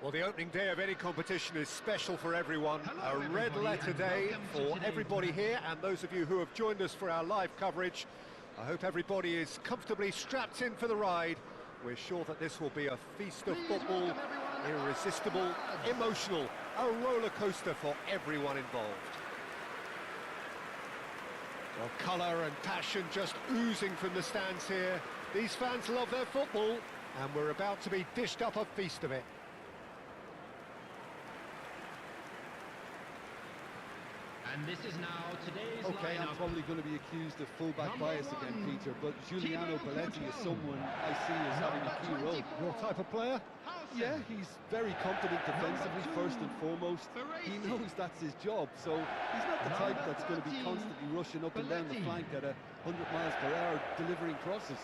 Well, the opening day of any competition is special for everyone. A red letter day for everybody here, and those of you who have joined us for our live coverage. I hope everybody is comfortably strapped in for the ride. We're sure that this will be a feast of football, irresistible, emotional, a roller coaster for everyone involved. Well, colour and passion just oozing from the stands here. These fans love their football, and we're about to be dished up a feast of it. And this is now today's Okay, lineup. I'm probably going to be accused of full-back bias again, Peter, but Giuliano Belletti is someone I see as having a key role. Your type of player? Yeah, he's very competent defensively, first and foremost. He knows that's his job, so he's not the type that's going to be constantly rushing up and down the flank at 100 miles per hour, delivering crosses.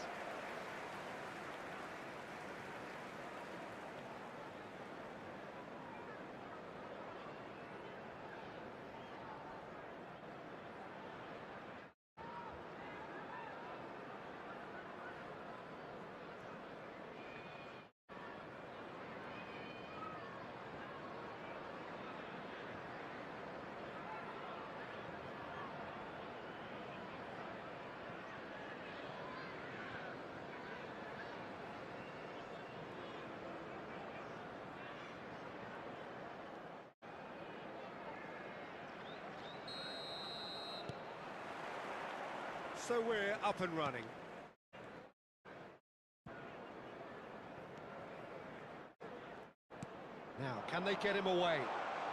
So we're up and running. Now, can they get him away?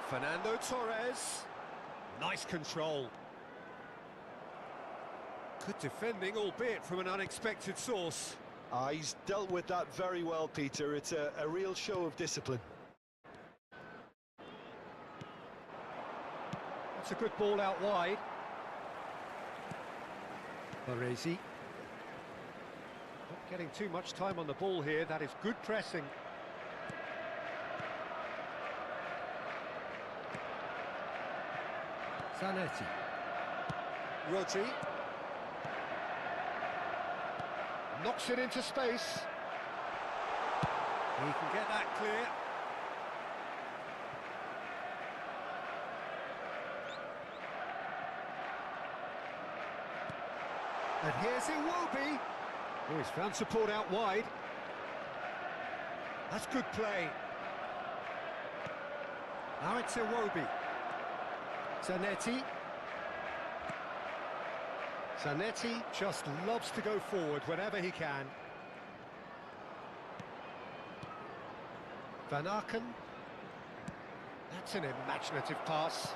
Fernando Torres. Nice control. Good defending, albeit from an unexpected source. He's dealt with that very well, Peter. It's a real show of discipline. That's a good ball out wide. Baresi. Not getting too much time on the ball here. That is good pressing. Zanetti. Rodri. Knocks it into space. He can get that clear. And here's Iwobi. Oh, he's found support out wide. That's good play. Now it's Iwobi. Zanetti. Zanetti just loves to go forward whenever he can. Van Aken. That's an imaginative pass.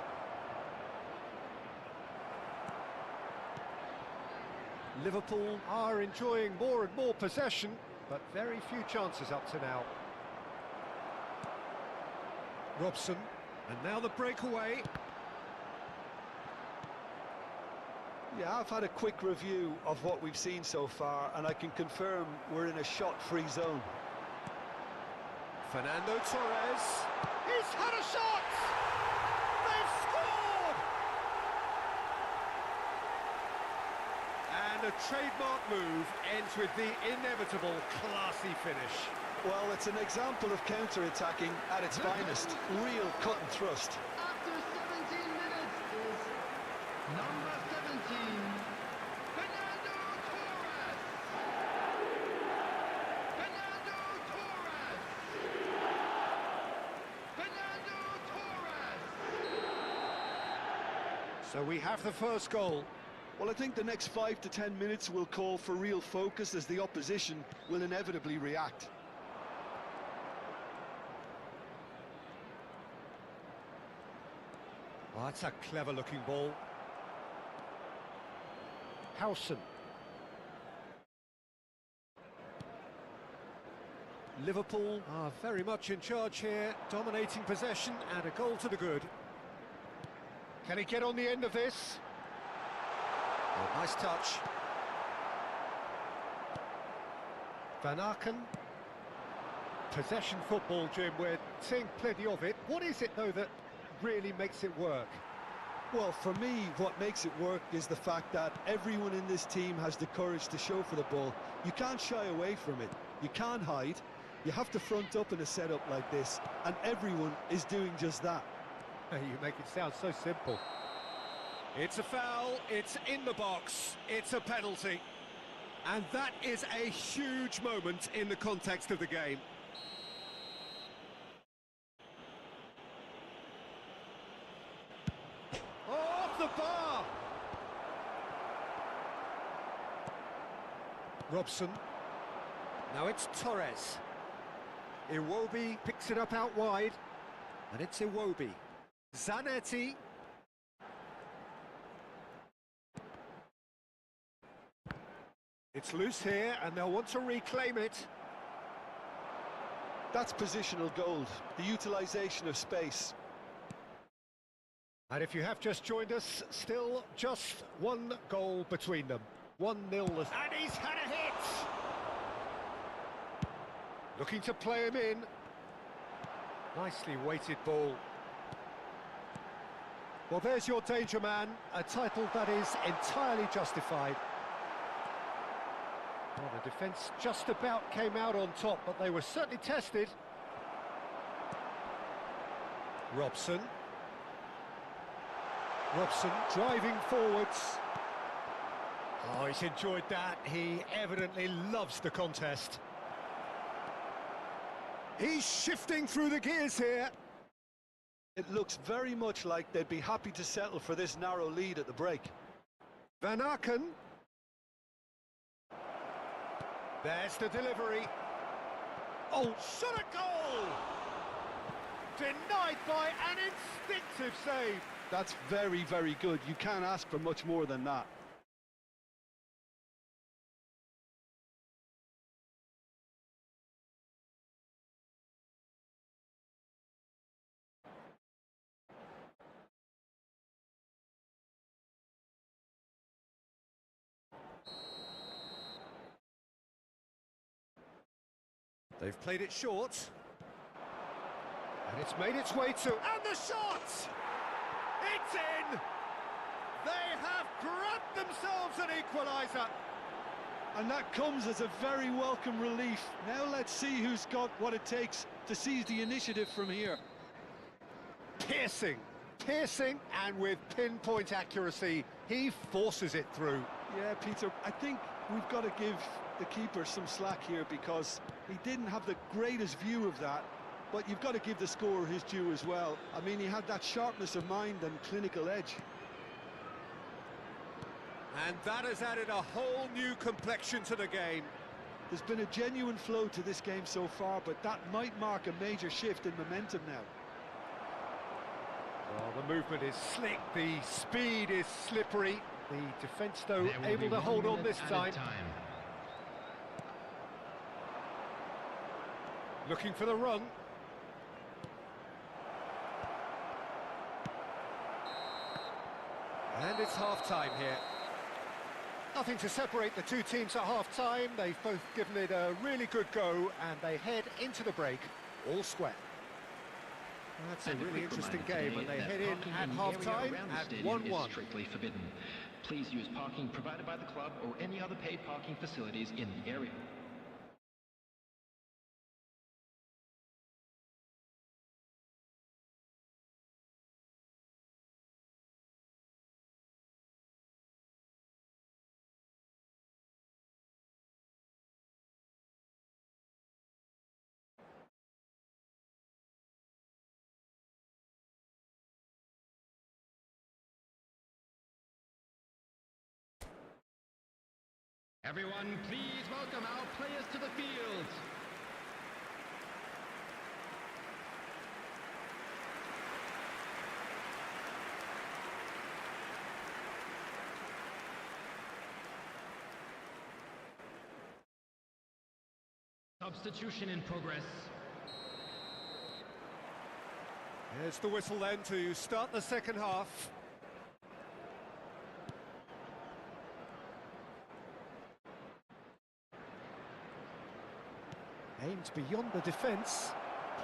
Liverpool are enjoying more and more possession, but very few chances up to now. Robson, and now the breakaway. Yeah, I've had a quick review of what we've seen so far, and I can confirm we're in a shot-free zone. Fernando Torres. He's had a shot! They've scored! And a trademark move ends with the inevitable classy finish. Well, it's an example of counter-attacking at its finest. Real cut and thrust. After 17 minutes is number 17, Fernando Torres. Fernando Torres. Fernando Torres. So we have the first goal. Well, I think the next 5 to 10 minutes will call for real focus as the opposition will inevitably react. Oh, that's a clever-looking ball. Howson. Liverpool are very much in charge here, dominating possession and a goal to the good. Can he get on the end of this? Oh, nice touch. Van Aken. Possession football, Jim, we're seeing plenty of it. What is it, though, that really makes it work? Well, for me, what makes it work is the fact that everyone in this team has the courage to show for the ball. You can't shy away from it. You can't hide. You have to front up in a setup like this, and everyone is doing just that. You make it sound so simple. It's a foul, it's in the box, it's a penalty. And that is a huge moment in the context of the game. Off the bar! Robson. Now it's Torres. Iwobi picks it up out wide. And it's Iwobi. Zanetti. It's loose here, and they'll want to reclaim it. That's positional gold, the utilisation of space. And if you have just joined us, still just one goal between them. 1-0. And he's had a hit! Looking to play him in. Nicely weighted ball. Well, there's your danger man, a title that is entirely justified. Well, the defence just about came out on top, but they were certainly tested. Robson. Robson driving forwards. Oh, he's enjoyed that. He evidently loves the contest. He's shifting through the gears here. It looks very much like they'd be happy to settle for this narrow lead at the break. Van Aken. There's the delivery. Oh, shot a goal! Denied by an instinctive save. That's very, very good. You can't ask for much more than that. They've played it short. And it's made its way to... And the shot! It's in! They have grabbed themselves an equaliser. And that comes as a very welcome relief. Now let's see who's got what it takes to seize the initiative from here. Piercing, and with pinpoint accuracy, he forces it through. Yeah, Peter, I think we've got to give the keeper some slack here because he didn't have the greatest view of that, but you've got to give the scorer his due as well. I mean, he had that sharpness of mind and clinical edge. And that has added a whole new complexion to the game. There's been a genuine flow to this game so far, but that might mark a major shift in momentum now. Well, the movement is slick, the speed is slippery. The defence, though, able to hold on this time. Looking for the run. And it's half-time here. Nothing to separate the two teams at half-time. They've both given it a really good go, and they head into the break all square. That's a really interesting game, and they head in at half-time at 1-1. Strictly forbidden. Please use parking provided by the club or any other paid parking facilities in the area. Everyone, please welcome our players to the field. Substitution in progress. Here's the whistle then to start the second half. Aimed beyond the defence,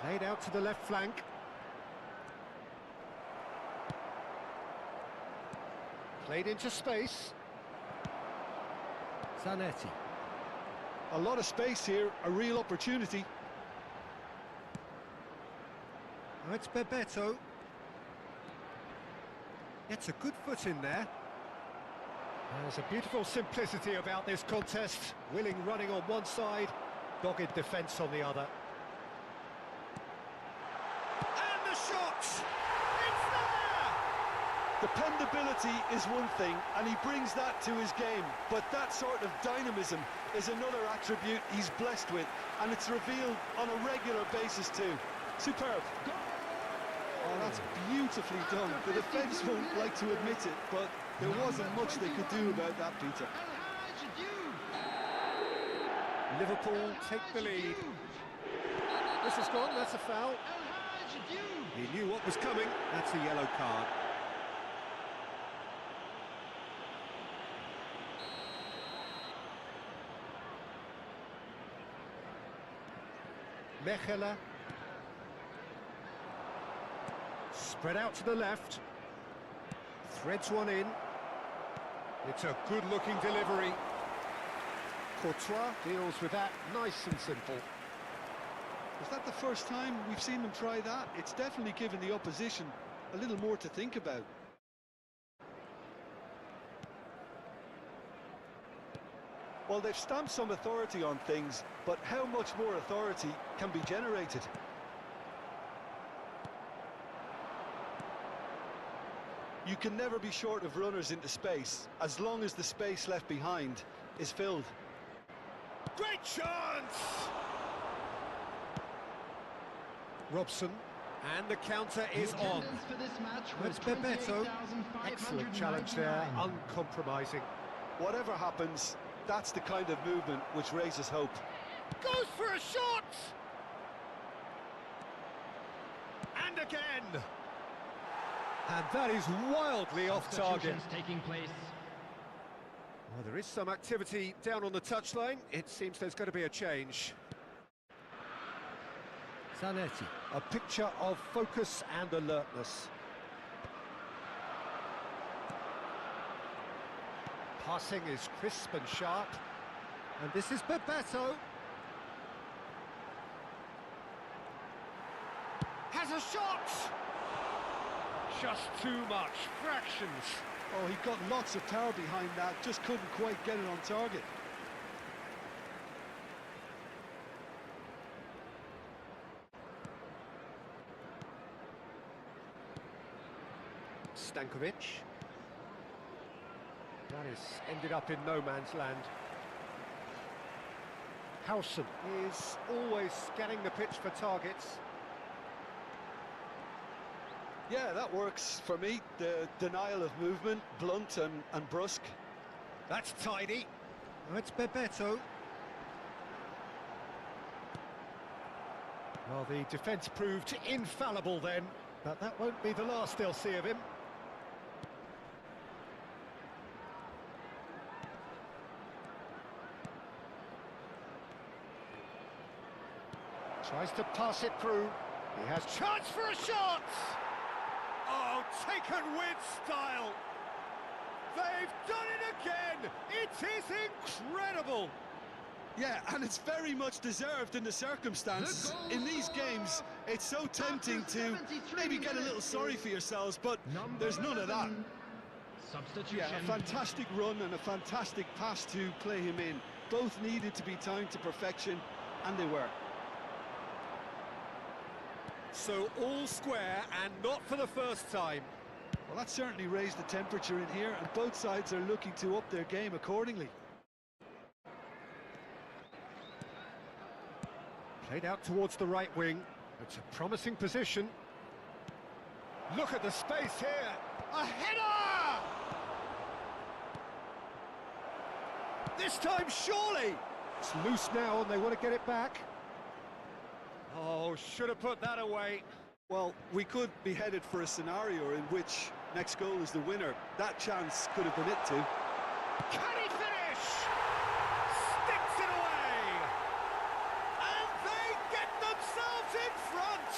played out to the left flank. Played into space. Zanetti. A lot of space here, a real opportunity. It's Bebeto. Gets a good foot in there. There's a beautiful simplicity about this contest. Willing running on one side, dogged defence on the other. And the shot! It's there! Dependability is one thing, and he brings that to his game, but that sort of dynamism is another attribute he's blessed with, and it's revealed on a regular basis too. Superb. Oh, that's beautifully done. The defence won't like to admit it, but there wasn't much they could do about that, Peter. Liverpool take the lead. This is gone, that's a foul. He knew what was coming, that's a yellow card. Mechela. Spread out to the left. Threads one in. It's a good-looking delivery. Courtois deals with that nice and simple. Is that the first time we've seen them try that? It's definitely given the opposition a little more to think about. Well, they've stamped some authority on things, but how much more authority can be generated? You can never be short of runners into space, as long as the space left behind is filled. Great chance! Robson, and the counter is on. It's Bebeto. Excellent challenge there, uncompromising. Whatever happens, that's the kind of movement which raises hope. Goes for a shot! And again! And that is wildly off target. Taking place. Well, there is some activity down on the touchline. It seems there's going to be a change. Zanetti, a picture of focus and alertness. Passing is crisp and sharp. And this is Bebeto. Has a shot! Just too much, fractions. Oh, he got lots of power behind that, just couldn't quite get it on target. Stankovic. That is ended up in no man's land. Howson is always scanning the pitch for targets. Yeah, that works for me. The denial of movement, blunt and brusque. That's tidy. Oh, it's Bebeto. Well, the defence proved infallible then, but that won't be the last they'll see of him. Tries to pass it through. He has chance for a shot! Oh, taken with style! They've done it again! It is incredible! Yeah, and it's very much deserved in the circumstances. In these games, it's so tempting to maybe get a little sorry for yourselves, but there's none of that. Substitution. Yeah, a fantastic run and a fantastic pass to play him in. Both needed to be timed to perfection, and they were. So all square, and not for the first time. Well, that certainly raised the temperature in here, and both sides are looking to up their game accordingly. Played out towards the right wing. It's a promising position. Look at the space here. A header! This time, surely! It's loose now, and they want to get it back. Oh, should have put that away. Well, we could be headed for a scenario in which next goal is the winner. That chance could have been it too. Can he finish? Sticks it away! And they get themselves in front!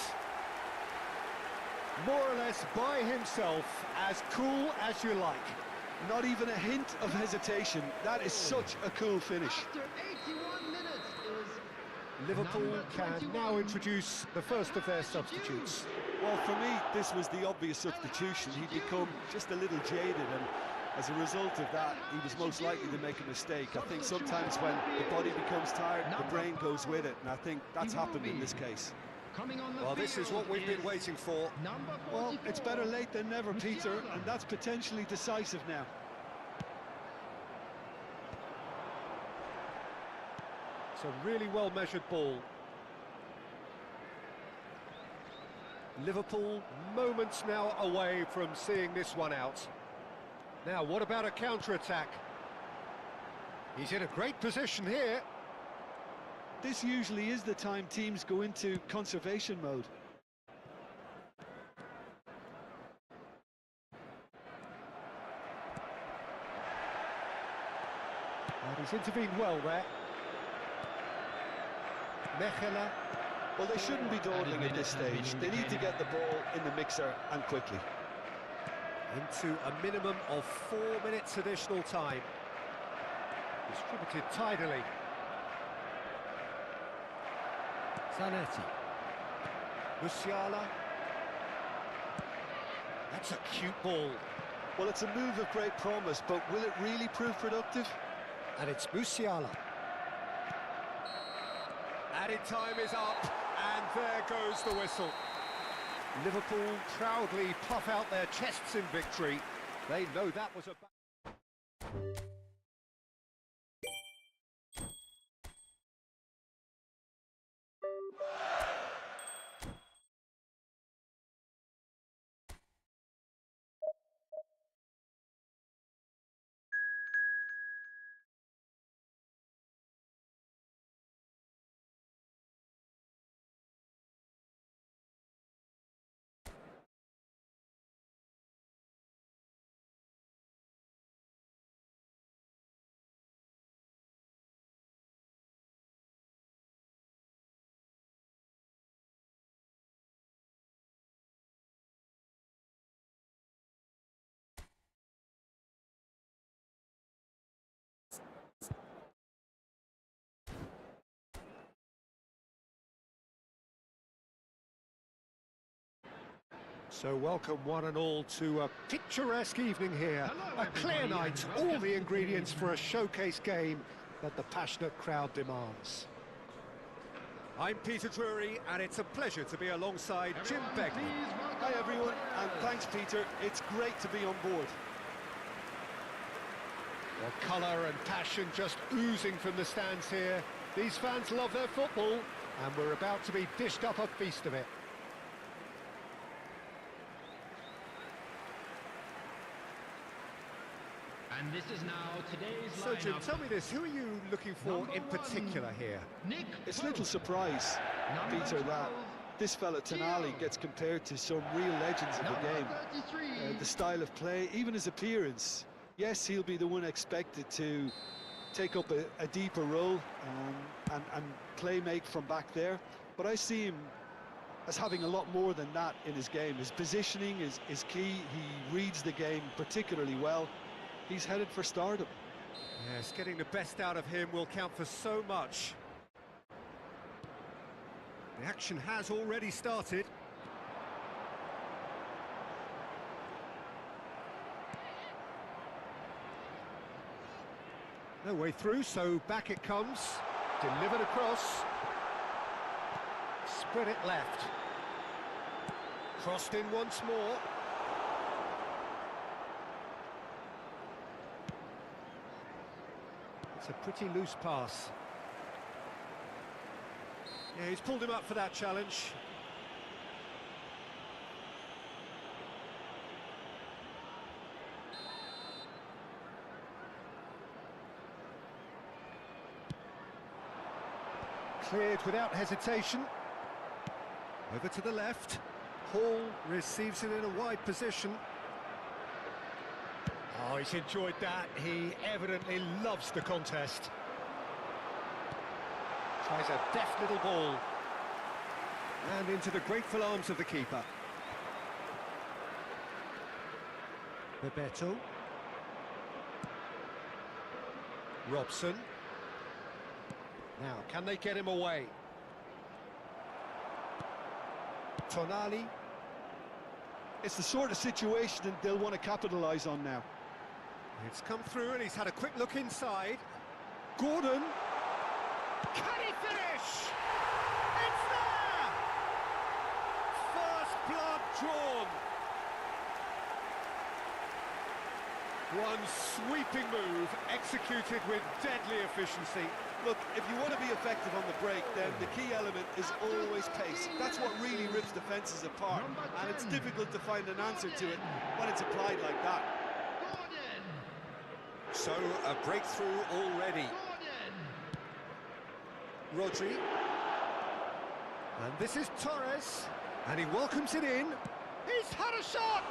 More or less by himself, as cool as you like. Not even a hint of hesitation. That is such a cool finish. After 81 minutes is Liverpool can now introduce the first of their substitutes. Well, for me, this was the obvious substitution. He'd become just a little jaded, and as a result of that, he was most likely to make a mistake. I think sometimes when the body becomes tired, the brain goes with it, and I think that's happened in this case. Well, this is what we've been waiting for. Well, it's better late than never, Peter, and that's potentially decisive now. It's a really well-measured ball. Liverpool moments now away from seeing this one out. Now, what about a counter-attack? He's in a great position here. This usually is the time teams go into conservation mode. And he's intervened well there. Mechela. Well, they shouldn't be dawdling at this stage. They need to get the ball in the mixer and quickly. Into a minimum of 4 minutes additional time. Distributed tidily. Zanetti. Musiala. That's a cute ball. Well, it's a move of great promise, but will it really prove productive? And it's Musiala. Added time is up, and there goes the whistle. Liverpool proudly puff out their chests in victory. They know that was a... So welcome one and all to a picturesque evening here. A clear night, all the ingredients for a showcase game that the passionate crowd demands. I'm Peter Drury, and it's a pleasure to be alongside Jim Begley. Hi everyone, and thanks Peter. It's great to be on board. Well, colour and passion just oozing from the stands here. These fans love their football, and we're about to be dished up a feast of it. And this is now today's So, Jim, lineup. tell me this, who are you looking for Number in particular one, here? Nick It's little surprise, Number Peter, that 12, this fella Tonali gets compared to some real legends of the Number game. 33, The style of play, even his appearance. Yes, he'll be the one expected to take up a deeper role and play make from back there. But I see him as having a lot more than that in his game. His positioning is key. He reads the game particularly well. He's headed for stardom. Yes, getting the best out of him will count for so much. The action has already started. No way through, so back it comes. Delivered across. Spread it left. Crossed in once more. It's a pretty loose pass. Yeah, he's pulled him up for that challenge. Cleared without hesitation. Over to the left. Hall receives it in a wide position. Oh, he's enjoyed that. He evidently loves the contest. Tries a deft little ball. And into the grateful arms of the keeper. Bebeto. Robson. Now, can they get him away? Tonali. It's the sort of situation that they'll want to capitalise on now. It's come through and he's had a quick look inside. Gordon. Can he finish? It's there! First blood drawn. One sweeping move executed with deadly efficiency. Look, if you want to be effective on the break, then the key element is always pace. That's what really rips defences apart, and it's difficult to find an answer to it when it's applied like that. So, a breakthrough already. Rodri. And this is Torres. And he welcomes it in. He's had a shot!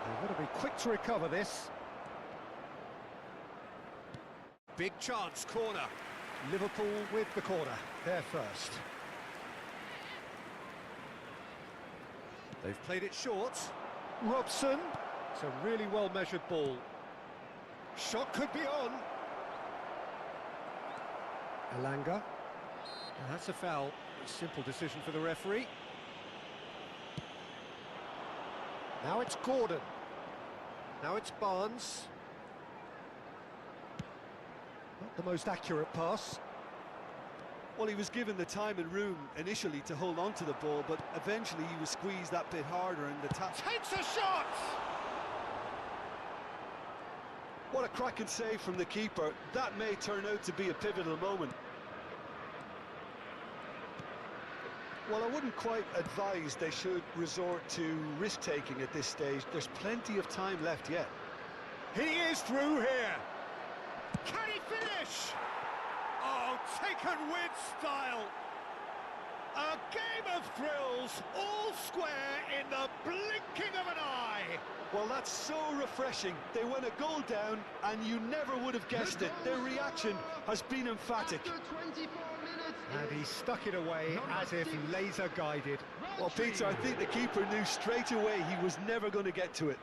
They've got to be quick to recover this. Big chance, corner. Liverpool with the corner. They're first. They've played it short. Robson. It's a really well-measured ball. Shot could be on. Alanga. And that's a foul. A simple decision for the referee. Now it's Gordon. Now it's Barnes. Not the most accurate pass. Well, he was given the time and room initially to hold on to the ball, but eventually he was squeezed that bit harder and the tap... Takes a shot! What a cracking save from the keeper. That may turn out to be a pivotal moment. Well, I wouldn't quite advise they should resort to risk-taking at this stage. There's plenty of time left yet. He is through here. Can he finish? Oh, taken with style. A game of thrills, all square in the blinking of an eye. Well, that's so refreshing. They went a goal down, and you never would have guessed it. Their reaction has been emphatic. And he stuck it away as if laser-guided. Well, Peter, I think the keeper knew straight away he was never going to get to it.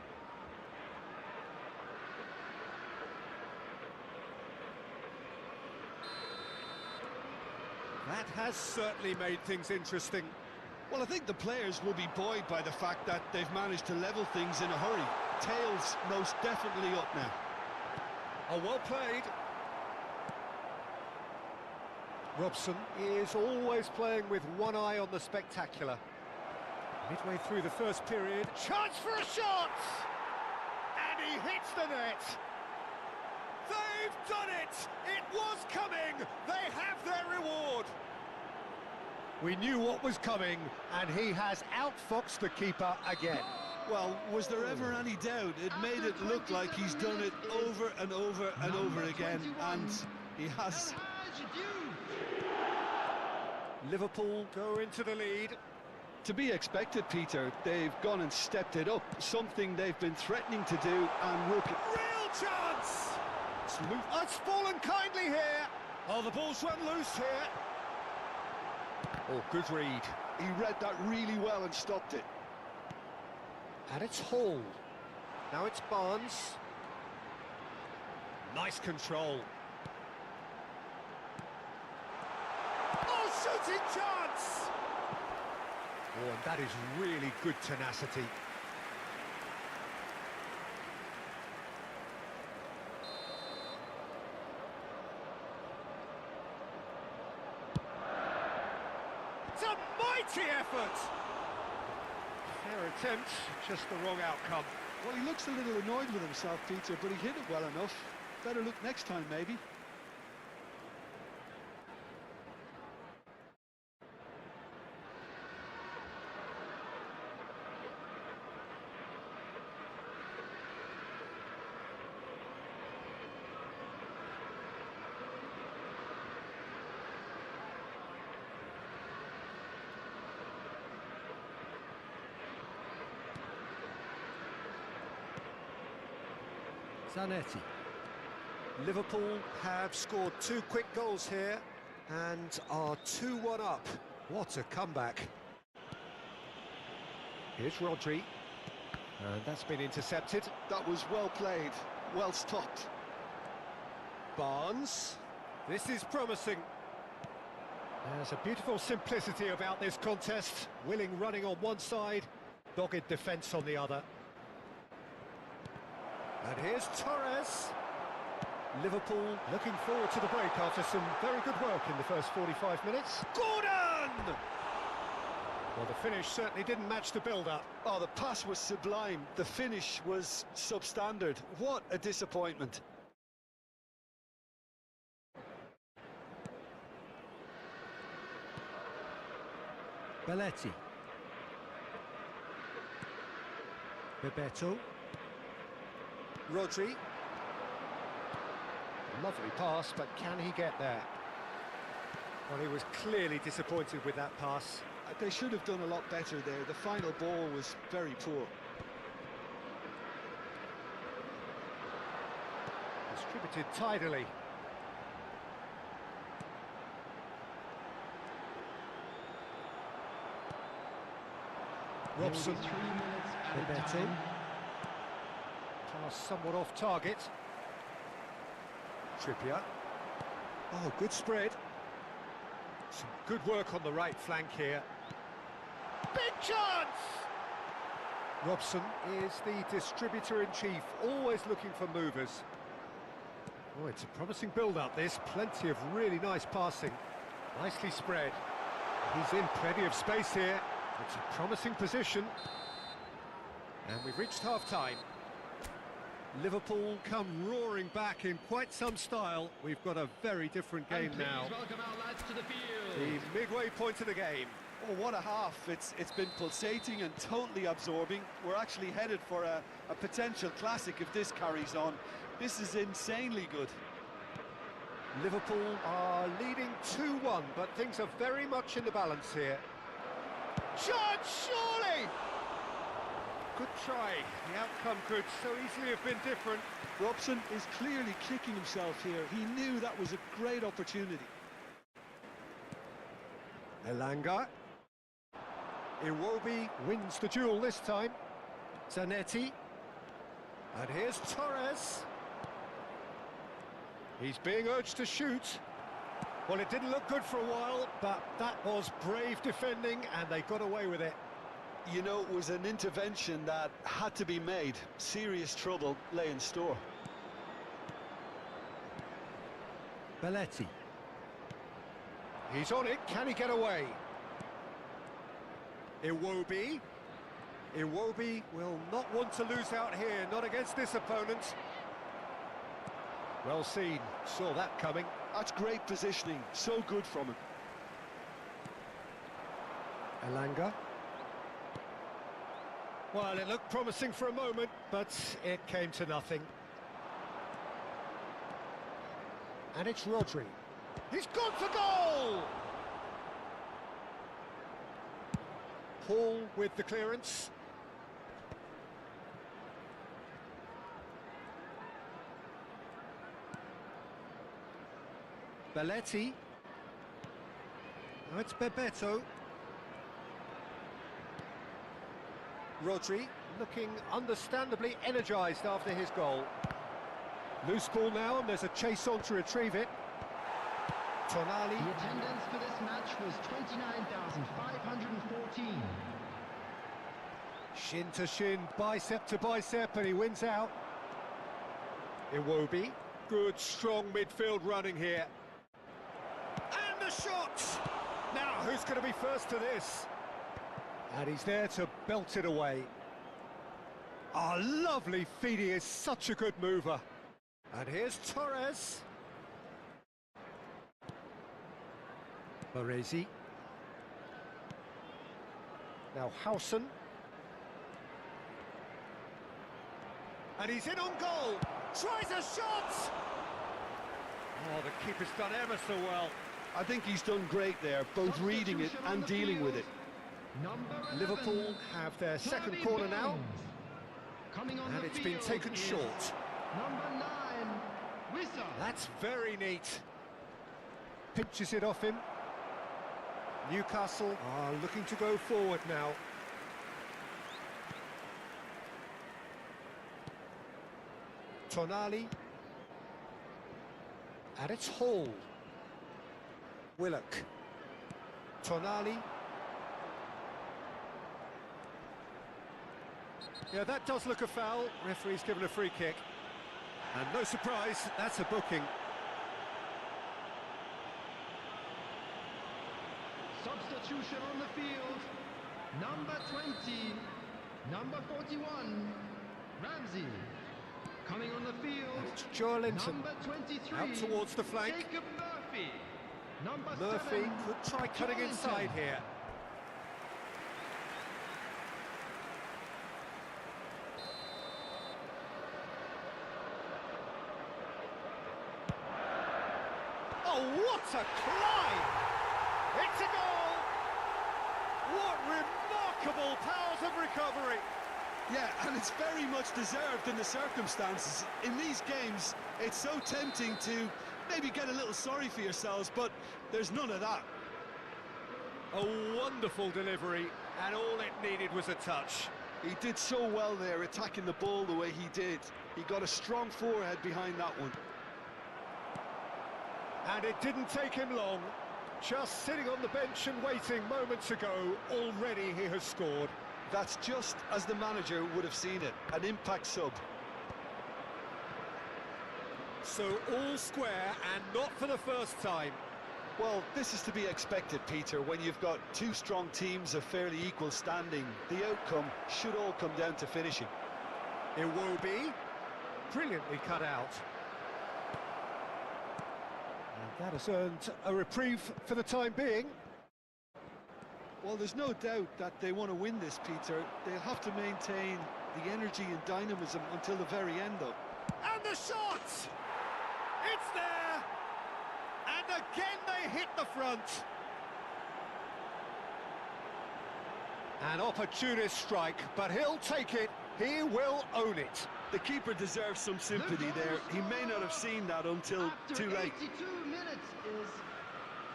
That has certainly made things interesting. Well, I think the players will be buoyed by the fact that they've managed to level things in a hurry. Tails most definitely up now. Oh, well played. Robson is always playing with one eye on the spectacular. Midway through the first period, chance for a shot! And he hits the net. They've done it! It was coming! They have their reward! We knew what was coming, and he has outfoxed the keeper again. Well, was there ever any doubt? It made it look like he's done it over and over and over again, and he has. Liverpool go into the lead. To be expected, Peter. They've gone and stepped it up, something they've been threatening to do, and will... Real chance! It's fallen kindly here. Oh, the ball's run loose here. Oh, good read. He read that really well and stopped it. And it's Hall. Now it's Barnes. Nice control. Oh, shooting chance! Oh, and that is really good tenacity. It's a mighty effort! Fair attempt, just the wrong outcome. Well, he looks a little annoyed with himself, Peter, but he hit it well enough. Better look next time, maybe. Zanetti. Liverpool have scored 2 quick goals here and are 2-1 up. What a comeback. Here's Rodri. And that's been intercepted. That was well played, well stopped. Barnes. This is promising. There's a beautiful simplicity about this contest. Willing running on one side Dogged defence on the other. And here's Torres. Liverpool looking forward to the break after some very good work in the first 45 minutes. Gordon! Well, the finish certainly didn't match the build-up. Oh, the pass was sublime. The finish was substandard. What a disappointment. Belletti. Bebeto. Rodri. Lovely pass, but can he get there? Well, he was clearly disappointed with that pass. They should have done a lot better there. The final ball was very poor. Distributed tidily. Robson. 3 minutes added Bebeto. time. Pass somewhat off target. Trippier. Oh, good spread. Some good work on the right flank here. Big chance! Robson is the distributor-in-chief, always looking for movers. Oh, it's a promising build-up, this. Plenty of really nice passing. Nicely spread. He's in plenty of space here. It's a promising position. And we've reached half-time. Liverpool come roaring back in quite some style. We've got a very different game And now. please welcome our lads to the field. The midway point of the game. Oh, what a half. It's been pulsating and totally absorbing. We're actually headed for a potential classic if this carries on. This is insanely good. Liverpool are leading 2-1, but things are very much in the balance here. Chance, surely! Good try. The outcome could so easily have been different. Robson is clearly kicking himself here. He knew that was a great opportunity. Elanga. Iwobi wins the duel this time. Zanetti. And here's Torres. He's being urged to shoot. Well, it didn't look good for a while, but that was brave defending, and they got away with it. You know, it was an intervention that had to be made. Serious trouble lay in store. Belletti. He's on it. Can he get away? Iwobi. Iwobi will not want to lose out here, not against this opponent. Well seen. Saw that coming. That's great positioning. So good from him. Elanga. Well, it looked promising for a moment, but it came to nothing. And it's Rodri. He's gone for goal! Hall with the clearance. Belletti. Now it's Bebeto. Rodri looking understandably energised after his goal. Loose ball now, and there's a chase on to retrieve it. Tonali. The attendance for this match was 29,514. Shin to shin, bicep to bicep, and he wins out. Iwobi. Good, strong midfield running here. And the shot! Now, who's going to be first to this? And he's there to belt it away. Oh, lovely feed. He is such a good mover. And here's Torres. Baresi. Now Howson. And he's in on goal. Tries a shot! Oh, the keeper's done ever so well. I think he's done great there, both reading it and dealing with it. Liverpool have their second corner now. And it's been taken short. Number 9, Wissa. That's very neat. Pinches it off him. Newcastle are looking to go forward now. Tonali. And it's Hall. Willock. Tonali. Yeah, that does look a foul. Referee's given a free kick. And no surprise, that's a booking. Substitution on the field. Number 20, number 41, Ramsey. Coming on the field, It's Joelinton. number 23, Out towards the flank. Jacob Murphy. Number Murphy 7, could try cutting Joelinton. inside here. Oh, what a climb! It's a goal! What remarkable powers of recovery! Yeah, and it's very much deserved in the circumstances. In these games, it's so tempting to maybe get a little sorry for yourselves, but there's none of that. A wonderful delivery, and all it needed was a touch. He did so well there, attacking the ball the way he did. He got a strong forehead behind that one. And it didn't take him long. Just sitting on the bench and waiting moments ago, already he has scored. That's just as the manager would have seen it, an impact sub. So all square, and not for the first time. Well, this is to be expected, Peter, when you've got two strong teams of fairly equal standing. The outcome should all come down to finishing. It will be brilliantly cut out. And that has earned a reprieve for the time being. Well, there's no doubt that they want to win this, Peter. They'll have to maintain the energy and dynamism until the very end, though. And the shot! It's there! And again they hit the front. An opportunist strike, but he'll take it. He will own it. The keeper deserves some sympathy there. He may not have seen that until too late. 82 minutes is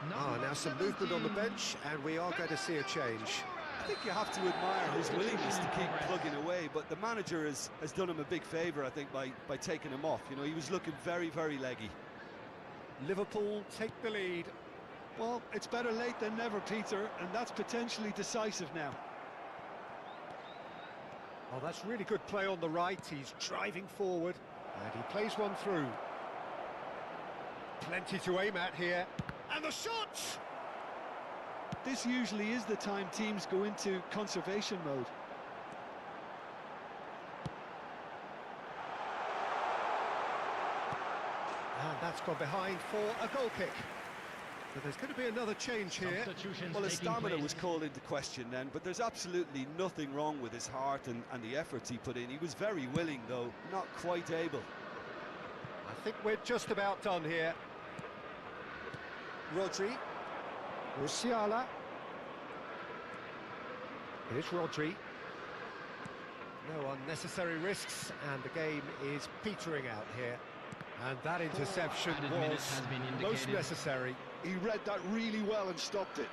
Now some movement on the bench, and we are going to see a change. I think you have to admire his willingness to keep plugging away, but the manager has done him a big favour, I think, by taking him off. You know, he was looking very, very leggy. Liverpool take the lead. Well, it's better late than never, Peter, and that's potentially decisive now. Oh, that's really good play on the right. He's driving forward, and he plays one through. Plenty to aim at here. And the shot! This usually is the time teams go into conservation mode. And that's gone behind for a goal kick. But there's going to be another change here. substitutions Well, his taking stamina place. was called into question then, but there's absolutely nothing wrong with his heart and the efforts he put in. He was very willing, though, not quite able. I think we're just about done here. Rodri. Musiala. Here's Rodri. No unnecessary risks, and the game is petering out here. And that interception Added minutes was has been most indicated. necessary. He read that really well and stopped it.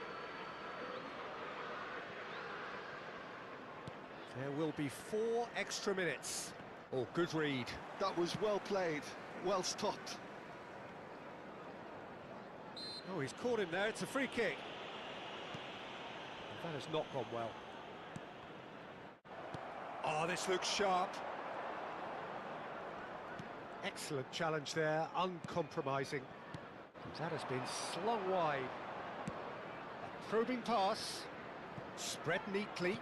There will be 4 extra minutes. Oh, good read. That was well played, well stopped. Oh, he's caught him there. It's a free kick. That has not gone well. Oh, this looks sharp. Excellent challenge there, uncompromising. That has been slung wide. A probing pass, spread neatly.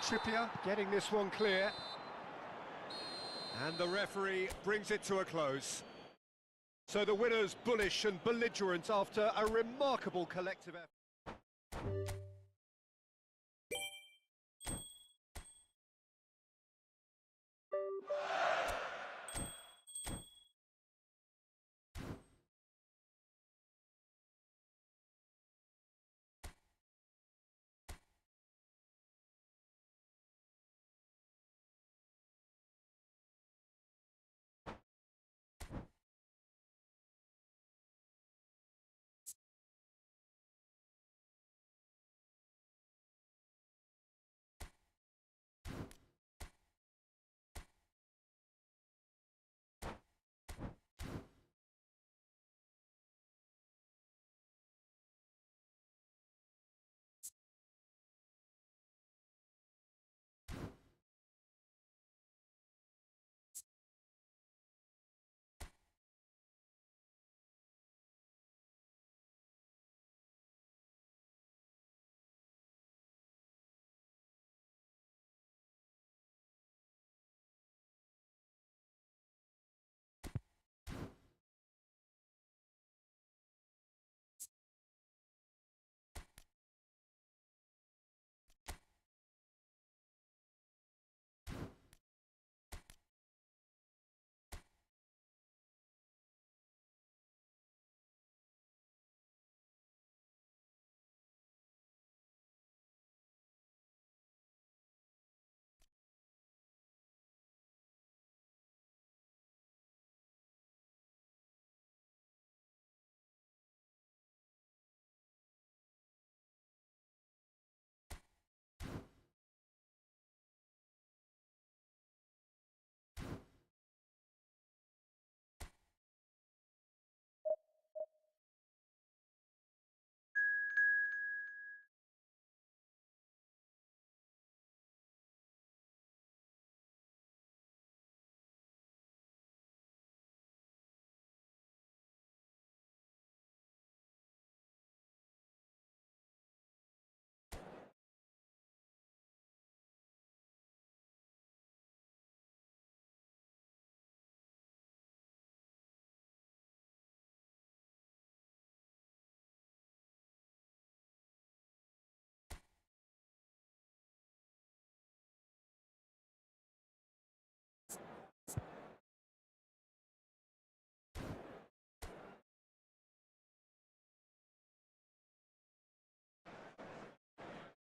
Trippier getting this one clear. And the referee brings it to a close. So the winners bullish and belligerent after a remarkable collective effort.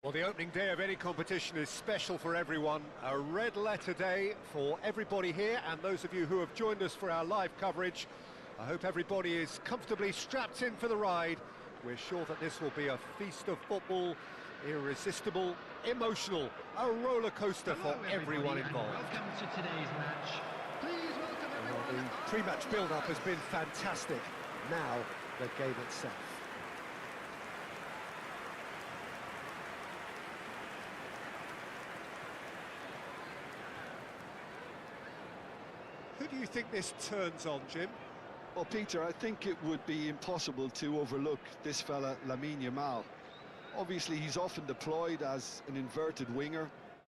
Well, the opening day of any competition is special for everyone. A red letter day for everybody here, and those of you who have joined us for our live coverage. I hope everybody is comfortably strapped in for the ride. We're sure that this will be a feast of football, irresistible, emotional, a roller coaster for everyone involved. Welcome to today's match. Please welcome everyone. The pre-match build-up has been fantastic. Now, the game itself. Who do you think this turns on, Jim? Well, Peter, I think it would be impossible to overlook this fella, Lamine Yamal. Obviously, he's often deployed as an inverted winger,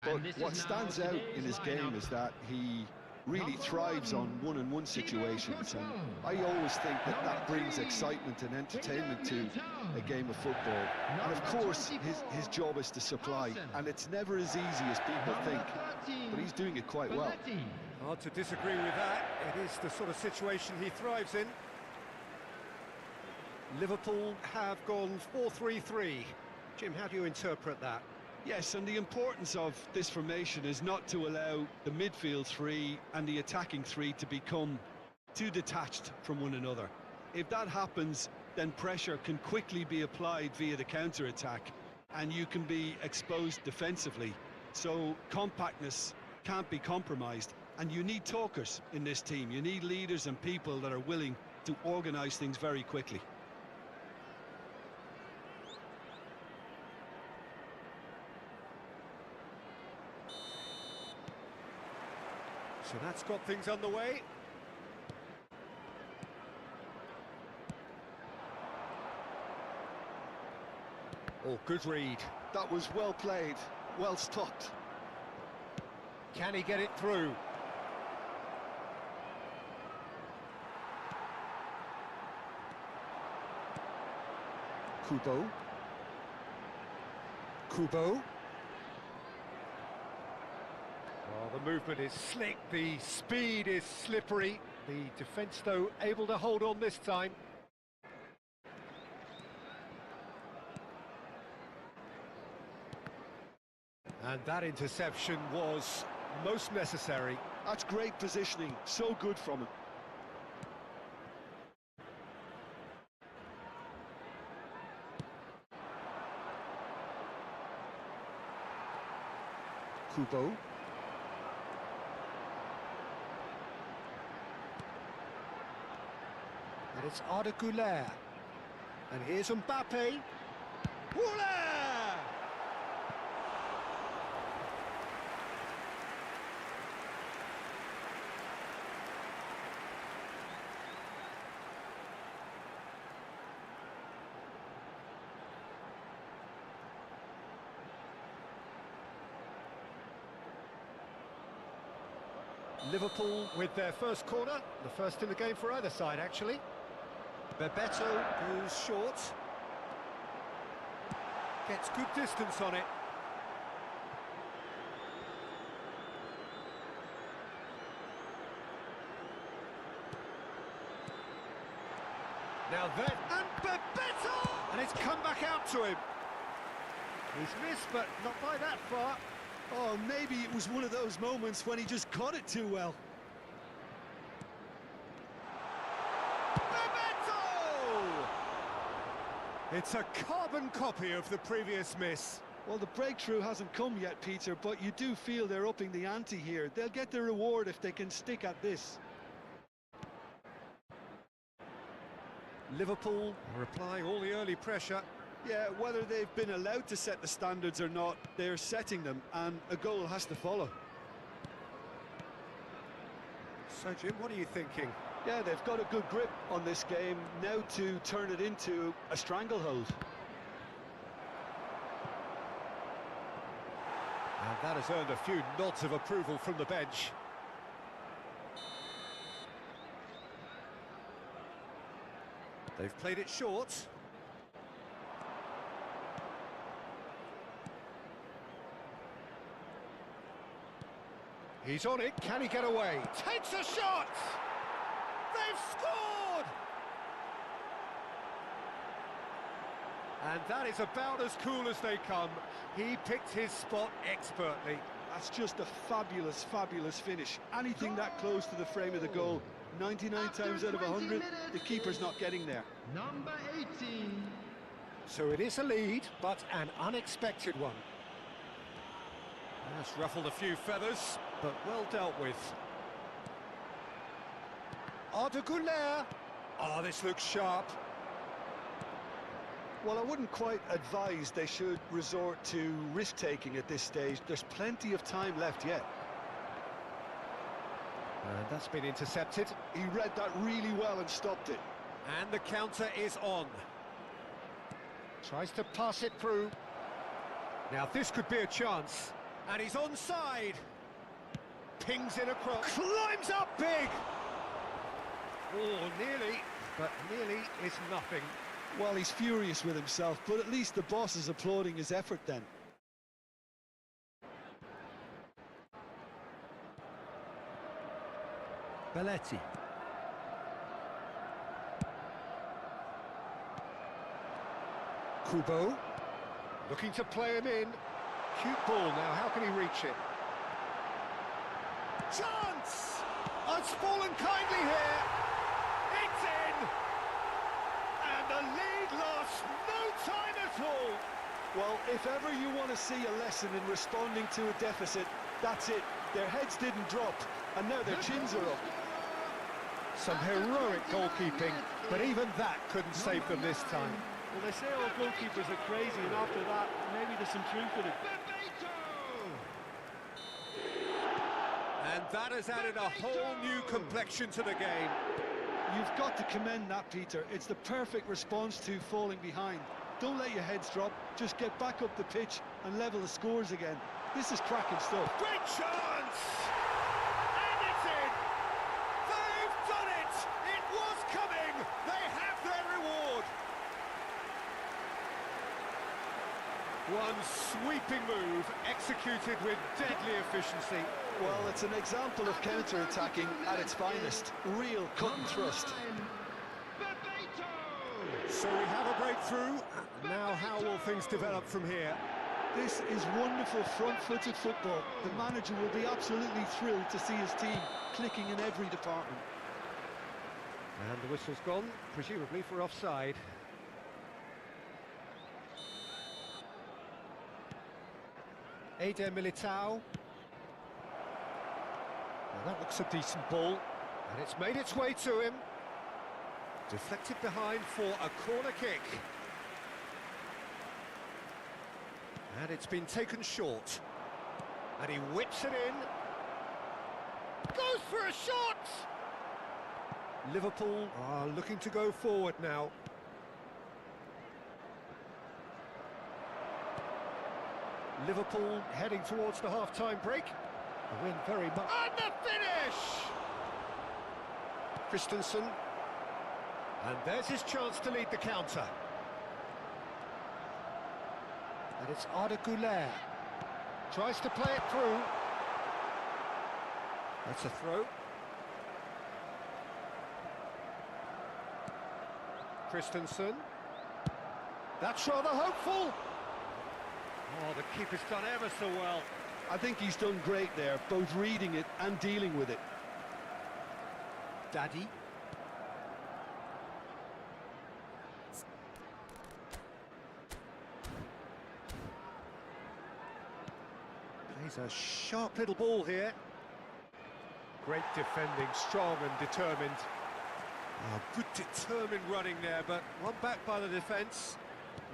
but what stands out in his game is that he really thrives on one-on-one situations, and I always think that that brings excitement and entertainment to a game of football. And of course, his job is to supply, and it's never as easy as people think, but he's doing it quite well. Hard to disagree with that. It is the sort of situation he thrives in. Liverpool have gone 4-3-3. Jim, how do you interpret that? Yes, and the importance of this formation is not to allow the midfield three and the attacking three to become too detached from one another. If that happens, then pressure can quickly be applied via the counter-attack, and you can be exposed defensively. So compactness can't be compromised, and you need talkers in this team. You need leaders and people that are willing to organise things very quickly. So that's got things underway. Oh, good read. That was well played, well stopped. Can he get it through? Kubo. Well, the movement is slick, the speed is slippery. The defence, though, able to hold on this time. And that interception was most necessary. That's great positioning, so good from him. Kubo. And it's Arda Güler. And here's Mbappe. Woola! Liverpool with their first corner, the first in the game for either side, actually. Bebeto goes short. Gets good distance on it. Now then, and Bebeto! And it's come back out to him. He's missed, but not by that far. Oh, maybe it was one of those moments when he just caught it too well. Bebeto! It's a carbon copy of the previous miss. Well, the breakthrough hasn't come yet, Peter, but you do feel they're upping the ante here. They'll get their reward if they can stick at this. Liverpool are applying all the early pressure. Yeah, whether they've been allowed to set the standards or not, they're setting them, and a goal has to follow. So, Jim, what are you thinking? Yeah, they've got a good grip on this game, now to turn it into a stranglehold. And that has earned a few nods of approval from the bench. They've played it short. He's on it, can he get away? Takes a shot! They've scored! And that is about as cool as they come. He picked his spot expertly. That's just a fabulous, fabulous finish. Anything that close to the frame of the goal, 99 times out of 100, the keeper's not getting there. Number 18. So it is a lead, but an unexpected one. That's ruffled a few feathers, but well dealt with. Kalah. Oh, this looks sharp. Well, I wouldn't quite advise they should resort to risk-taking at this stage. There's plenty of time left yet. And that's been intercepted. He read that really well and stopped it. And the counter is on. Tries to pass it through. Now this could be a chance. And he's onside. Pings it across. Climbs up big. Oh, nearly. But nearly is nothing. Well, he's furious with himself, but at least the boss is applauding his effort then. Belletti. Kubo. Looking to play him in. Cute ball now, how can he reach it? Chance! Oh, it's fallen kindly here. It's in! And the lead lost no time at all. Well, if ever you want to see a lesson in responding to a deficit, that's it. Their heads didn't drop, and now their chins are up. Some heroic goalkeeping, but even that couldn't save them this time. Well, they say all goalkeepers are crazy, and after that, maybe there's some truth in it. And that has added a whole new complexion to the game. You've got to commend that, Peter. It's the perfect response to falling behind. Don't let your heads drop, just get back up the pitch and level the scores again. This is cracking stuff. Great chance! And it's in! They've done it! It was coming! They have their reward! One sweeping move, executed with deadly efficiency. Well, it's an example of counter-attacking at its finest. Real cut and thrust. So we have a breakthrough. Now how will things develop from here? This is wonderful front-footed football. The manager will be absolutely thrilled to see his team clicking in every department. And the whistle's gone, presumably for offside. Eder Militao. Now that looks a decent ball, and it's made its way to him. Deflected behind for a corner kick. And it's been taken short. And he whips it in. Goes for a shot! Liverpool are looking to go forward now. Liverpool heading towards the half-time break. The win very much. And the finish! Christensen. And there's his chance to lead the counter. And it's Kalah. Tries to play it through. That's a throw. Christensen. That's rather hopeful. Oh, the keeper's done ever so well. I think he's done great there, both reading it and dealing with it. Daddy. Plays a sharp little ball here. Great defending, strong and determined. Oh, good determined running there, but one back by the defence.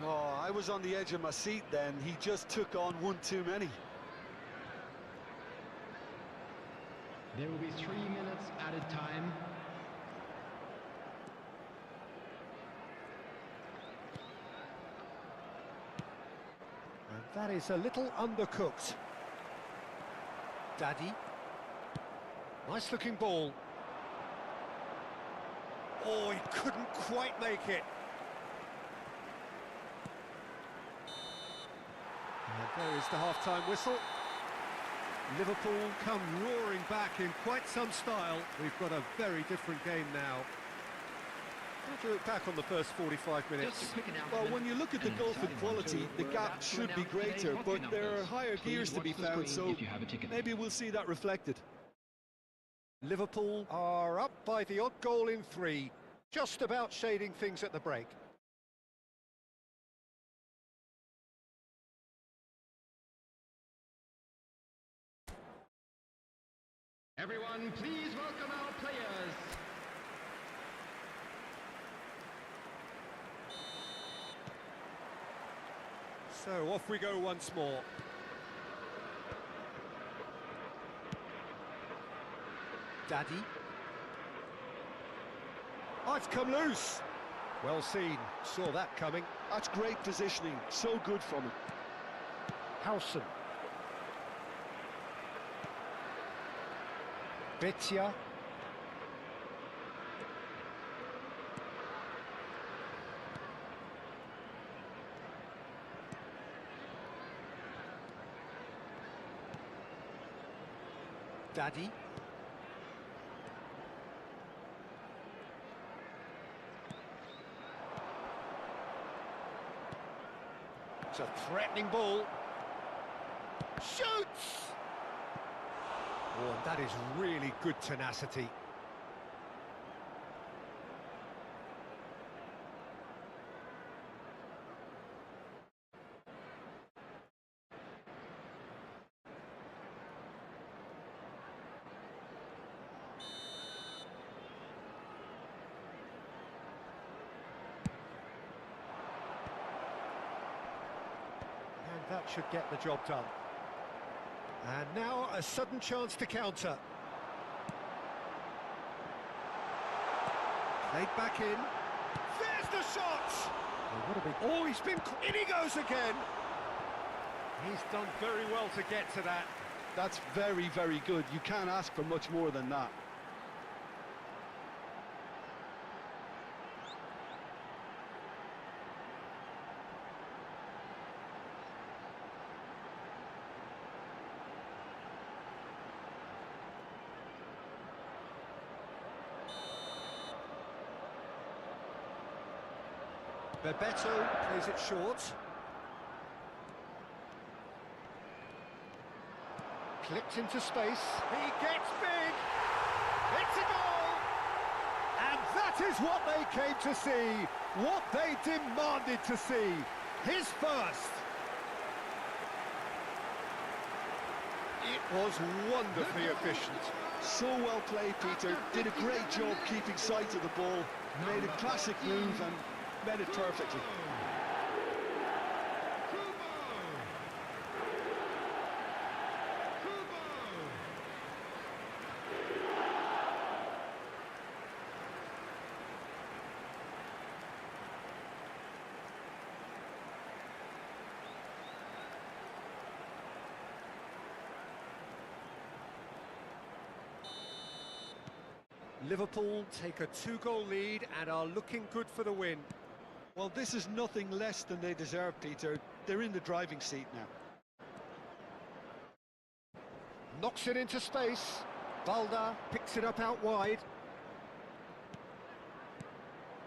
Oh, I was on the edge of my seat then. He just took on one too many. There will be 3 minutes added time. And that is a little undercooked. Daddy. Nice looking ball. Oh, he couldn't quite make it. And there is the half-time whistle. Liverpool come roaring back in quite some style. We've got a very different game now. How do you look back on the first 45 minutes? Just a quick Well, announcement. when you look at the An goal for exciting one quality, too. the We're gap about to should be announce today's greater, hockey but there are numbers. higher Please gears to watch be the found, screen so if you have a ticket. maybe we'll see that reflected. Liverpool are up by the odd goal in 3, just about shading things at the break. Everyone, please welcome our players. So off we go once more. Daddy. Oh, it's come loose. Well seen, saw that coming. That's great positioning, so good from him. Howson. Bitia. Daddy. It's a threatening ball. Shoots! Oh, and that is really good tenacity. And that should get the job done. And now a sudden chance to counter. Played back in. There's the shot! Oh, what a big... Oh, he's been... In he goes again! He's done very well to get to that. That's very, very good. You can't ask for much more than that. Bebeto plays it short. Clipped into space. He gets big. It's a goal! And that is what they came to see. What they demanded to see. His first. It was wonderfully efficient. So well played, Peter. Did a great job keeping sight of the ball. Made a classic move and met it perfectly. Liverpool take a 2-goal lead and are looking good for the win. Well, this is nothing less than they deserve, Peter. They're in the driving seat now. Knocks it into space. Balda picks it up out wide.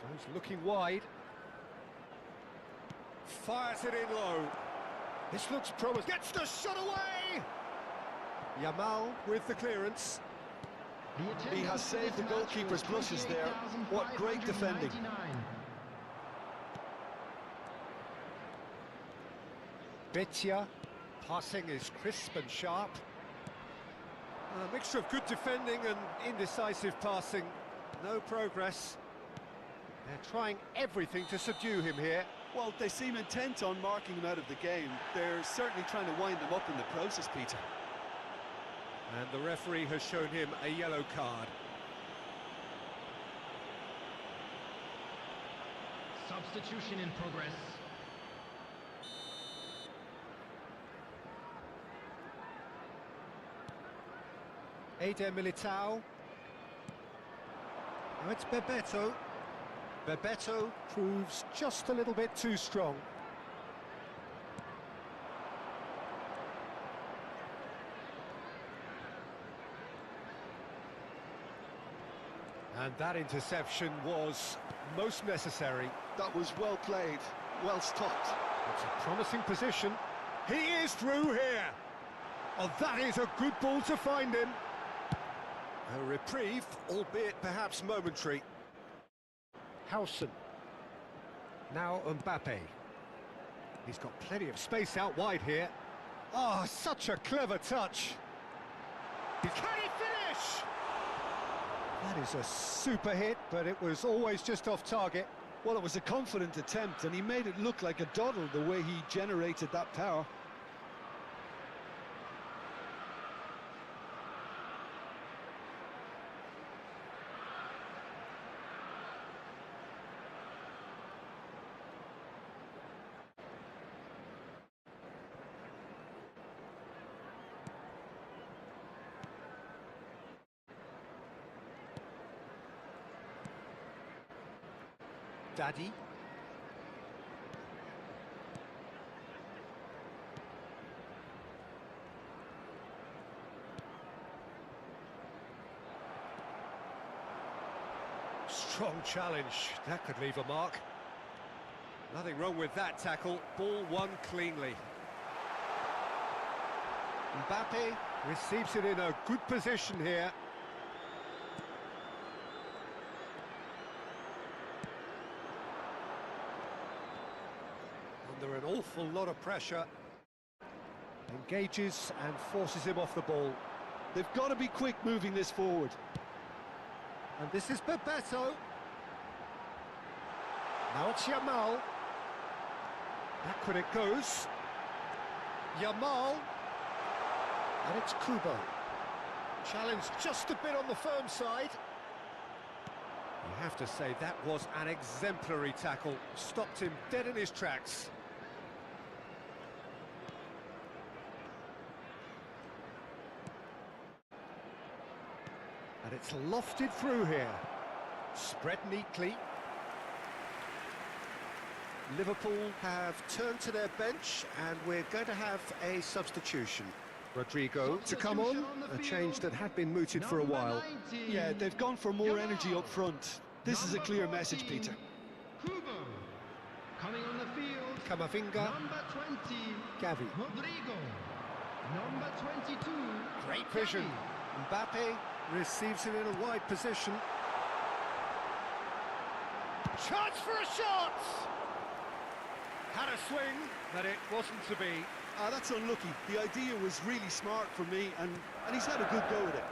Goes looking wide. Fires it in low. This looks promising. Gets the shot away! Yamal with the clearance. He has saved the goalkeeper's blushes there. What great defending. Bitia, passing is crisp and sharp. A mixture of good defending and indecisive passing. No progress. They're trying everything to subdue him here. Well, they seem intent on marking him out of the game. They're certainly trying to wind him up in the process, Peter. And the referee has shown him a yellow card. Substitution in progress. Eder Militao. Now it's Bebeto. Bebeto proves just a little bit too strong. And that interception was most necessary. That was well played, well stopped. It's a promising position. He is through here. Oh, that is a good ball to find him. A reprieve, albeit perhaps momentary. Howson. Now Mbappe. He's got plenty of space out wide here. Oh, such a clever touch. Can he finish? That is a super hit, but it was always just off target. Well, it was a confident attempt, and he made it look like a doddle the way he generated that power. Daddy. Strong challenge. That could leave a mark. Nothing wrong with that tackle. Ball won cleanly. Mbappe receives it in a good position here. Under an awful lot of pressure. Engages and forces him off the ball. They've got to be quick moving this forward. And this is Bebeto. Now it's Yamal. Backward it goes. Yamal. And it's Kubo. Challenge just a bit on the firm side. You have to say that was an exemplary tackle. Stopped him dead in his tracks. And it's lofted through here. Spread neatly. Liverpool have turned to their bench, and we're going to have a substitution. Rodrigo to come on, a change that had been mooted for a while. Yeah, they've gone for more energy up front. This is a clear message, Peter. Kubo. Coming on the field. Camavinga. Number 20. Gavi. Rodrigo. Number 22. Great vision. Mbappe receives it in a wide position. Chance for a shot! Had a swing, but it wasn't to be. That's unlucky. The idea was really smart for me, and he's had a good go at it.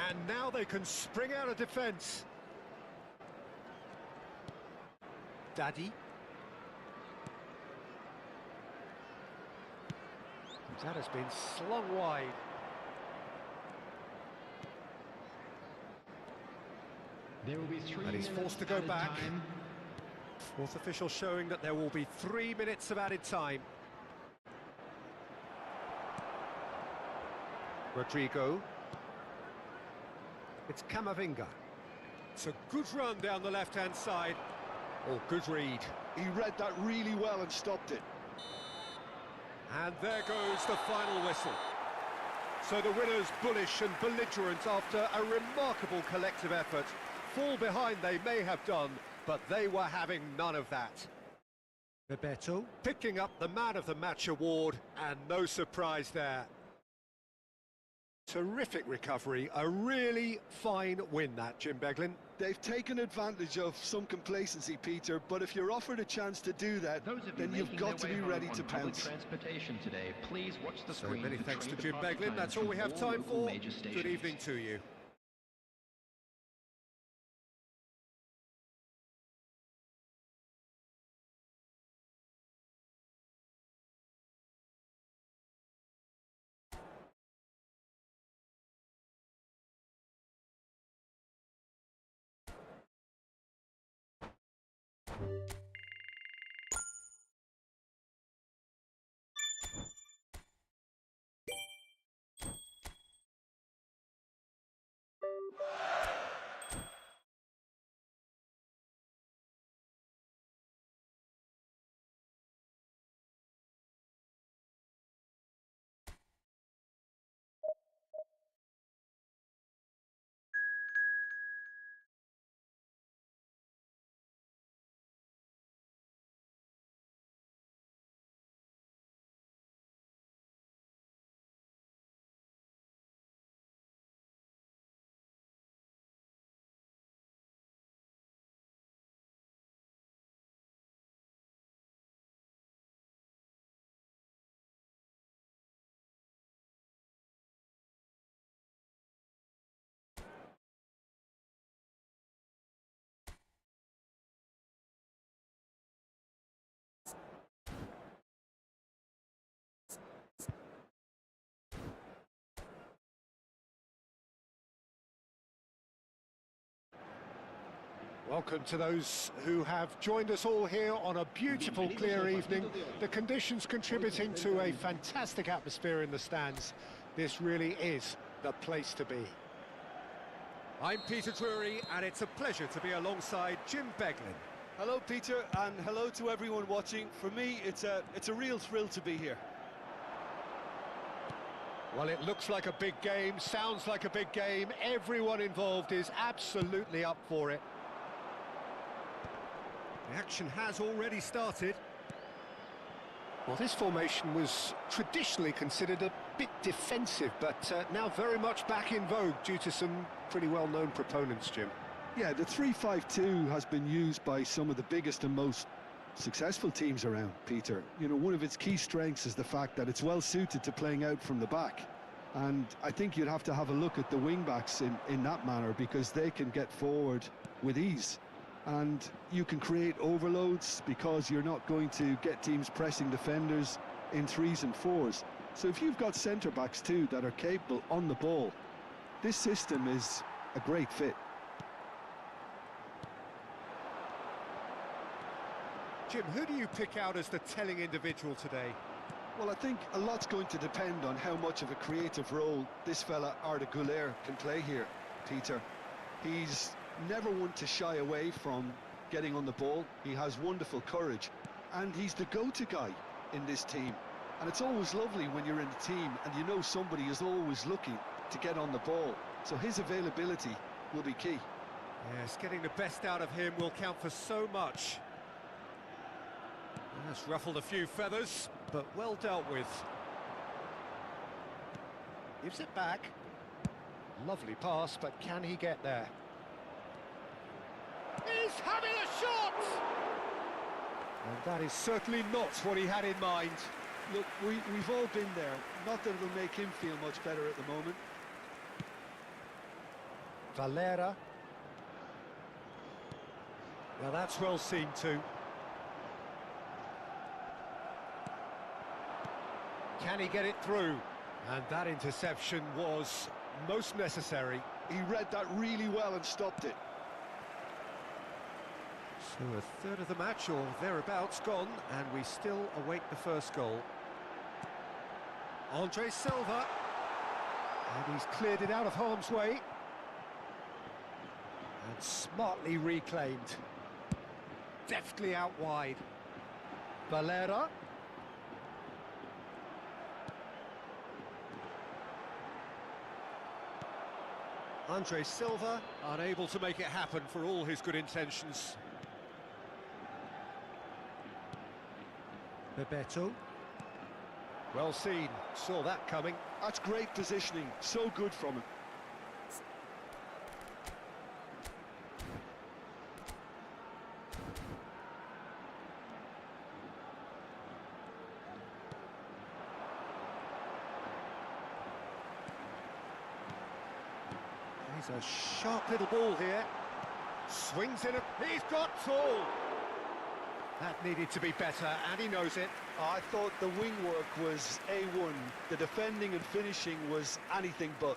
And now they can spring out of defence. Daddy. That has been slung wide. There will be 3 And he's forced to go back. Fourth official showing that there will be 3 minutes of added time. Rodrigo. It's Camavinga. It's a good run down the left-hand side. Oh, good read. He read that really well and stopped it. And there goes the final whistle. So the winners, bullish and belligerent after a remarkable collective effort. Fall behind they may have done, but they were having none of that. Bebeto picking up the Man of the Match award, and no surprise there. Terrific recovery, a really fine win that, Jim Beglin. They've taken advantage of some complacency, Peter, but if you're offered a chance to do that, then you've got to be ready to pounce. Transportation today, please watch the So screen many for thanks to train Jim departure Beglin, times that's all we from have time local for. major Good stations. evening to you. Welcome to those who have joined us all here on a beautiful, clear evening. The conditions contributing to a fantastic atmosphere in the stands. This really is the place to be. I'm Peter Drury, and it's a pleasure to be alongside Jim Beglin. Hello, Peter, and hello to everyone watching. For me, it's a real thrill to be here. Well, it looks like a big game, sounds like a big game. Everyone involved is absolutely up for it. The action has already started. Well, this formation was traditionally considered a bit defensive, but now very much back in vogue due to some pretty well-known proponents, Jim. Yeah, the 3-5-2 has been used by some of the biggest and most successful teams around, Peter. You know, one of its key strengths is the fact that it's well suited to playing out from the back. And I think you'd have to have a look at the wing-backs in that manner, because they can get forward with ease. And you can create overloads because you're not going to get teams pressing defenders in 3s and 4s. So if you've got centre-backs too that are capable on the ball, this system is a great fit. Jim, who do you pick out as the telling individual today? Well, I think a lot's going to depend on how much of a creative role this fella Arda Güler can play here, Peter. He's never one to shy away from getting on the ball. He has wonderful courage, and he's the go-to guy in this team. And it's always lovely when you're in a team and you know somebody is always looking to get on the ball. So his availability will be key. Yes, getting the best out of him will count for so much. That's ruffled a few feathers, but well dealt with. Gives it back. Lovely pass, but can he get there? He's having a shot! And that is certainly not what he had in mind. Look, we've all been there. Not that it'll make him feel much better at the moment. Valera. Now that's well seen too. Can he get it through? And that interception was most necessary. He read that really well and stopped it. So a third of the match or thereabouts gone, and we still await the first goal. Andre Silva. And he's cleared it out of harm's way. And smartly reclaimed. Deftly out wide. Valera. Andre Silva, unable to make it happen for all his good intentions. Bebeto. Well seen, saw that coming. That's great positioning, so good from him. He's a sharp little ball here. Swings in, he's got full. That needed to be better, and he knows it. I thought the wing work was A1. The defending and finishing was anything but.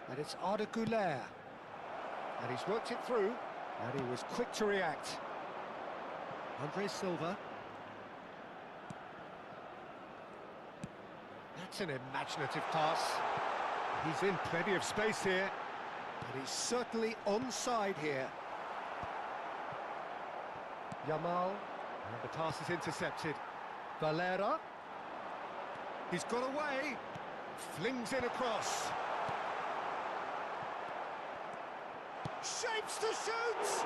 And it's Arda Güler. And he's worked it through, and he was quick to react. Andre Silva. That's an imaginative pass. He's in plenty of space here, and he's certainly onside here. Yamal, and the pass is intercepted. Valera. He's got away. Flings in across. Shapes to shoot!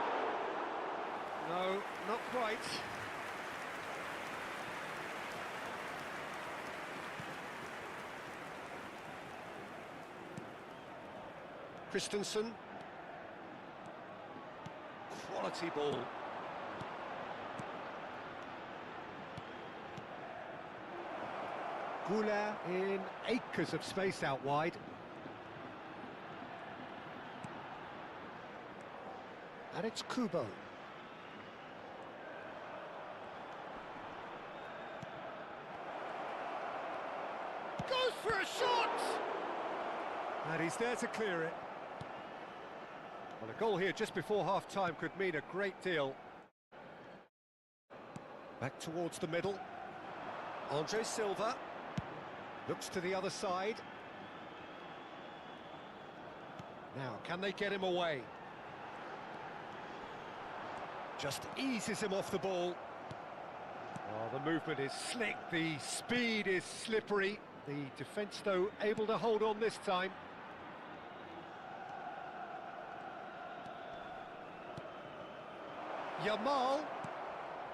No, not quite. Christensen. Quality ball. Güler in acres of space out wide. And it's Kubo. Goes for a shot! And he's there to clear it. Well, a goal here just before half-time could mean a great deal. Back towards the middle. Andre Silva looks to the other side. Now, can they get him away? Just eases him off the ball. Oh, the movement is slick, the speed is slippery. The defence, though, able to hold on this time. Yamal,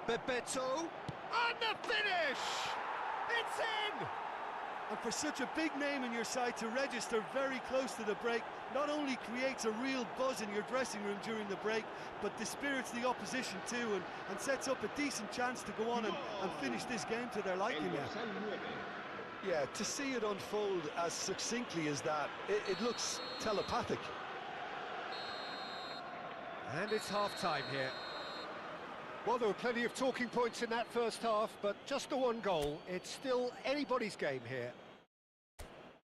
Bebeto, and the finish! It's in! And for such a big name in your side to register very close to the break, not only creates a real buzz in your dressing room during the break, but dispirits the opposition too, and sets up a decent chance to go on and finish this game to their liking now. Yeah, to see it unfold as succinctly as that, it looks telepathic. And it's half-time here. Well, there were plenty of talking points in that first half, but just the one goal. It's still anybody's game here.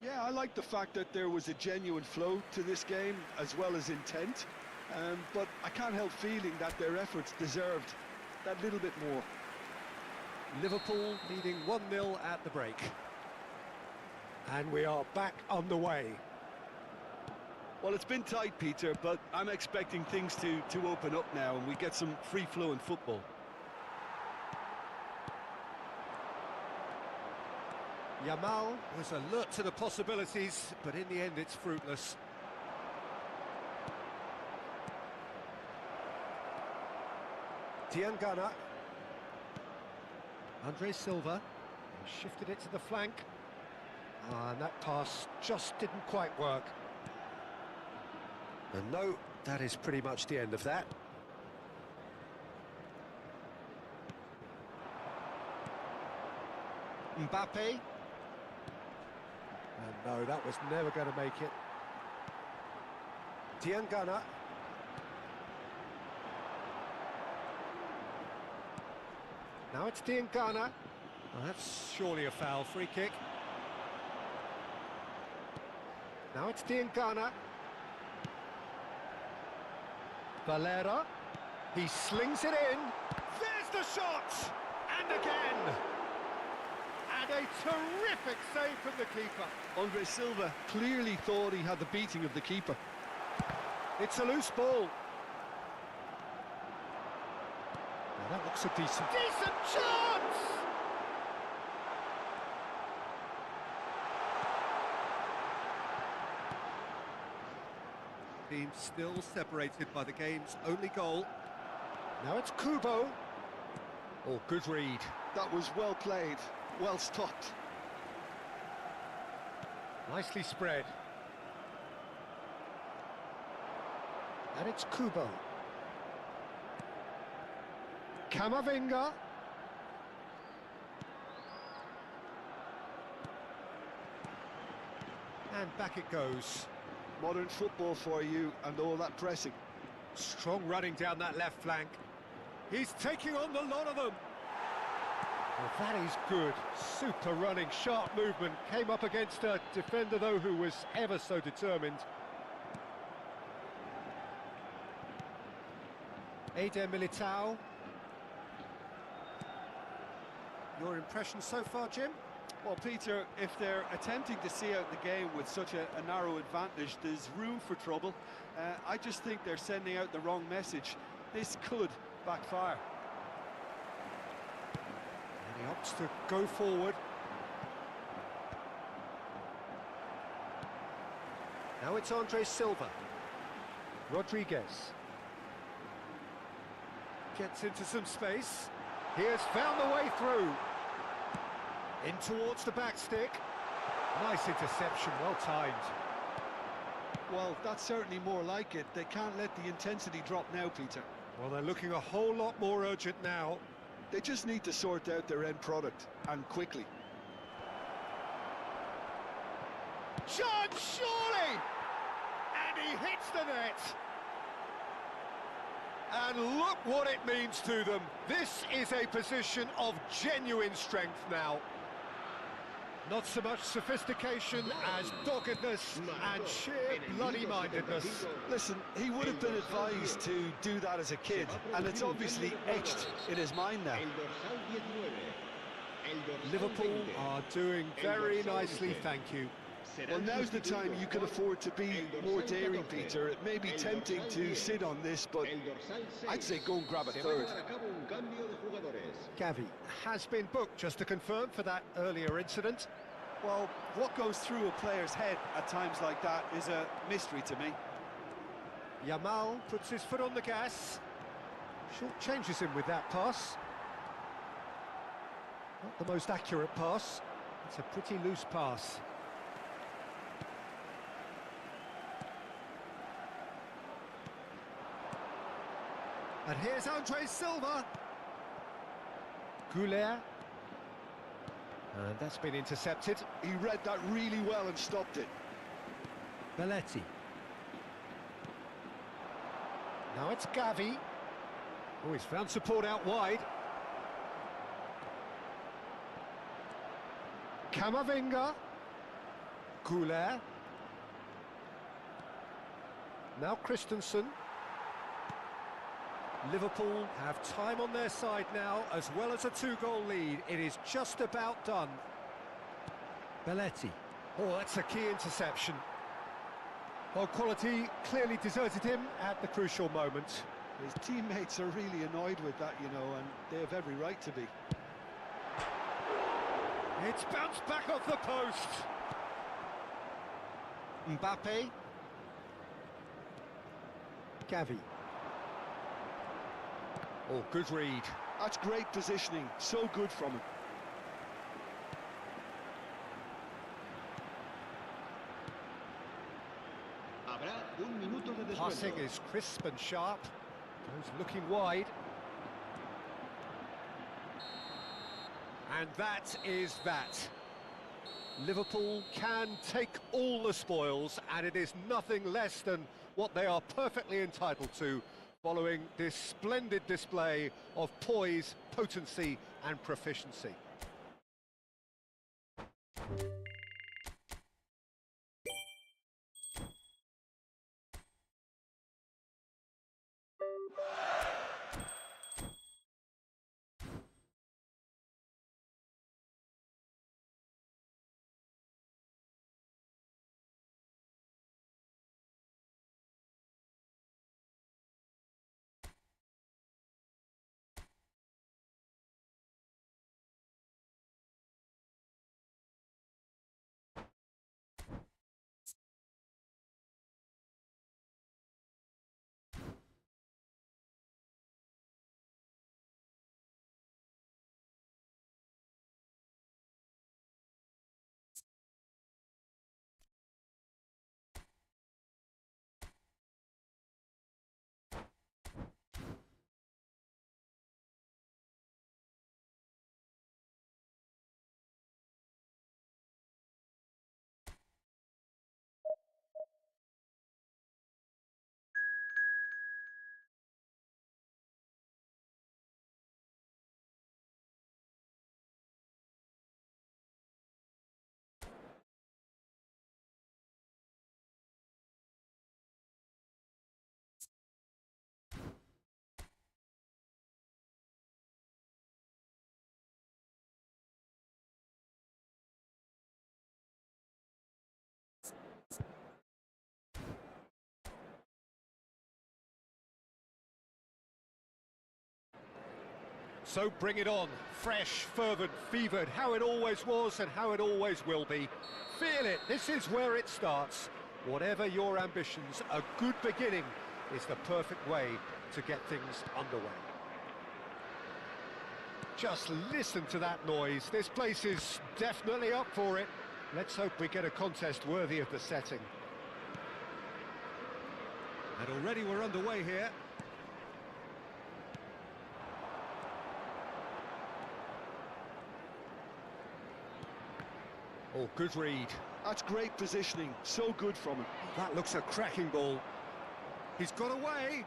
Yeah, I like the fact that there was a genuine flow to this game, as well as intent. But I can't help feeling that their efforts deserved that little bit more. Liverpool leading 1-0 at the break. And we are back underway. Well, it's been tight, Peter, but I'm expecting things to open up now and we get some free-flowing football. Yamal was alert to the possibilities, but in the end it's fruitless. Diangana. Andre Silva shifted it to the flank. And that pass just didn't quite work. And no, that is pretty much the end of that. Mbappe. And no, that was never going to make it. Diangana. Now it's Diangana. Well, that's surely a foul. Free kick. Now it's Diangana. Valera, he slings it in, there's the shot, and again, and a terrific save from the keeper. Andre Silva clearly thought he had the beating of the keeper. It's a loose ball. Now that looks a decent chance! Team still separated by the game's only goal. Now it's Kubo. Oh, good read. That was well played, well stopped. Nicely spread. And it's Kubo. Camavinga. And back it goes. Modern football for you, and all that pressing. Strong running down that left flank. He's taking on the lot of them. Well, that is good. Super running, sharp movement. Came up against a defender, though, who was ever so determined. Eder Militao. Your impression so far, Jim? Well, Peter, if they're attempting to see out the game with such a narrow advantage, there's room for trouble. I just think they're sending out the wrong message. This could backfire. And he opts to go forward. Now it's Andre Silva. Rodriguez. Gets into some space. He has found the way through. In towards the back stick. Nice interception, well timed. Well, that's certainly more like it. They can't let the intensity drop now, Peter. Well, they're looking a whole lot more urgent now. They just need to sort out their end product, and quickly. Chance, surely! And he hits the net. And look what it means to them. This is a position of genuine strength now. Not so much sophistication as doggedness and sheer bloody-mindedness. Listen, he would have been advised to do that as a kid, and it's obviously etched in his mind now. Liverpool are doing very nicely, thank you. Well, now's the time you can afford to be more daring, Peter. It may be tempting to sit on this, but I'd say go and grab a third. Gavi has been booked, just to confirm, for that earlier incident. Well, what goes through a player's head at times like that is a mystery to me. Yamal puts his foot on the gas. Short changes him with that pass. Not the most accurate pass. It's a pretty loose pass. And here's Andre Silva. Goulet. And that's been intercepted. He read that really well and stopped it. Belletti. Now it's Gavi. Oh, he's found support out wide. Camavinga. Goulet. Now Christensen. Liverpool have time on their side now, as well as a two-goal lead. It is just about done. Belletti. Oh, that's a key interception. Well, quality clearly deserted him at the crucial moment. His teammates are really annoyed with that, you know, and they have every right to be. It's bounced back off the post. Mbappe. Gavi. Oh, good read. That's great positioning, so good from him. Passing is crisp and sharp. Goes looking wide. And that is that. Liverpool can take all the spoils, and it is nothing less than what they are perfectly entitled to, following this splendid display of poise, potency and proficiency. So bring it on, fresh, fervent, fevered, how it always was and how it always will be. Feel it, this is where it starts. Whatever your ambitions, a good beginning is the perfect way to get things underway. Just listen to that noise, this place is definitely up for it. Let's hope we get a contest worthy of the setting. And already we're underway here. Oh, good read. That's great positioning, so good from him. That looks a cracking ball. He's got away.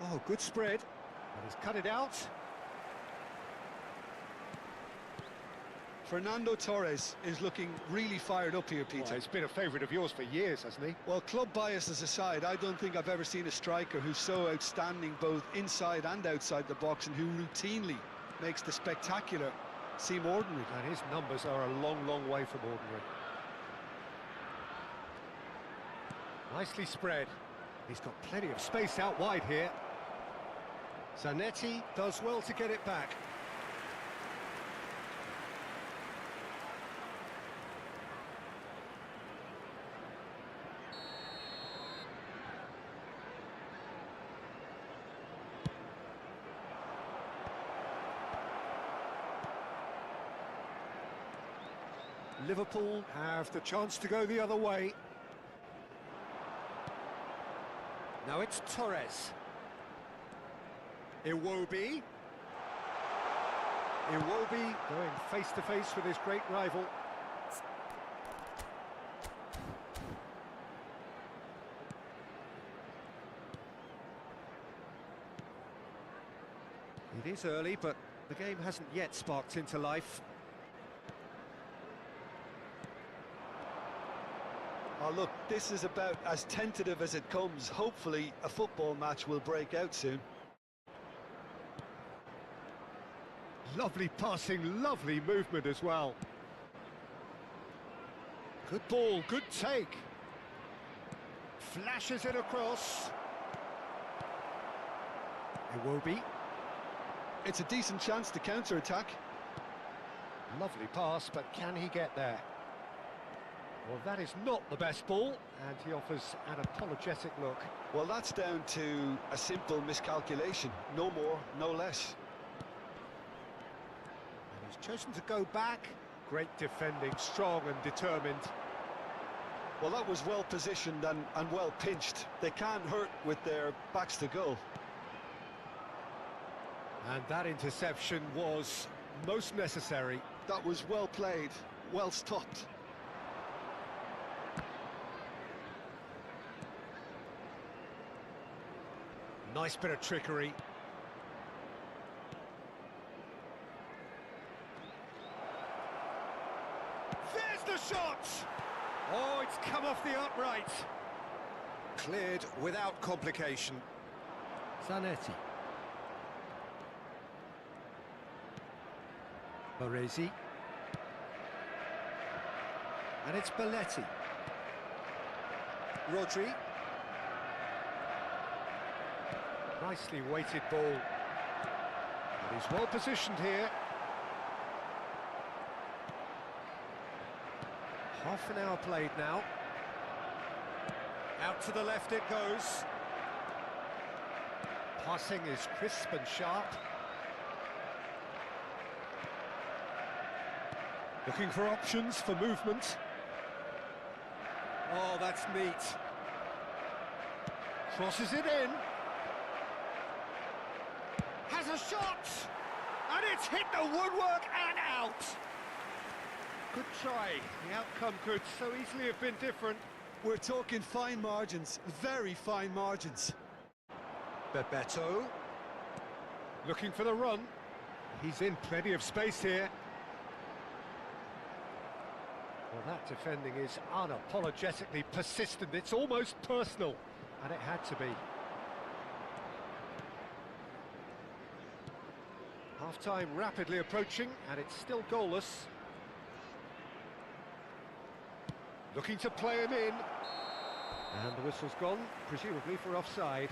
Oh, good spread. And he's cut it out. Fernando Torres is looking really fired up here, Peter. Well, he's been a favourite of yours for years, hasn't he? Well, club biases aside, I don't think I've ever seen a striker who's so outstanding both inside and outside the box, and who routinely makes the spectacular seem ordinary. And his numbers are a long, long way from ordinary. Nicely spread. He's got plenty of space out wide here. Zanetti does well to get it back. Liverpool have the chance to go the other way. Now it's Torres. Iwobi. Iwobi going face-to-face with his great rival. It is early, but the game hasn't yet sparked into life. Oh, look, this is about as tentative as it comes. Hopefully, a football match will break out soon. Lovely passing, lovely movement as well. Good ball, good take. Flashes it across. Iwobi. It's a decent chance to counter-attack. Lovely pass, but can he get there? Well, that is not the best ball, and he offers an apologetic look. Well, that's down to a simple miscalculation. No more, no less. And he's chosen to go back. Great defending, strong and determined. Well, that was well positioned and well pinched. They can't hurt with their backs to goal. And that interception was most necessary. That was well played, well stopped. Nice bit of trickery. There's the shot! Oh, it's come off the upright. Cleared without complication. Zanetti. Baresi. And it's Belletti. Rodri. Nicely weighted ball. And he's well positioned here. Half an hour played now. Out to the left it goes. Passing is crisp and sharp. Looking for options for movement. Oh, that's neat. Crosses it in. Has a shot! And it's hit the woodwork and out! Good try. The outcome could so easily have been different. We're talking fine margins, very fine margins. Bebeto. Looking for the run. He's in plenty of space here. Well, that defending is unapologetically persistent. It's almost personal, and it had to be. Half-time rapidly approaching, and it's still goalless. Looking to play him in. And the whistle's gone, presumably for offside.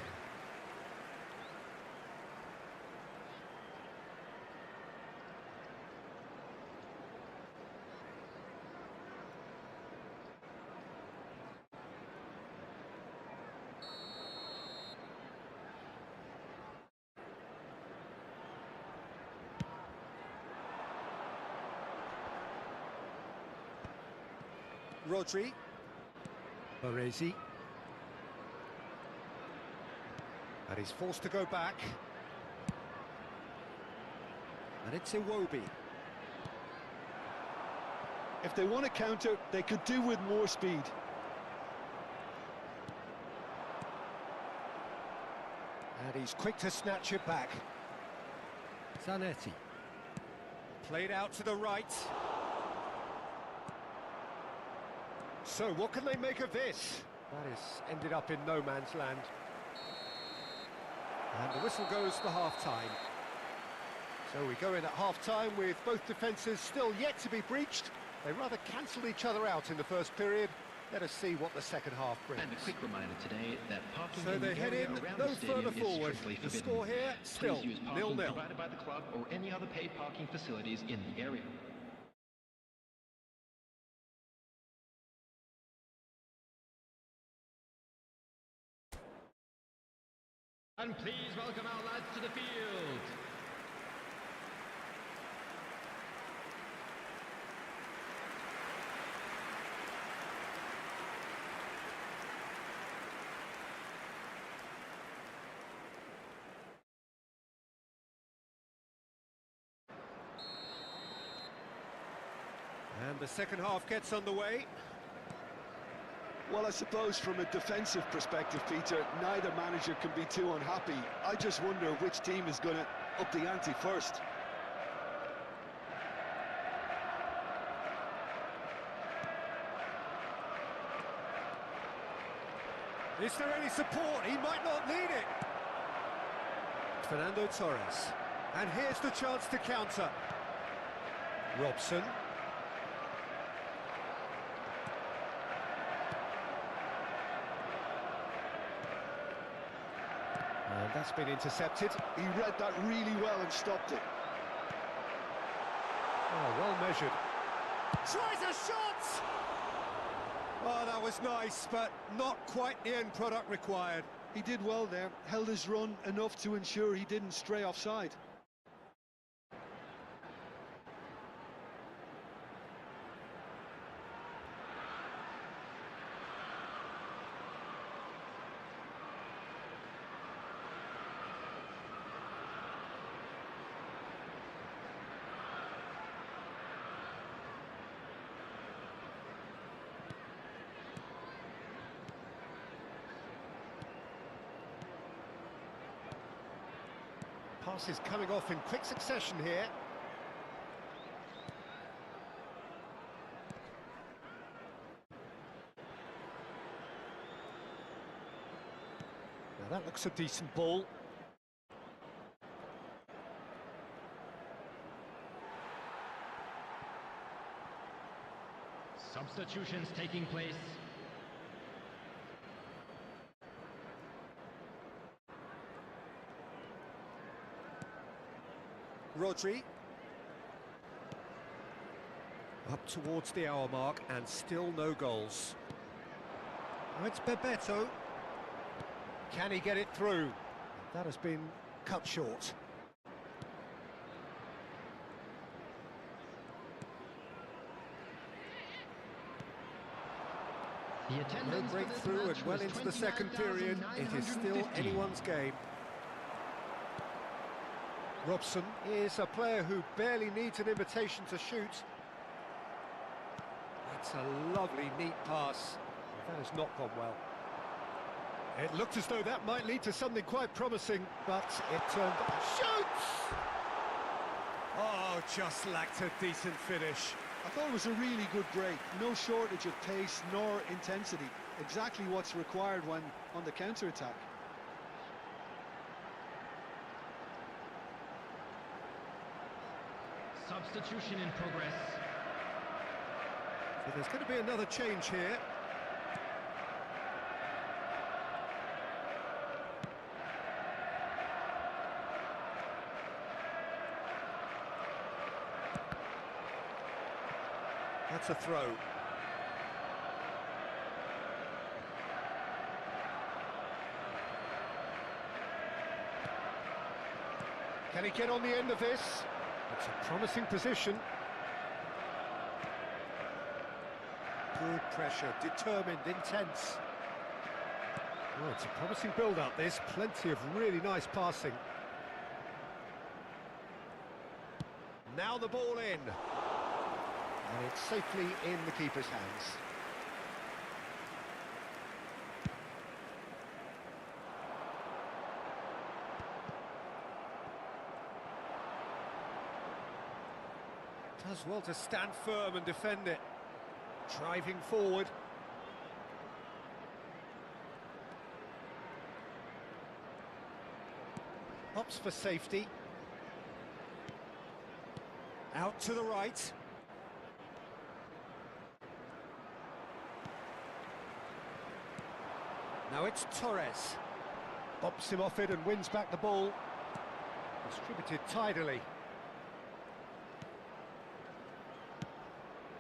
Rodri. Baresi. And he's forced to go back. And it's Iwobi. If they want to counter, they could do with more speed. And he's quick to snatch it back. Zanetti. Played out to the right. So what can they make of this? That has ended up in no man's land. And the whistle goes for half-time. So we go in at half-time with both defences still yet to be breached. They rather cancelled each other out in the first period. Let us see what the second half brings. And a quick reminder today that parking So in they the head area in around no the stadium further is forward. strictly The forbidden. score here, still Please use parking 0-0. provided by the club or any other paid parking facilities in the area. And please welcome our lads to the field. And the second half gets underway. Well, I suppose from a defensive perspective, Peter, neither manager can be too unhappy. I just wonder which team is going to up the ante first. Is there any support? He might not need it. Fernando Torres. And here's the chance to counter. Robson. And that's been intercepted. He read that really well and stopped it. Oh, well measured. Tries a shot! Oh, that was nice, but not quite the end product required. He did well there, held his run enough to ensure he didn't stray offside. Passes coming off in quick succession here. Now that looks a decent ball. Substitutions taking place. Rodri. Up towards the hour mark and still no goals. Oh, it's Bebeto. Can he get it through? That has been cut short. The No attendance for this breakthrough match and well was into the second period. It is still 29,950. anyone's game. Robson is a player who barely needs an invitation to shoot. That's a lovely, neat pass. That has not gone well. It looked as though that might lead to something quite promising, but it turned... Shoots! Oh, just lacked a decent finish. I thought it was a really good break. No shortage of pace nor intensity. Exactly what's required when on the counter-attack. Substitution in progress. So there's going to be another change here. That's a throw. Can he get on the end of this? It's a promising position. Good pressure, determined, intense. Oh, it's a promising build-up, this. Plenty of really nice passing. Now the ball in. And it's safely in the keeper's hands. Does well to stand firm and defend it. Driving forward. Opts for safety. Out to the right. Now it's Torres. Bops him off it and wins back the ball. Distributed tidily.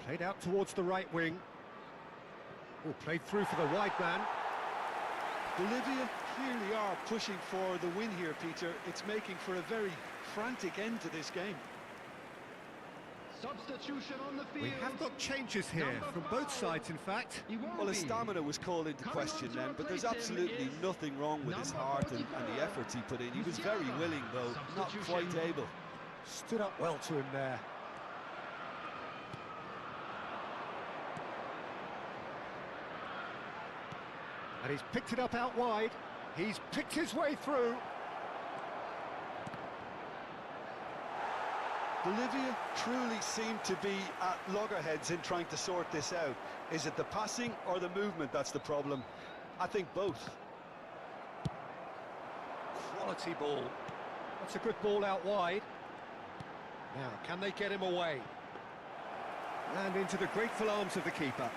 Played out towards the right wing. Oh, played through for the wide man. Bolivia clearly are pushing for the win here, Peter. It's making for a very frantic end to this game. Substitution on the field. We have got changes here from both sides, in fact. Well, his stamina was called into question then, but there's absolutely nothing wrong with his heart and the efforts he put in. He was very willing, though, not quite able. Stood up well to him there. And he's picked it up out wide. He's picked his way through. Bolivia truly seem to be at loggerheads in trying to sort this out. Is it the passing or the movement that's the problem? I think both. Quality ball. That's a good ball out wide. Now, can they get him away? And into the grateful arms of the keeper.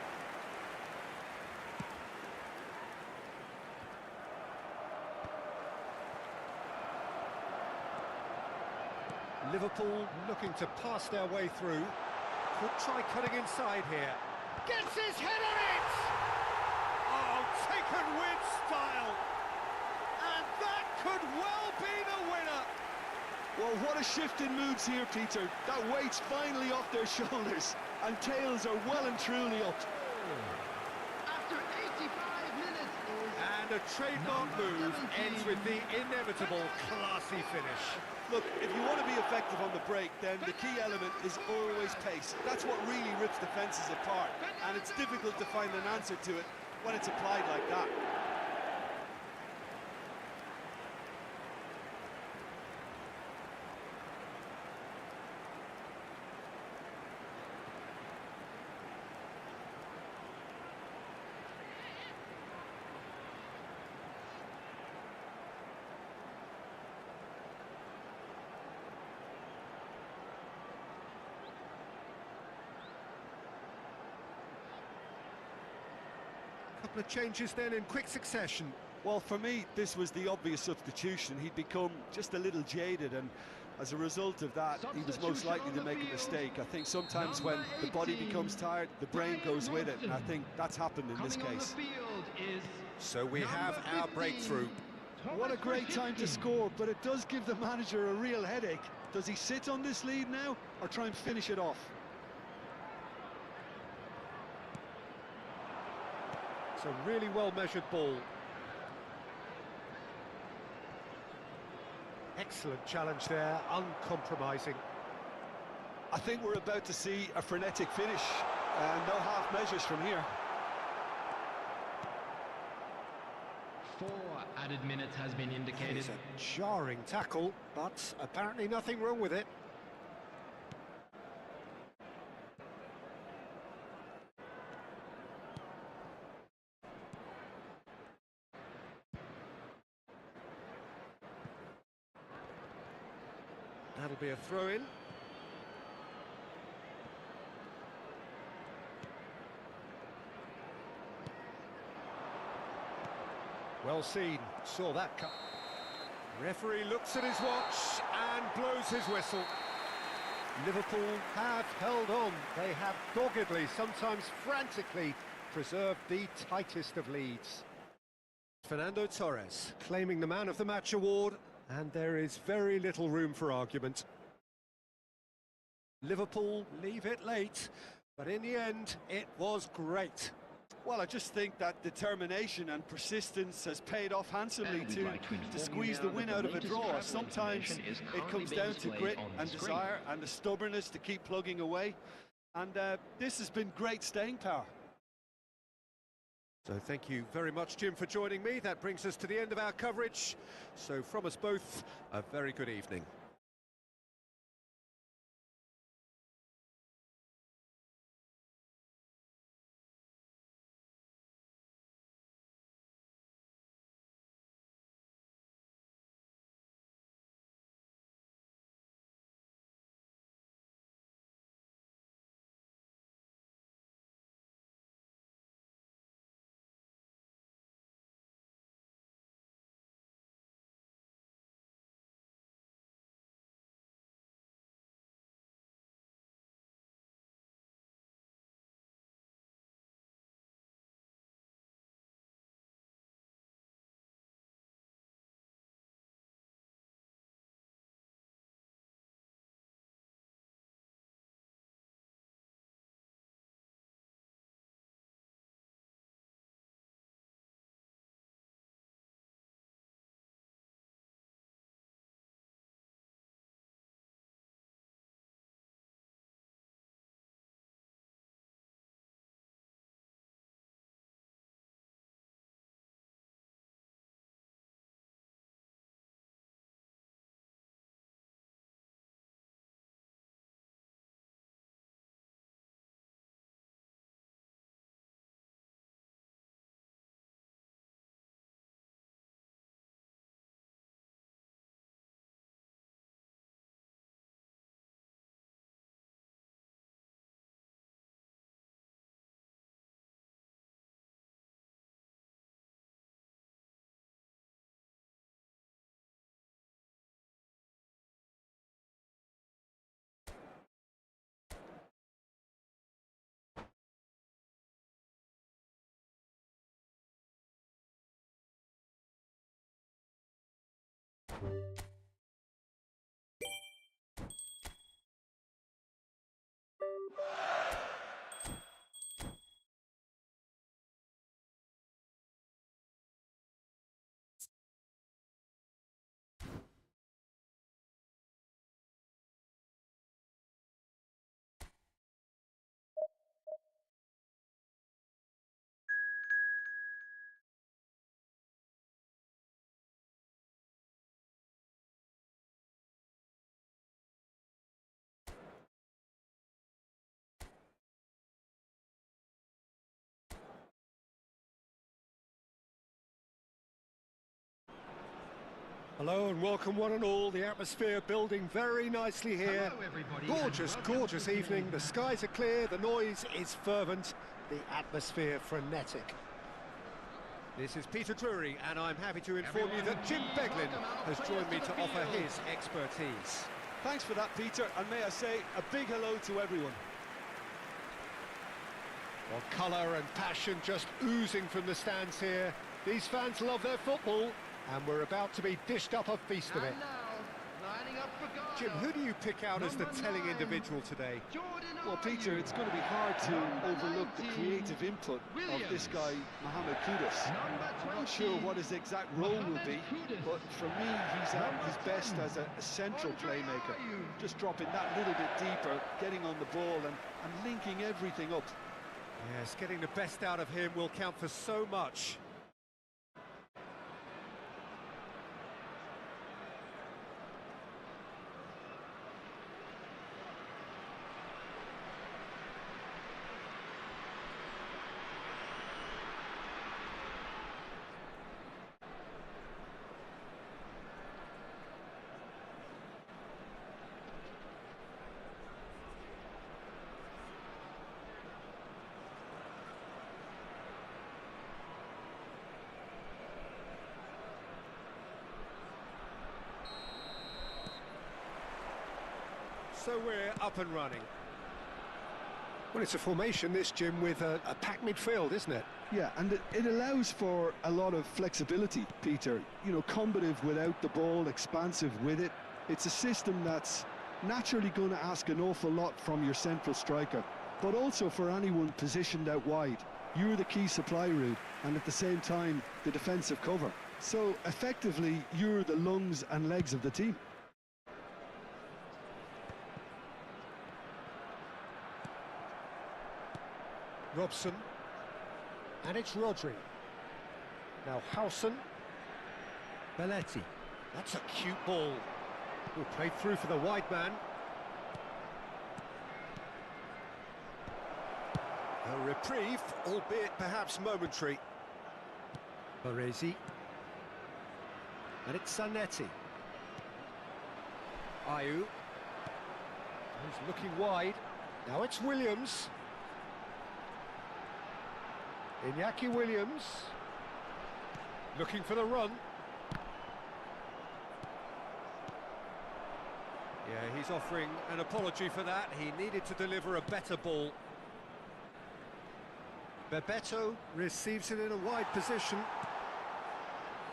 Liverpool looking to pass their way through. Could try cutting inside here. Gets his head on it! Oh, taken with style! And that could well be the winner! Well, what a shift in moods here, Peter. That weight's finally off their shoulders, and tails are well and truly up. After 85 minutes is And a trademark move ends with the inevitable classy finish. Look, if you want to be effective on the break, then the key element is always pace. That's what really rips defences apart, and it's difficult to find an answer to it when it's applied like that. Couple of changes then in quick succession. Well, for me, this was the obvious substitution. He'd become just a little jaded, and as a result of that, he was most likely to make a mistake. I think sometimes when the body becomes tired, the brain goes with it, and I think that's happened in this case. So we have our breakthrough. What a great time to score, but it does give the manager a real headache. Does he sit on this lead now, or try and finish it off? It's a really well-measured ball. Excellent challenge there, uncompromising. I think we're about to see a frenetic finish, and no half measures from here. 4 added minutes has been indicated. It's a jarring tackle, but apparently nothing wrong with it. That'll be a throw-in. Well seen, saw that cut. Referee looks at his watch and blows his whistle. Liverpool have held on. They have doggedly, sometimes frantically, preserved the tightest of leads. Fernando Torres claiming the Man of the Match award, and there is very little room for argument. Liverpool leave it late, but in the end, it was great. Well, I just think that determination and persistence has paid off handsomely to squeeze the win out of a draw. Sometimes it comes down to grit and desire and the stubbornness to keep plugging away. And this has been great staying power. So thank you very much, Jim, for joining me. That brings us to the end of our coverage. So from us both, a very good evening. Hello and welcome one and all. The atmosphere building very nicely here. Hello, everybody, Gorgeous, and welcome gorgeous to the evening. field. The skies are clear, the noise is fervent, the atmosphere frenetic. This is Peter Drury, and I'm happy to inform you that Jim Beglin has joined me to offer his expertise. Thanks for that, Peter, and may I say a big hello to everyone. Well, colour and passion just oozing from the stands here. These fans love their football, and we're about to be dished up a feast of it. And now, lining up for Ghana. Jim, who do you pick out as the Number telling 9, individual today? Jordan Well, Peter, Ayew. it's going to be hard to overlook the creative input of this guy, Mohamed Kudus. I'm not sure what his exact role will be, but for me, he's at his best as a central playmaker. Just dropping that little bit deeper, getting on the ball and linking everything up. Yes, getting the best out of him will count for so much. So we're up and running. Well, it's a formation, this, Jim, with a packed midfield, isn't it? Yeah, and it allows for a lot of flexibility, Peter. You know, combative without the ball, expansive with it. It's a system that's naturally going to ask an awful lot from your central striker, but also for anyone positioned out wide. You're the key supply route, and at the same time, the defensive cover. So, effectively, you're the lungs and legs of the team. Robson. And it's Rodri. Now Howson. Belletti. That's a cute ball. Who played through for the wide man. A reprieve, albeit perhaps momentary. Baresi. And it's Zanetti. Ayew. Who's looking wide. Now it's Williams. Iñaki Williams. Looking for the run. Yeah, he's offering an apology for that. He needed to deliver a better ball. Bebeto receives it in a wide position.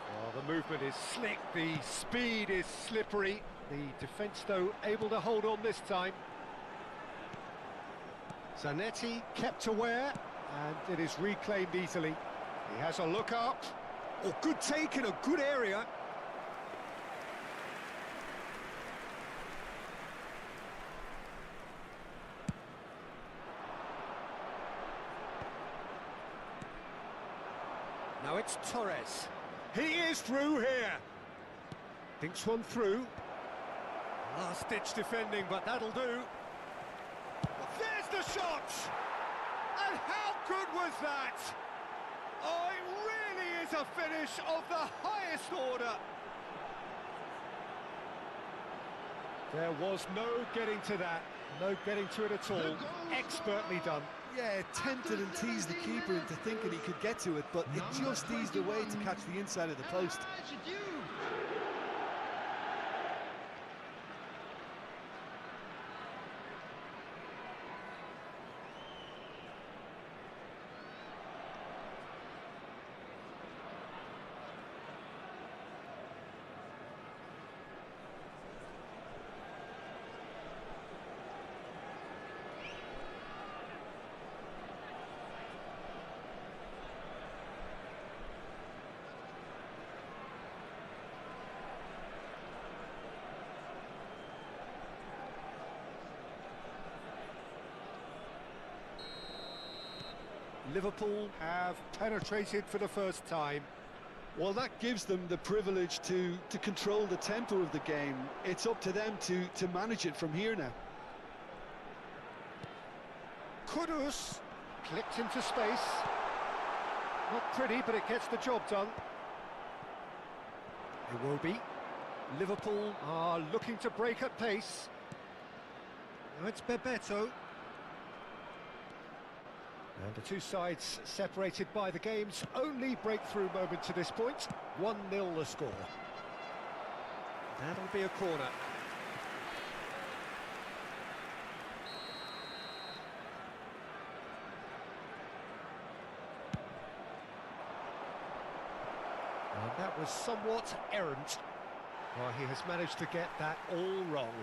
Oh, the movement is slick, the speed is slippery. The defence, though, able to hold on this time. Zanetti kept aware, and it is reclaimed easily. He has a look up. Oh, good take in a good area. Now it's Torres. He is through here. Thinks one through. Last-ditch defending, but that'll do. There's the shot! And how good was that? Oh, it really is a finish of the highest order. There was no getting to that. No getting to it at all. Expertly done. Yeah, tempted and teased the keeper into thinking he could get to it, but it just eased away to catch the inside of the post. Liverpool have penetrated for the first time. Well, that gives them the privilege to control the tempo of the game. It's up to them to manage it from here now. Kudus clipped into space. Not pretty, but it gets the job done. It will be. Liverpool are looking to break at pace. Now it's Bebeto. And the two sides separated by the game's only breakthrough moment to this point. 1-0 the score. That'll be a corner. And that was somewhat errant. Well, he has managed to get that all wrong.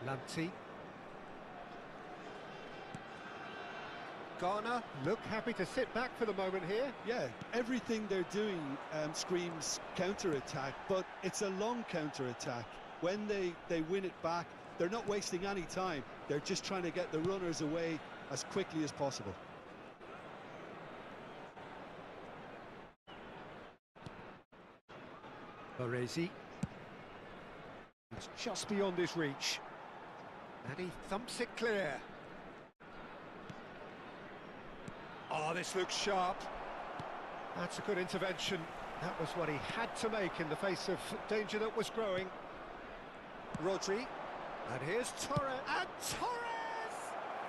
Lamptey. Garner look happy to sit back for the moment here. Yeah, everything they're doing screams counter-attack, but it's a long counter-attack. When they win it back, they're not wasting any time. They're just trying to get the runners away as quickly as possible. Baresi. It's just beyond his reach. And he thumps it clear. Oh, this looks sharp. That's a good intervention. That was what he had to make in the face of danger that was growing. Rodri. And here's Torres. And Torres!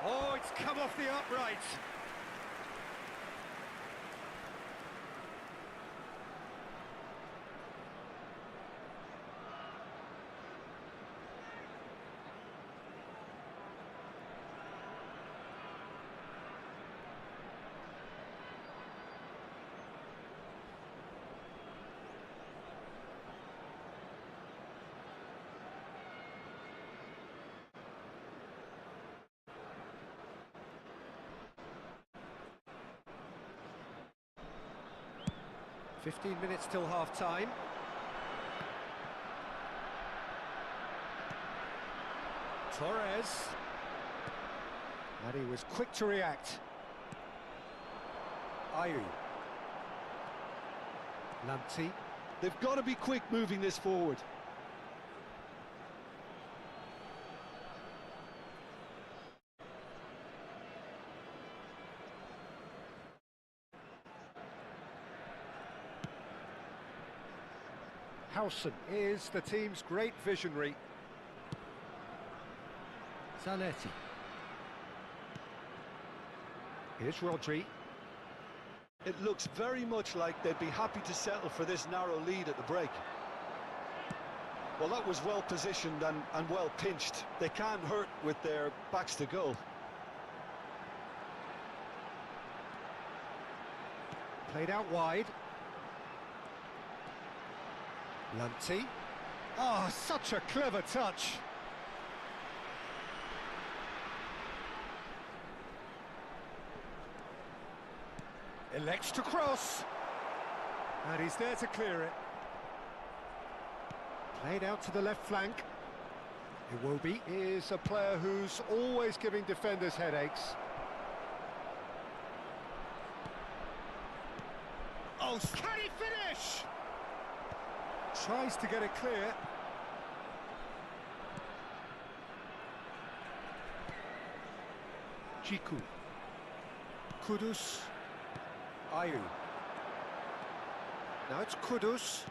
Oh, it's come off the upright. Fifteen minutes till half-time. Torres. And he was quick to react. Ayew. Lamptey. They've got to be quick moving this forward. Howson is the team's great visionary. Zanetti. Here's Rodri. It looks very much like they'd be happy to settle for this narrow lead at the break. Well, that was well positioned and well pinched. They can't hurt with their backs to goal. Played out wide. Lamptey. Oh, such a clever touch. Elects to cross. And he's there to clear it. Played out to the left flank. Iwobi is a player who's always giving defenders headaches. Oh, can he finish? Tries to get it clear. Jiku. Kudus. Ayew. Now it's Kudus.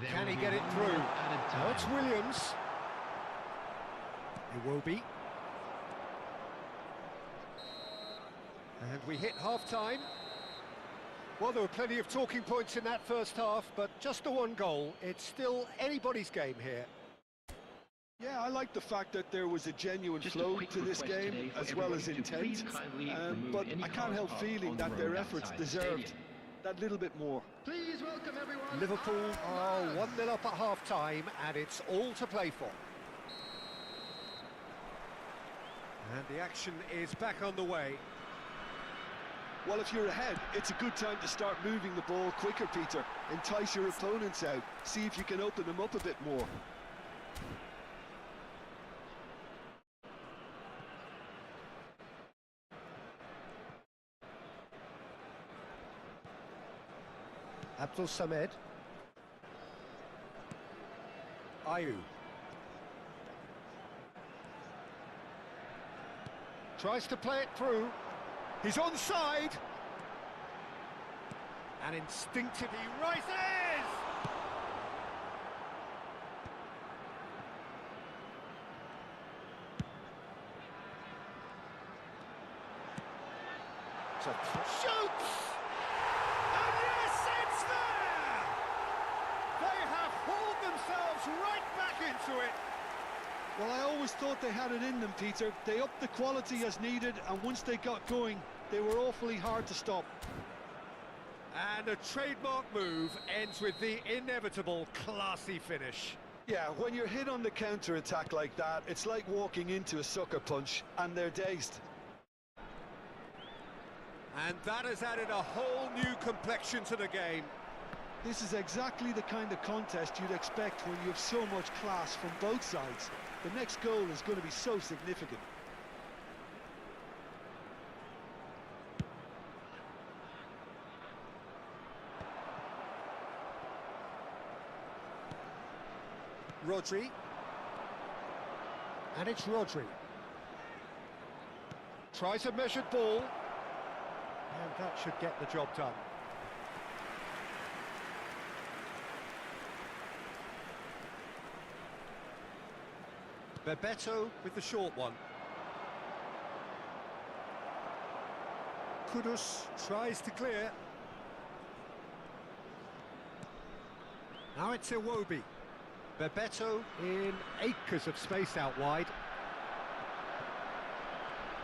Can he get it through? Now it's Williams. Iwobi. And we hit half-time. Well, there were plenty of talking points in that first half, but just the one goal. It's still anybody's game here. Yeah, I like the fact that there was a genuine flow to this game, as well as intent. But I can't help feeling that their efforts deserved that little bit more. Please welcome everyone. Liverpool are 1-0 up at half-time, and it's all to play for. And the action is back on the way. Well, if you're ahead, it's a good time to start moving the ball quicker, Peter. Entice your opponents out. See if you can open them up a bit more. Abdul Samed. Ayew. Tries to play it through. He's onside. And instinctively rises! Shoots! And yes, it's there! They have hauled themselves right back into it. Well, I always thought they had it in them, Peter. They upped the quality as needed, and once they got going, they were awfully hard to stop. And a trademark move ends with the inevitable classy finish. Yeah, when you're hit on the counter-attack like that, it's like walking into a sucker punch, and they're dazed. And that has added a whole new complexion to the game. This is exactly the kind of contest you'd expect when you have so much class from both sides. The next goal is going to be so significant. Rodri. And it's Rodri. Tries a measured ball. And that should get the job done. Bebeto with the short one. Kudus tries to clear. Now it's Iwobi. Bebeto in acres of space out wide.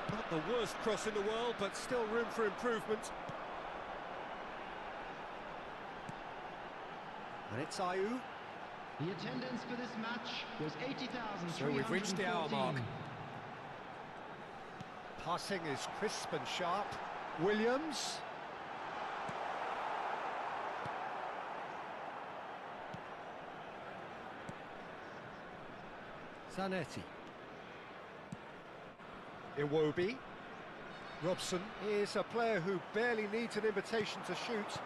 Not the worst cross in the world, but still room for improvement. And it's Ayew. The attendance for this match was 80,314. So we've reached the hour mark. Passing is crisp and sharp. Williams. Zanetti. Iwobi. Robson is a player who barely needs an invitation to shoot.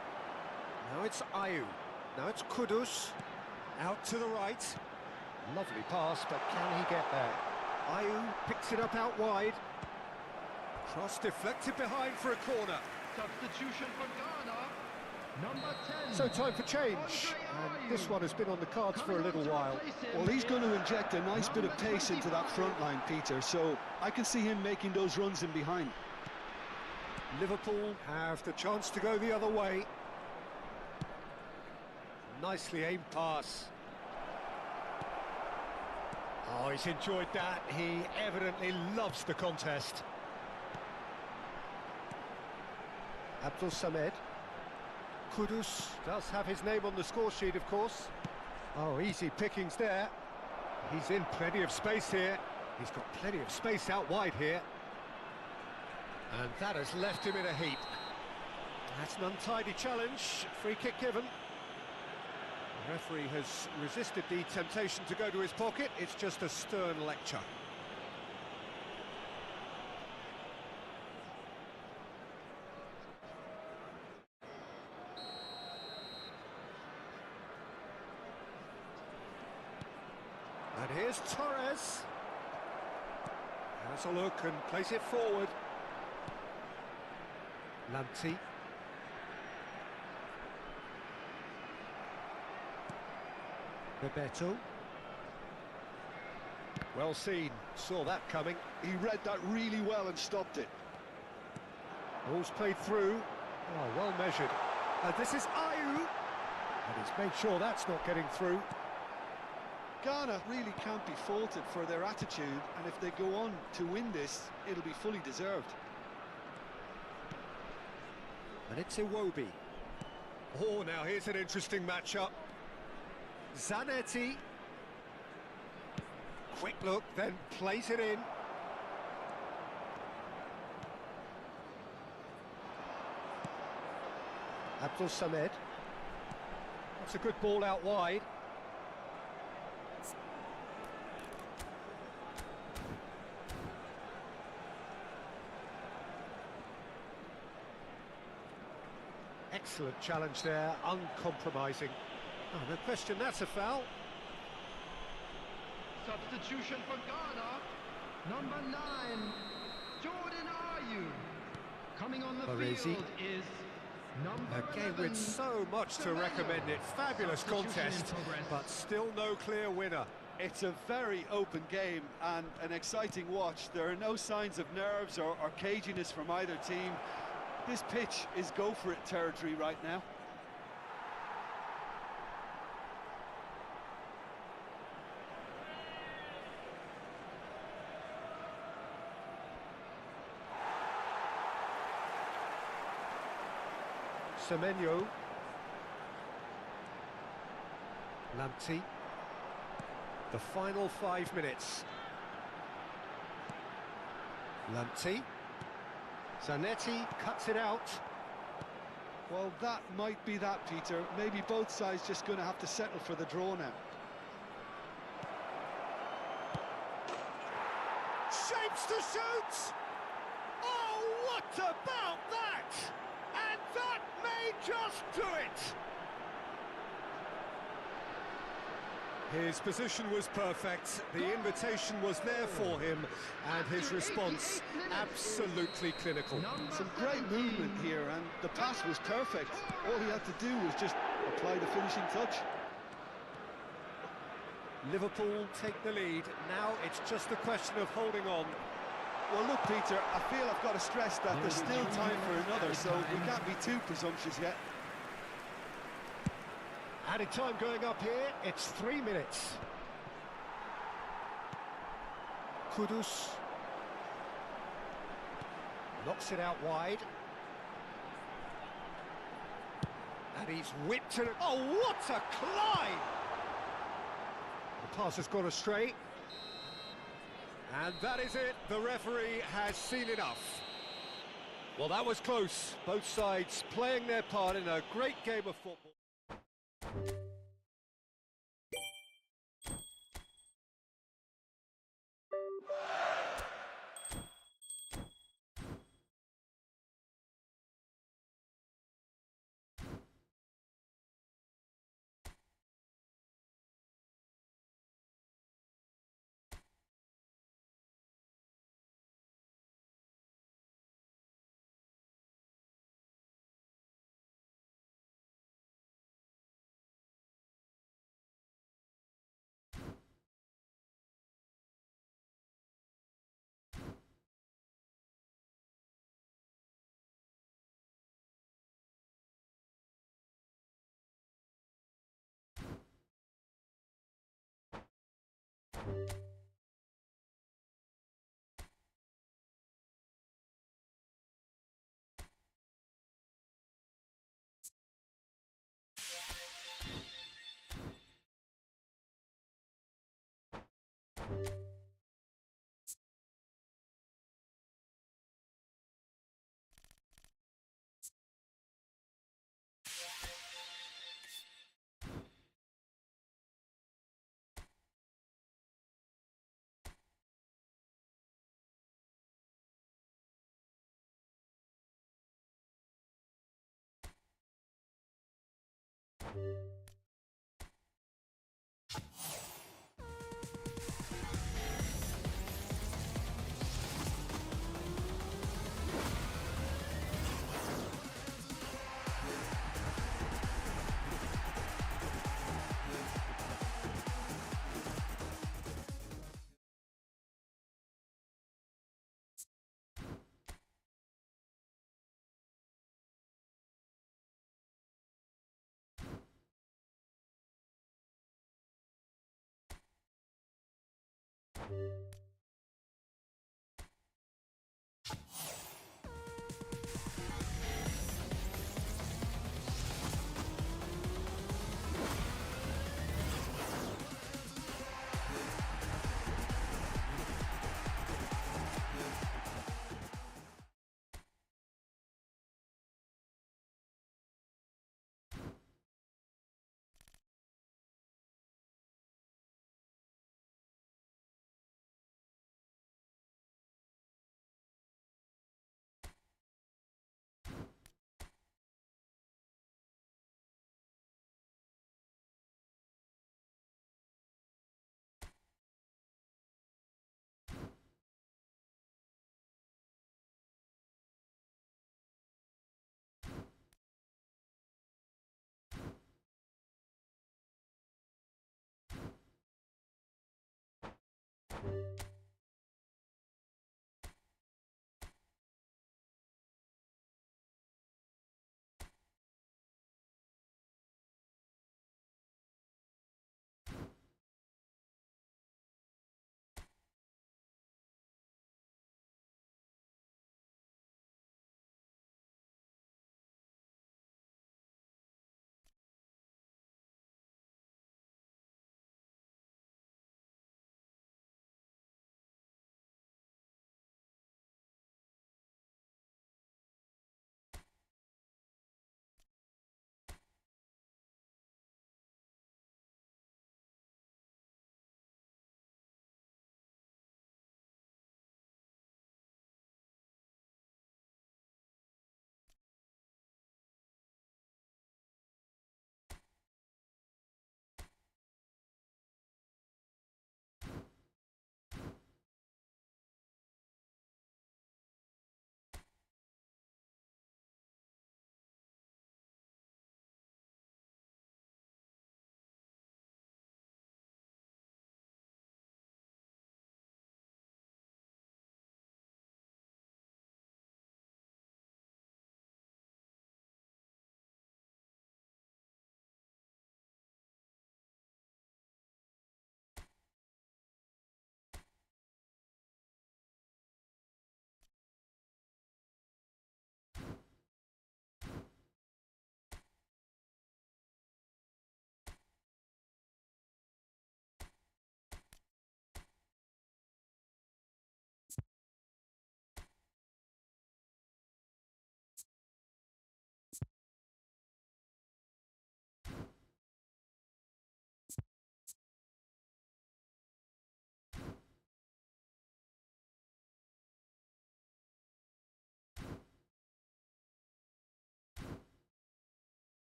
Now it's Ayew. Now it's Kudus. Out to the right. Lovely pass, but can he get there? Ayew picks it up out wide. Cross deflected behind for a corner. Substitution for Ghana. Number 10. So time for change. And this one has been on the cards for a little while. Well, he's going to inject a nice bit of pace into that front line, Peter, so I can see him making those runs in behind. Liverpool have the chance to go the other way. Nicely aimed pass. Oh, he's enjoyed that. He evidently loves the contest. Abdul Samed. Kudus does have his name on the score sheet, of course. Oh, easy pickings there. He's in plenty of space here. He's got plenty of space out wide here. And that has left him in a heap. That's an untidy challenge. Free kick given. The referee has resisted the temptation to go to his pocket. It's just a stern lecture. And here's Torres. Has a look and plays it forward. Lanti. Bebeto. Well seen, saw that coming. He read that really well and stopped it. Ball's played through. Oh, well measured. This is Ayew. And he's made sure that's not getting through. Ghana really can't be faulted for their attitude, and if they go on to win this, it'll be fully deserved. And it's Iwobi. Oh, now here's an interesting matchup. Zanetti. Quick look, then plays it in. Abdul Samed. That's a good ball out wide. Excellent challenge there, uncompromising. Oh, no question, that's a foul. Substitution for Ghana. Number 9, Jordan Ayew. Coming on the Baresi. field is number Again, 11. with so much to recommend it. Fabulous contest, but still no clear winner. It's a very open game and an exciting watch. There are no signs of nerves or caginess from either team. This pitch is go-for-it territory right now. Semenyo. Lamptey. The final 5 minutes. Lamptey. Zanetti cuts it out. Well, that might be that, Peter. Maybe both sides just going to have to settle for the draw now. Shapes to shoot! Oh, what about that? And that may just do it! His position was perfect, the invitation was there for him, and his response absolutely clinical. Some great movement here, and the pass was perfect. All he had to do was just apply the finishing touch. Liverpool take the lead, now it's just a question of holding on. Well, look, Peter, I feel I've got to stress that there's still time for another, so we can't be too presumptuous yet. Added time going up here, it's 3 minutes. Kudus knocks it out wide. And he's whipped it. Oh, what a climb! The pass has gone astray. And that is it, the referee has seen enough. Well, that was close. Both sides playing their part in a great game of football.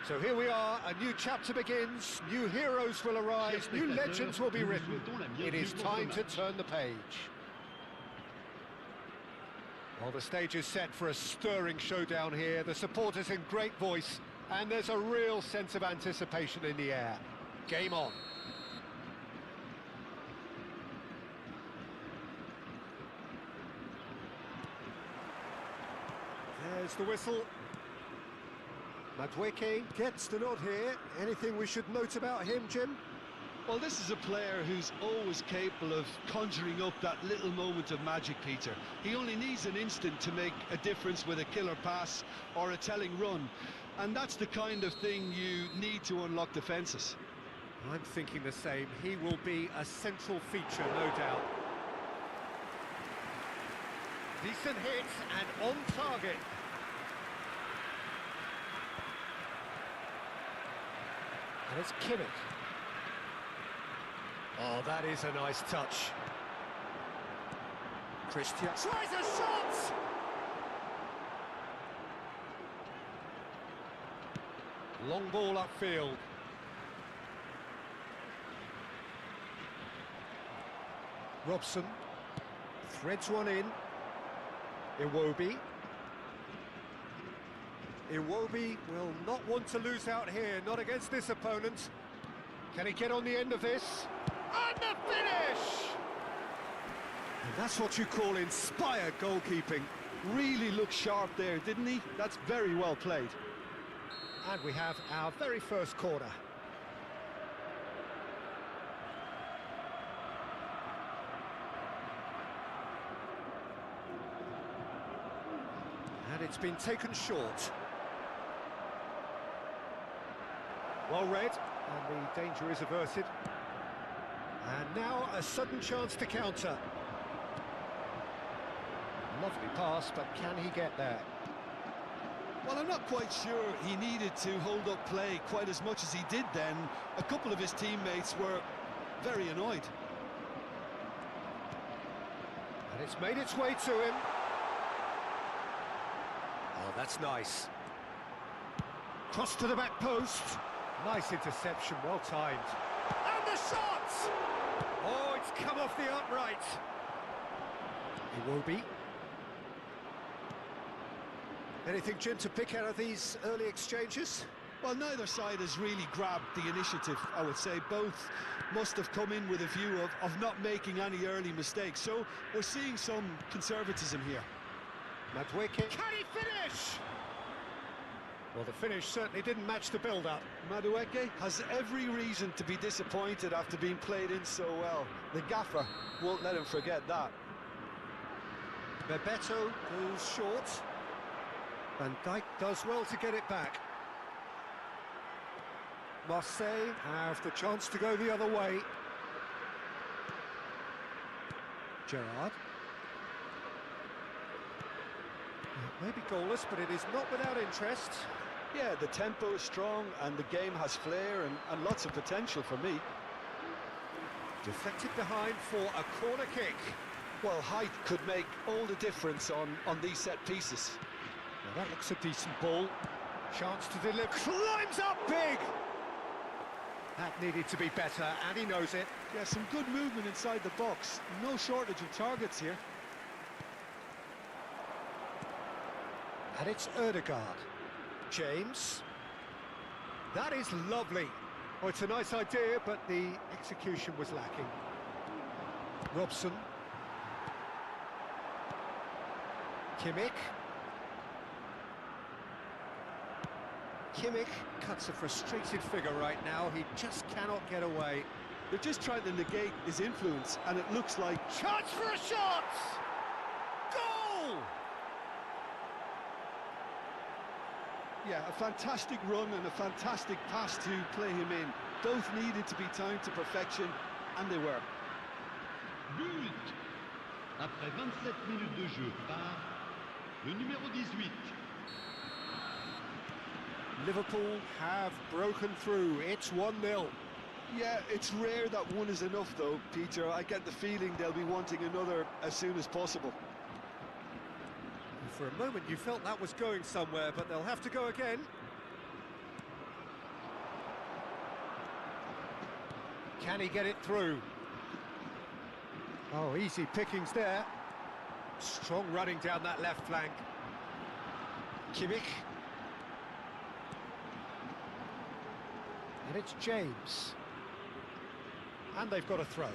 So here we are, a new chapter begins, new heroes will arise, new legends will be written. It is time to turn the page. Well, the stage is set for a stirring showdown here, the supporters in great voice, and there's a real sense of anticipation in the air. Game on. There's the whistle. Madweke gets the nod here. Anything we should note about him, Jim? Well, this is a player who's always capable of conjuring up that little moment of magic, Peter. He only needs an instant to make a difference with a killer pass or a telling run. And that's the kind of thing you need to unlock defences. I'm thinking the same. He will be a central feature, no doubt. Decent hit and on target. And it's Kimmich. Oh, that is a nice touch. Christian tries a shot! Long ball upfield. Robson threads one in. Iwobi. Iwobi will not want to lose out here, not against this opponent. Can he get on the end of this? And the finish! And that's what you call inspired goalkeeping. Really looked sharp there, didn't he? That's very well played. And we have our very first corner. And it's been taken short. Well read, and the danger is averted. And now a sudden chance to counter. Lovely pass, but can he get there? Well, I'm not quite sure he needed to hold up play quite as much as he did then. A couple of his teammates were very annoyed. And it's made its way to him. Oh, that's nice. Cross to the back post. Nice interception, well timed. And the shot! Oh, it's come off the upright. Iwobi. Anything, Jim, to pick out of these early exchanges? Well, neither side has really grabbed the initiative, I would say. Both must have come in with a view of not making any early mistakes. So we're seeing some conservatism here. Madueke. Can he finish? Well, the finish certainly didn't match the build-up. Madueke has every reason to be disappointed after being played in so well. The gaffer won't let him forget that. Bebeto goes short. Van Dijk does well to get it back. Marseille have the chance to go the other way. Gerrard. It may be goalless, but it is not without interest. Yeah, the tempo is strong and the game has flair and lots of potential for me. Deflected behind for a corner kick. Well, height could make all the difference on these set pieces. Now that looks a decent ball. Chance to deliver. Climbs up big! That needed to be better, and he knows it. Yeah, some good movement inside the box. No shortage of targets here. And it's Ødegaard. James. That is lovely. Oh, it's a nice idea, but the execution was lacking. Robson. Kimmich. Kimmich cuts a frustrated figure right now. He just cannot get away. They're just trying to negate his influence, and it looks like... Chance for a shot! Goal! Yeah, a fantastic run and a fantastic pass to play him in. Both needed to be timed to perfection, and they were. But après 27 minutes de jeu par le numéro 18. Liverpool have broken through. It's 1-0. Yeah, it's rare that one is enough, though, Peter. I get the feeling they'll be wanting another as soon as possible. For a moment you felt that was going somewhere, but they'll have to go again. Can he get it through? Oh, easy pickings there. Strong running down that left flank. Kimmich. And it's James. And they've got a throw.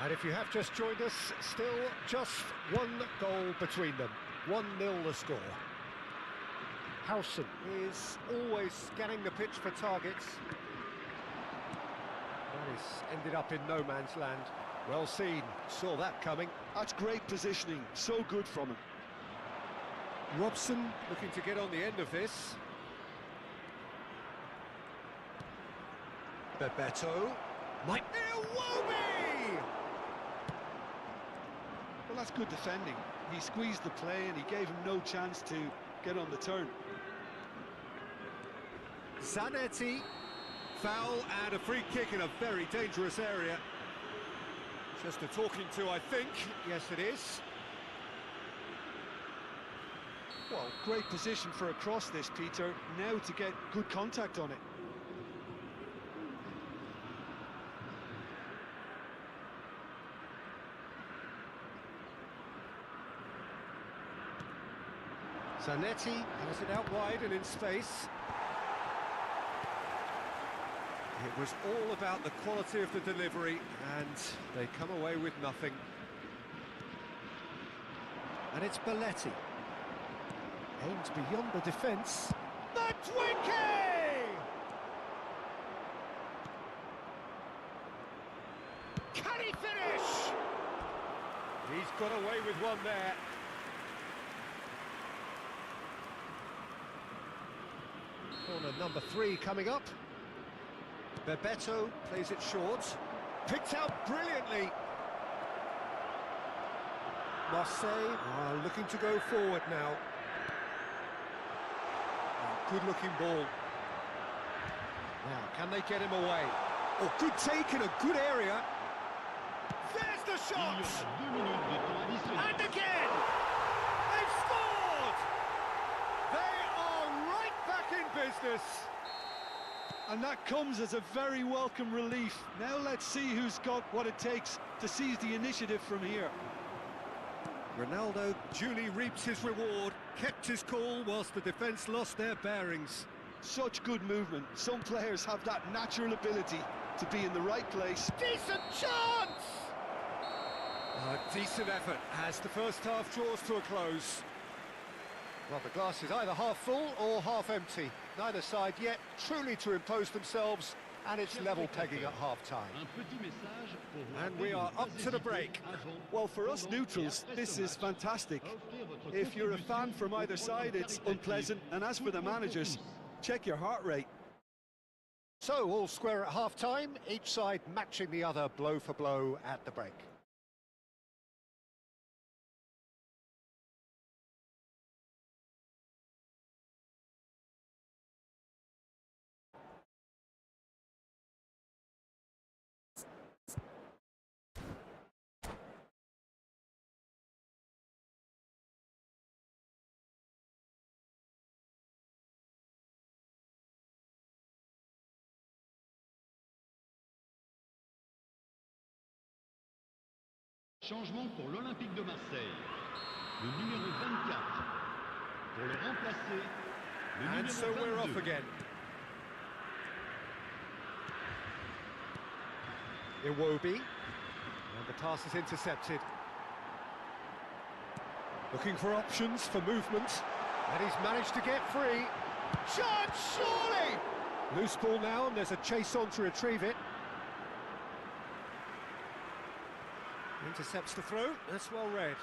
And if you have just joined us, still just one goal between them. 1-0 the score. Howson is always scanning the pitch for targets. That is ended up in no man's land. Well seen, saw that coming. That's great positioning, so good from him. Robson looking to get on the end of this. Bebeto. Might be a Iwobi! Well, that's good defending. He squeezed the play and he gave him no chance to get on the turn. Zanetti. Foul and a free kick in a very dangerous area. Just a talking to, I think. Yes, it is. Well, great position for a cross this, Peter. Now to get good contact on it. Zanetti has it out wide and in space. It was all about the quality of the delivery, and they come away with nothing. And it's Belletti. Aims beyond the defence. The Twinkie! Can he finish? He's got away with one there. Corner number 3 coming up. Bebeto plays it short. Picked out brilliantly. Marseille are looking to go forward now. Good looking ball. Now, can they get him away? Oh, good take in a good area. There's the shot! And again! They've scored! They are right back in business. And that comes as a very welcome relief. Now let's see who's got what it takes to seize the initiative from here. Ronaldo duly reaps his reward, kept his cool whilst the defence lost their bearings. Such good movement. Some players have that natural ability to be in the right place. Decent chance! A decent effort as the first half draws to a close. Well, the glass is either half full or half empty. Neither side yet truly to impose themselves, and it's level pegging at half-time. And we are up to the break. Well, for us neutrals, this is fantastic. If you're a fan from either side, it's unpleasant. And as for the managers, check your heart rate. So, all square at half-time, each side matching the other blow for blow at the break. Changement pour l'Olympique de Marseille. Le numéro 24. Pour le remplacer, le numéro 22. And so we're off again. Iwobi. And the pass is intercepted. Looking for options for movement. And he's managed to get free. Chance, surely! Loose ball now, and there's a chase on to retrieve it. Intercepts the throw, that's well read.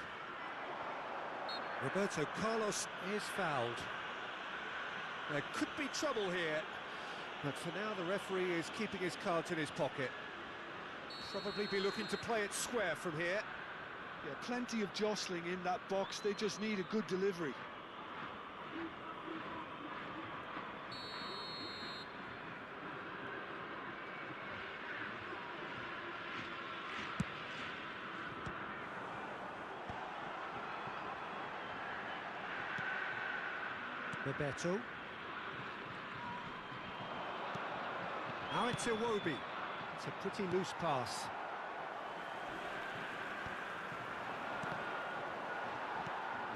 Roberto Carlos is fouled. There could be trouble here, but for now the referee is keeping his cards in his pocket. Probably be looking to play it square from here. Yeah, plenty of jostling in that box, they just need a good delivery. Bebeto. Now it's Iwobi. It's a pretty loose pass.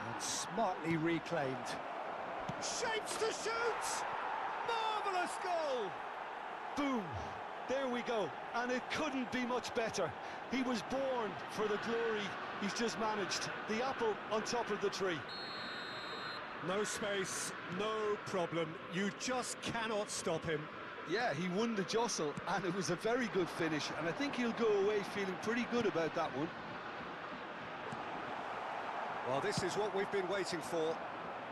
And smartly reclaimed. Shapes to shoot! Marvellous goal! Boom! There we go, and it couldn't be much better. He was born for the glory he's just managed. The apple on top of the tree. No space, no problem. You just cannot stop him. Yeah, he won the jostle, and it was a very good finish, and I think he'll go away feeling pretty good about that one. Well, this is what we've been waiting for.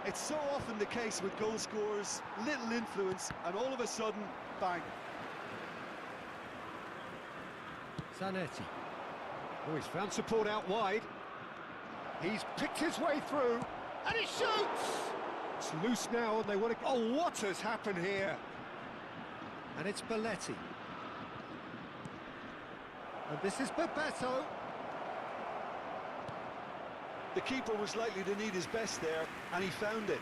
It's so often the case with goal scorers, little influence, and all of a sudden, bang. Zanetti. Oh, he's found support out wide. He's picked his way through, and he shoots! It's loose now, and they want to... Oh, what has happened here? And it's Belletti. And this is Bebeto. The keeper was likely to need his best there, and he found it.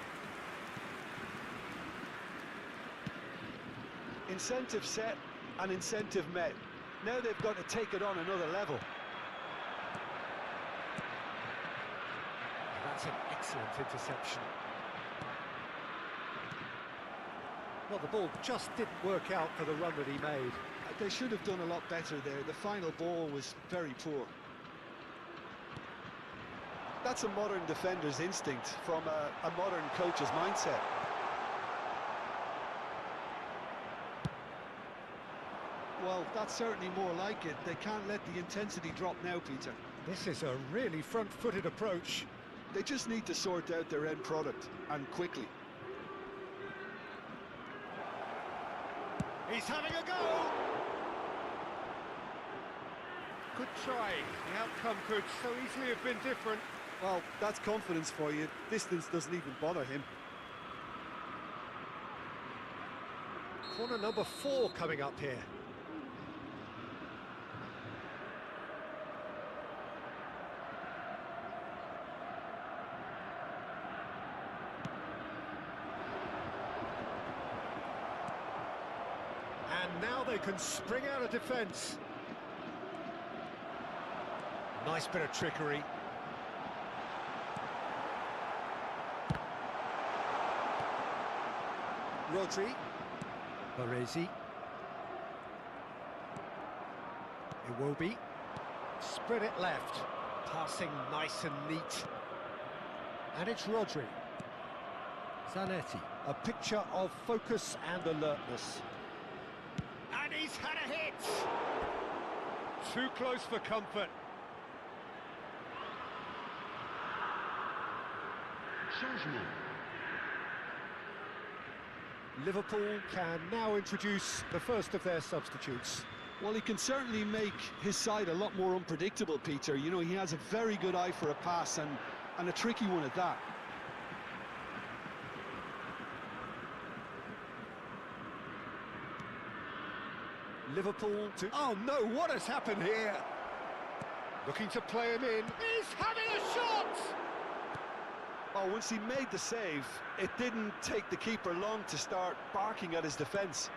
Incentive set and incentive met. Now they've got to take it on another level. That's an excellent interception. Well, the ball just didn't work out for the run that he made. They should have done a lot better there. The final ball was very poor. That's a modern defender's instinct from a modern coach's mindset. Well, that's certainly more like it. They can't let the intensity drop now, Peter. This is a really front-footed approach. They just need to sort out their end product, and quickly. He's having a go! Good try. The outcome could so easily have been different. Well, that's confidence for you. Distance doesn't even bother him. Corner number 4 coming up here. And now they can spring out of defence. Nice bit of trickery. Rodri. Baresi. Iwobi. Spread it left. Passing nice and neat. And it's Rodri. Zanetti. A picture of focus and alertness. And he's had a hit! Too close for comfort. Changement. Liverpool can now introduce the first of their substitutes. Well, he can certainly make his side a lot more unpredictable, Peter. You know, he has a very good eye for a pass, and a tricky one at that. Liverpool to... Oh no, what has happened here? Looking to play him in. He's having a shot! Oh, once he made the save, it didn't take the keeper long to start barking at his defence.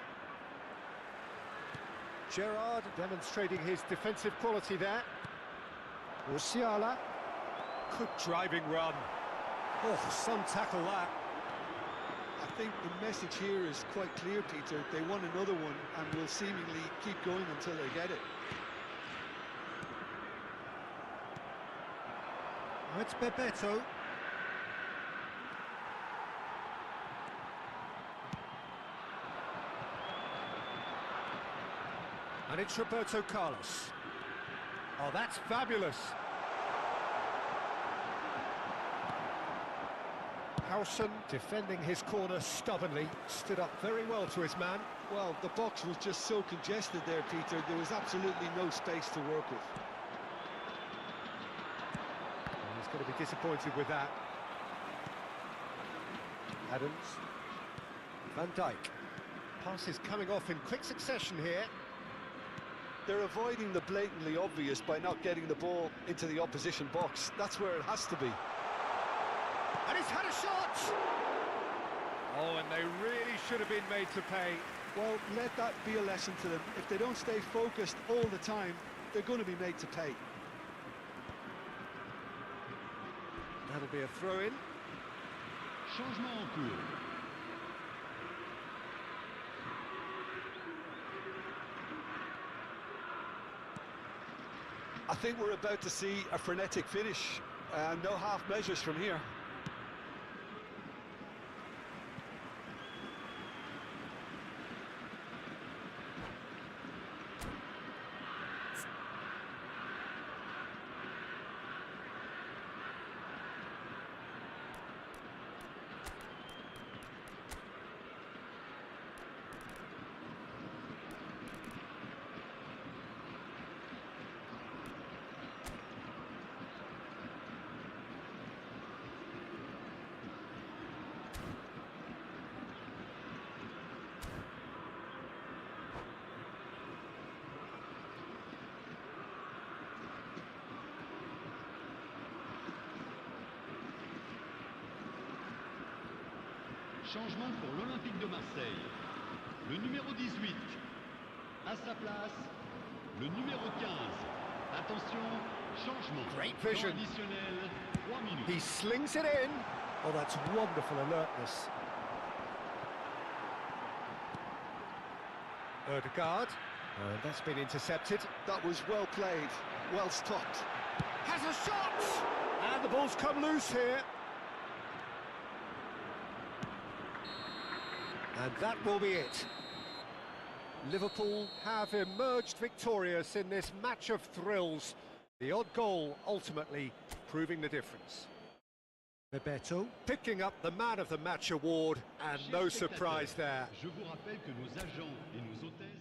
Gerrard demonstrating his defensive quality there. Musiala. Good driving run. Oh, some tackle that. I think the message here is quite clear, Peter. They want another one and will seemingly keep going until they get it. It's Bebeto. And it's Roberto Carlos. Oh, that's fabulous. Howson defending his corner stubbornly, stood up very well to his man. Well, the box was just so congested there, Peter. There was absolutely no space to work with. And he's going to be disappointed with that. Adams. Van Dijk. Passes coming off in quick succession here. They're avoiding the blatantly obvious by not getting the ball into the opposition box. That's where it has to be. And he's had a shot! Oh, and they really should have been made to pay. Well, let that be a lesson to them. If they don't stay focused all the time, they're going to be made to pay. That'll be a throw-in. Changement en cours. I think we're about to see a frenetic finish. No half measures from here. Changement pour l'Olympique de Marseille. Le numéro 18. À sa place, le numéro 15. Attention, changement. Great vision. Temps additionnel, 3 minutes. He slings it in. Oh, that's wonderful alertness. Erdegaard. That's been intercepted. That was well played, well stopped. Has a shot! And the ball's come loose here. And that will be it. Liverpool have emerged victorious in this match of thrills. The odd goal ultimately proving the difference. Bebeto picking up the Man of the Match award, and Chers no spectateurs, surprise there. Je vous rappelle que nos agents et nos hôtesses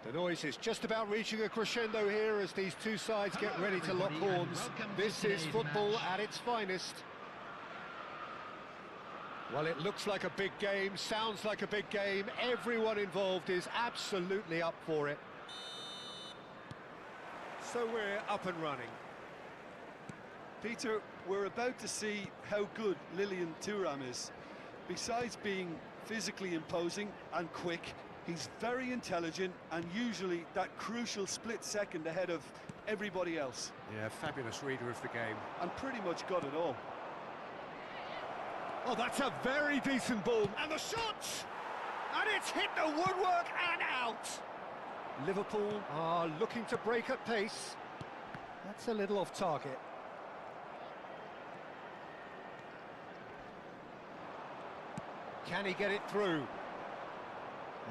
The noise is just about reaching a crescendo here as these two sides get ready to lock horns. This is football at its finest. Well, it looks like a big game, sounds like a big game. Everyone involved is absolutely up for it. So we're up and running. Peter, we're about to see how good Lilian Thuram is. Besides being physically imposing and quick, he's very intelligent and usually that crucial split second ahead of everybody else. Yeah, fabulous reader of the game. And pretty much got it all. Oh, that's a very decent ball. And the shot! And it's hit the woodwork and out! Liverpool are looking to break at pace. That's a little off target. Can he get it through?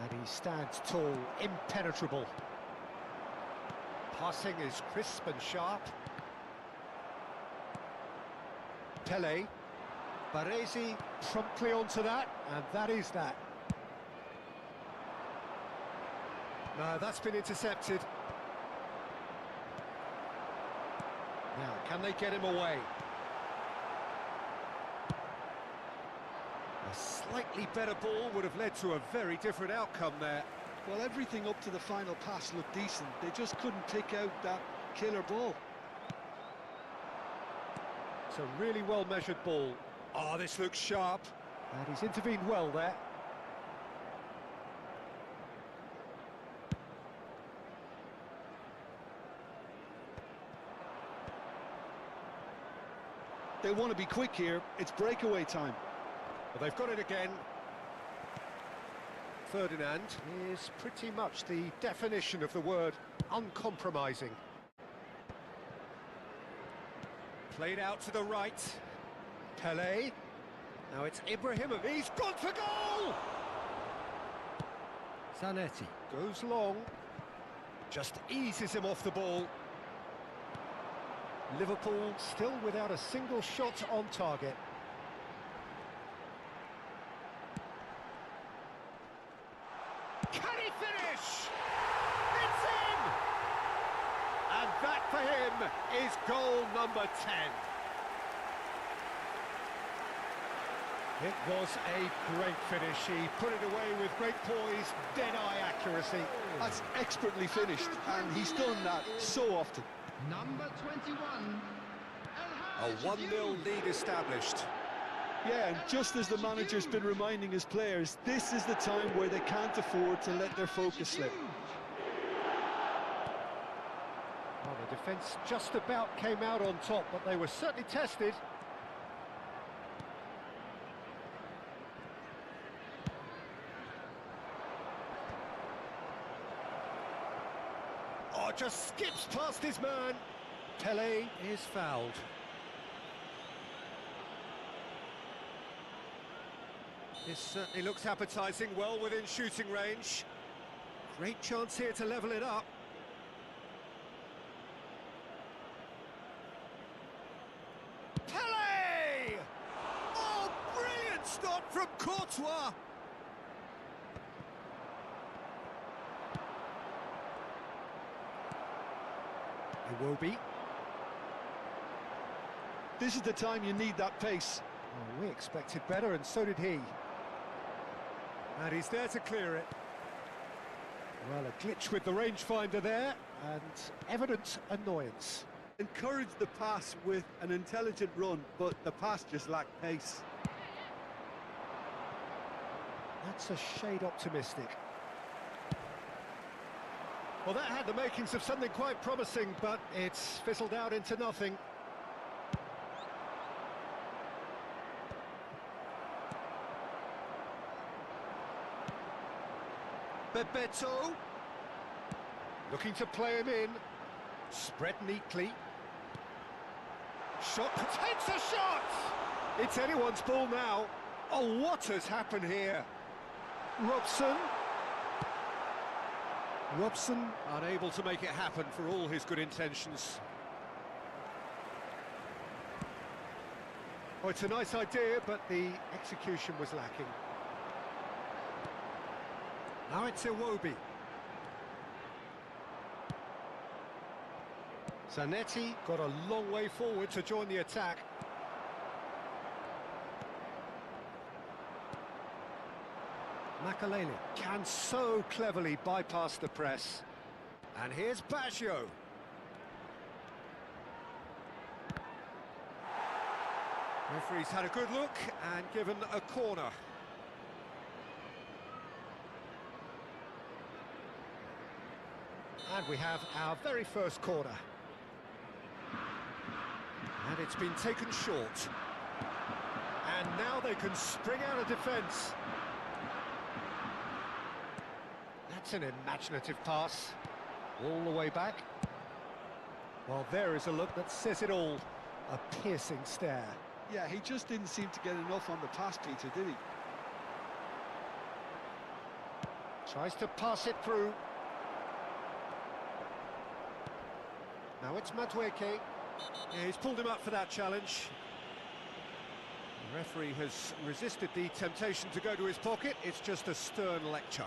And he stands tall, impenetrable. Passing is crisp and sharp. Pele. Baresi promptly onto that, and that is that. No, that's been intercepted. Now, can they get him away? A slightly better ball would have led to a very different outcome there. Well, everything up to the final pass looked decent. They just couldn't pick out that killer ball. It's a really well-measured ball. Oh, this looks sharp. And he's intervened well there. They want to be quick here. It's breakaway time. Well, they've got it again. Ferdinand is pretty much the definition of the word uncompromising. Played out to the right. Pele. Now it's Ibrahimovic. He's gone for goal! Zanetti goes long. Just eases him off the ball. Liverpool still without a single shot on target. Can he finish? It's in! And that for him is goal number 10. It was a great finish. He put it away with great poise, dead-eye accuracy. That's expertly finished, and he's done that so often. Number 21. A 1-0 lead established. Yeah, and just as the manager's been reminding his players, this is the time where they can't afford to let their focus slip. Well, the defence just about came out on top, but they were certainly tested. Oh, just skips past his man. Pele is fouled. This certainly looks appetising, well within shooting range. Great chance here to level it up. Pele! Oh, brilliant stop from Courtois! Iwobi. This is the time you need that pace. Oh, we expected better, and so did he. And he's there to clear it. Well, a glitch with the rangefinder there, and evident annoyance. Encouraged the pass with an intelligent run, but the pass just lacked pace. That's a shade optimistic. Well, that had the makings of something quite promising, but it's fizzled out into nothing. Bebeto. Looking to play him in. Spread neatly. Shot, takes a shot! It's anyone's ball now. Oh, what has happened here? Robson unable to make it happen for all his good intentions. Oh, it's a nice idea, but the execution was lacking. Now it's Iwobi. Zanetti got a long way forward to join the attack. Makalele can so cleverly bypass the press. And here's Baggio. Referee's had a good look and given a corner. And we have our very first corner. And it's been taken short. And now they can spring out of defence. That's an imaginative pass. All the way back. Well, there is a look that says it all. A piercing stare. Yeah, he just didn't seem to get enough on the pass, Peter, did he? Tries to pass it through. Now it's Madueke. Yeah, he's pulled him up for that challenge. The referee has resisted the temptation to go to his pocket. It's just a stern lecture.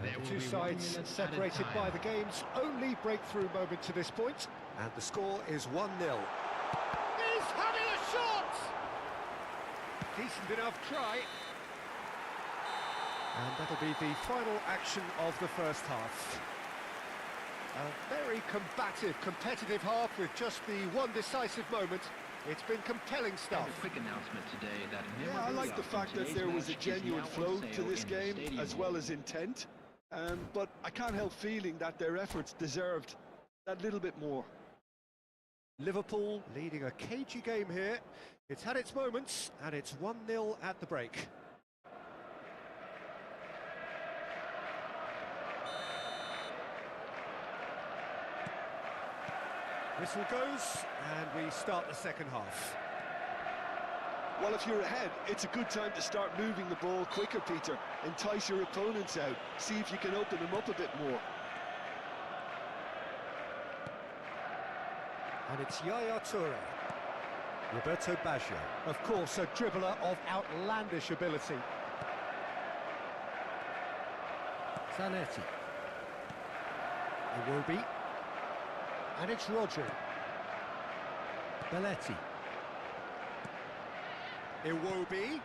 The two sides separated by the game's only breakthrough moment to this point, and the score is 1-0. He's having a shot! Decent enough try. And that'll be the final action of the first half. A very combative, competitive half with just the one decisive moment. It's been compelling stuff. And a quick announcement today that Yeah, I like the fact that there was a genuine flow to this game, as well as intent. But I can't help feeling that their efforts deserved that little bit more. Liverpool leading a cagey game here. It's had its moments, and it's 1-0 at the break. Whistle goes, and we start the second half. Well, if you're ahead, it's a good time to start moving the ball quicker, Peter. Entice your opponents out. See if you can open them up a bit more. And it's Yaya Toure. Roberto Baggio. Of course, a dribbler of outlandish ability. Zanetti. Iwobi. And it's Rodri. Belletti. Iwobi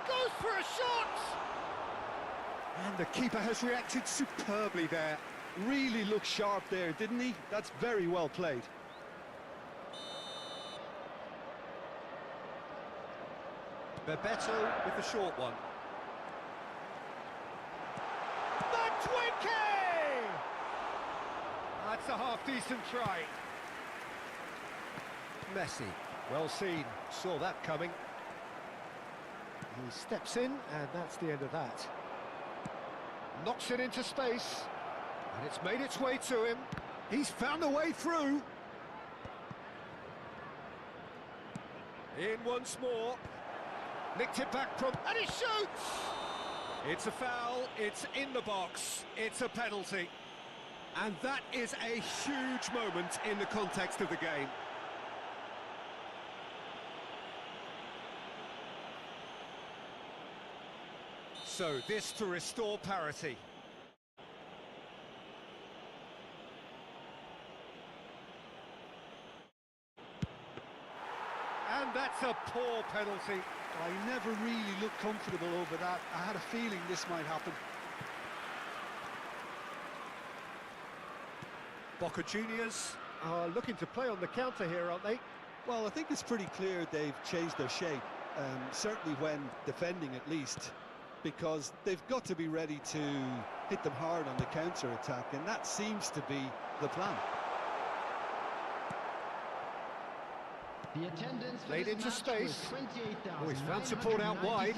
goes for a shot! And the keeper has reacted superbly there. Really looked sharp there, didn't he? That's very well played. Bebeto with the short one. Madueke! That's a half-decent try. Messi, well seen, saw that coming. He steps in, and that's the end of that. Knocks it into space, and it's made its way to him. He's found a way through. In once more. Nicked it back from, and he shoots! It's a foul, it's in the box, it's a penalty. And that is a huge moment in the context of the game. So this to restore parity. And that's a poor penalty. I never really looked comfortable over that. I had a feeling this might happen. Boca Juniors are looking to play on the counter here, aren't they? Well, I think it's pretty clear they've changed their shape, certainly when defending at least, because they've got to be ready to hit them hard on the counter-attack, and that seems to be the plan. The attendance Played into space. Oh, he's found support out wide.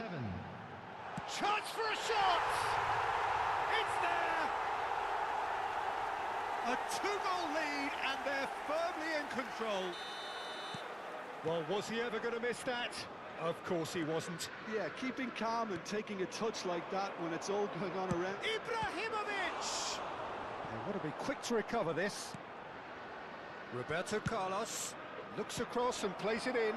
Chance for a shot! It's there! A two-goal lead, and they're firmly in control. Well, was he ever going to miss that? Of course he wasn't. Yeah, keeping calm and taking a touch like that when it's all going on around. Ibrahimovic! They want to be quick to recover this. Roberto Carlos Looks across and plays it in.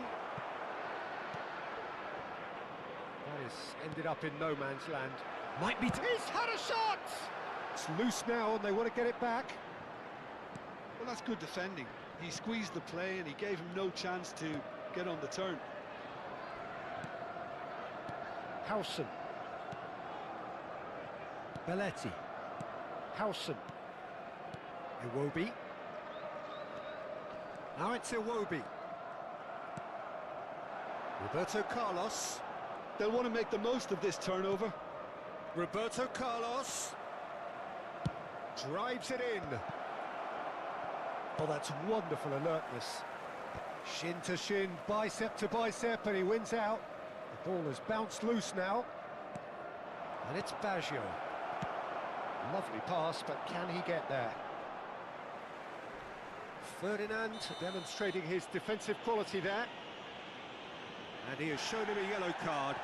That has ended up in no man's land. Might be... He's had a shot! It's loose now and they want to get it back. Well, that's good defending. He squeezed the play and he gave him no chance to get on the turn. Howson. Belletti. Howson. Iwobi. Now it's Iwobi. Roberto Carlos. They'll want to make the most of this turnover. Roberto Carlos. Drives it in. Oh, that's wonderful alertness. Shin to shin, bicep to bicep, and he wins out. The ball has bounced loose now. And it's Baggio. Lovely pass, but can he get there? Ferdinand demonstrating his defensive quality there. And he has shown him a yellow card.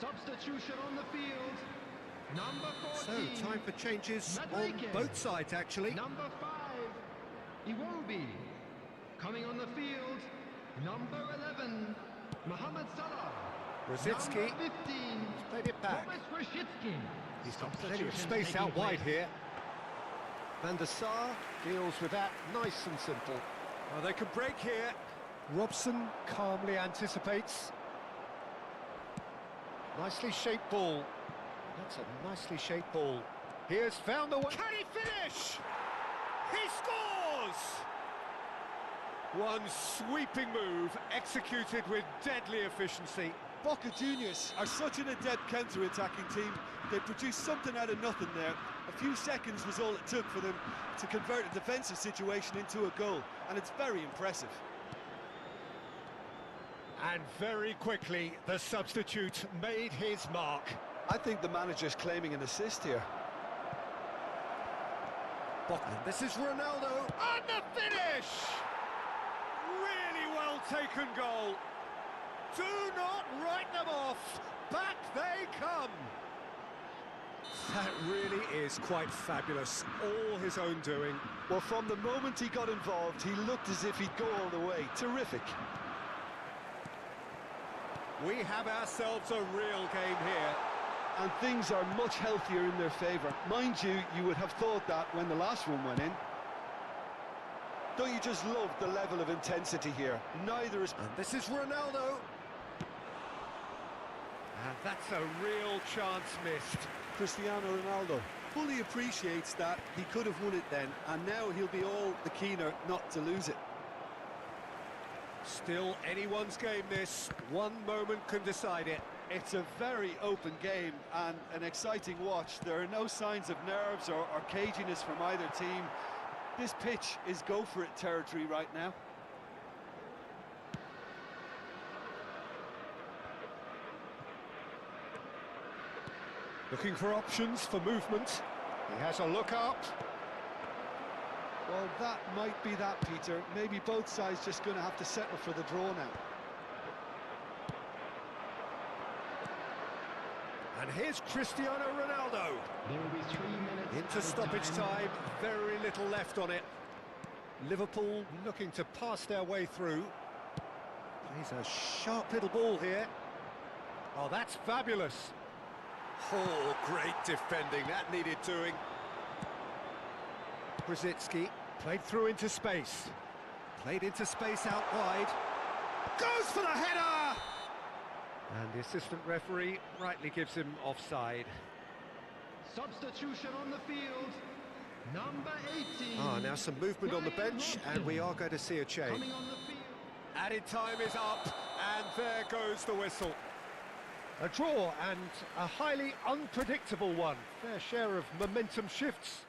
Substitution on the field. Number 14. So, time for changes on Madrigal. both sides, actually. Number 5. Iwobi. Coming on the field. Number 11. Mohamed Salah. Rosicki. Number 15. He's played it back. Thomas Rashitsky. He's got plenty of space out wide here. Van der Sar deals with that nice and simple. Well, they can break here. Robson calmly anticipates. Nicely shaped ball. That's a nicely shaped ball. He has found the one. Can he finish? He scores! One sweeping move executed with deadly efficiency. Boca Juniors are such an adept counter-attacking team. They produced something out of nothing there. A few seconds was all it took for them to convert a defensive situation into a goal, and it's very impressive. And very quickly, the substitute made his mark. I think the manager's claiming an assist here. And this is Ronaldo, and the finish! Really well taken goal. Do not write them off. Back they come. That really is quite fabulous. All his own doing. Well, from the moment he got involved, he looked as if he'd go all the way. Terrific. We have ourselves a real game here. And things are much healthier in their favour. Mind you, you would have thought that when the last one went in. Don't you just love the level of intensity here? Neither is... And this is Ronaldo. And that's a real chance missed. Cristiano Ronaldo fully appreciates that he could have won it then, and now he'll be all the keener not to lose it. Still anyone's game this. One moment can decide it. It's a very open game and an exciting watch. There are no signs of nerves or caginess from either team. This pitch is go-for-it territory right now. Looking for options for movement. He has a look up. Well, that might be that, Peter. Maybe both sides just going to have to settle for the draw now. And here's Cristiano Ronaldo. There will be 3 minutes Into stoppage time, very little left on it. Liverpool looking to pass their way through. Plays a sharp little ball here. Oh, that's fabulous. Oh, great defending, that needed doing. Brzezinski played through into space. Played into space out wide. Goes for the header! And the assistant referee rightly gives him offside. Substitution on the field. Number 18. Now some movement on the bench, and we are going to see a change. Coming on the field. Added time is up, and there goes the whistle. A draw, and a highly unpredictable one. Fair share of momentum shifts.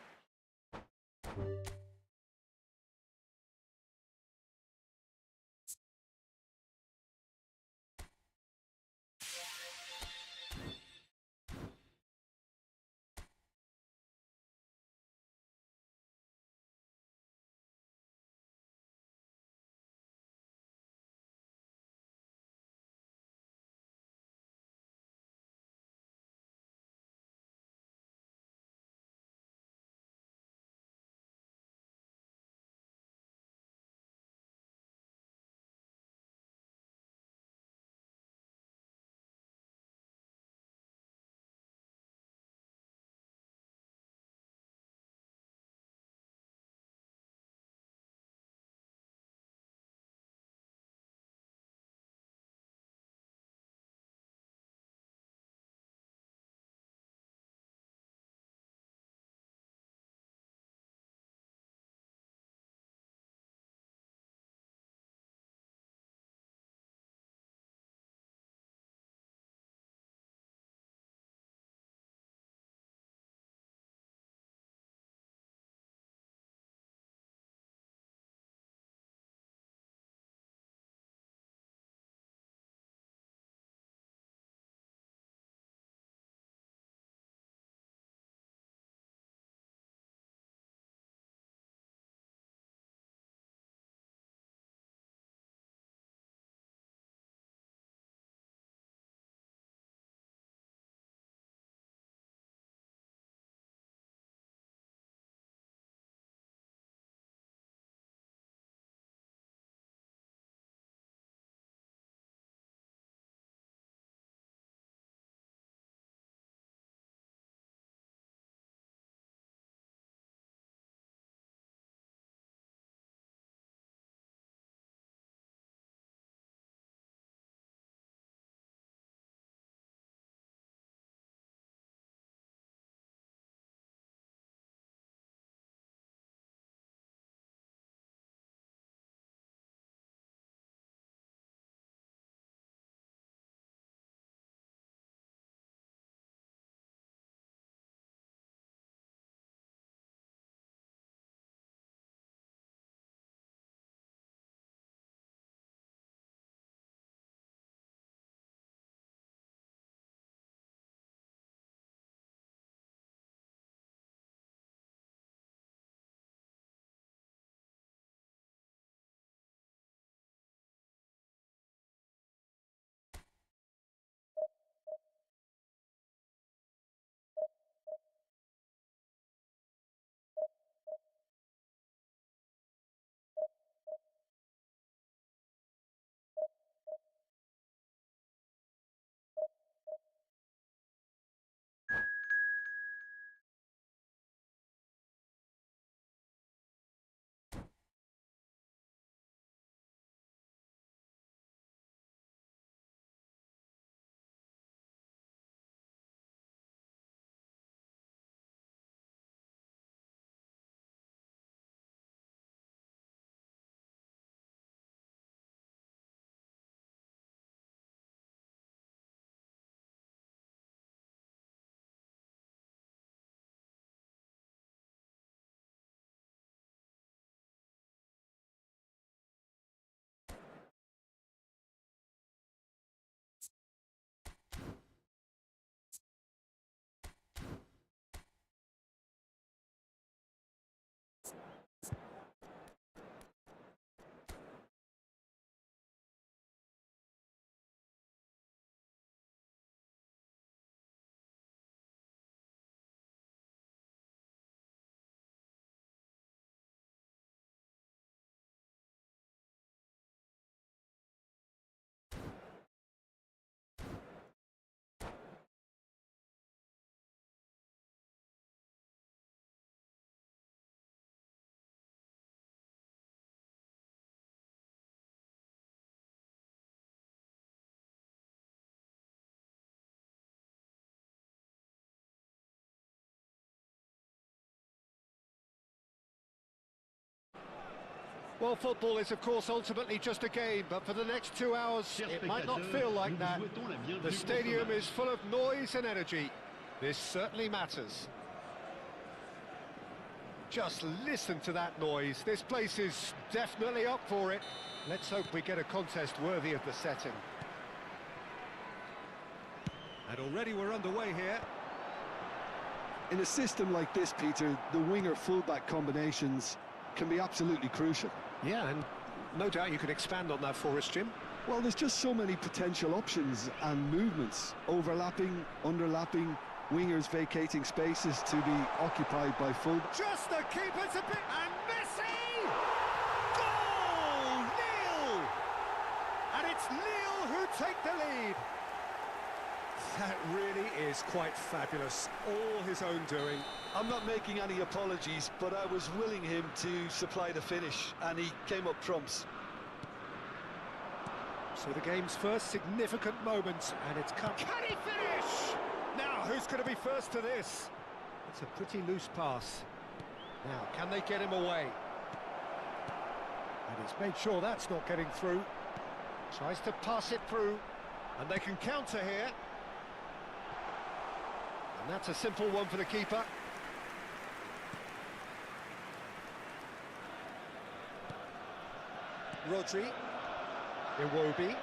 Well, football is, of course, ultimately just a game, but for the next 2 hours, it might not feel like that. The stadium is full of noise and energy. This certainly matters. Just listen to that noise. This place is definitely up for it. Let's hope we get a contest worthy of the setting. And already we're underway here. In a system like this, Peter, the winger-fullback combinations can be absolutely crucial. Yeah, and no doubt you could expand on that for us, Jim. Well, there's just so many potential options and movements. Overlapping, underlapping, wingers vacating spaces to be occupied by full. Just the keeper's a bit... And Messi! Goal! Lille! And it's Lille who take the lead. That really is quite fabulous. All his own doing. I'm not making any apologies, but I was willing him to supply the finish, and he came up trumps. So the game's first significant moment, and it's come. Can he finish? Now, who's going to be first to this? It's a pretty loose pass. Now, can they get him away? And he's made sure that's not getting through. Tries to pass it through, and they can counter here. And that's a simple one for the keeper. Rodri. Iwobi.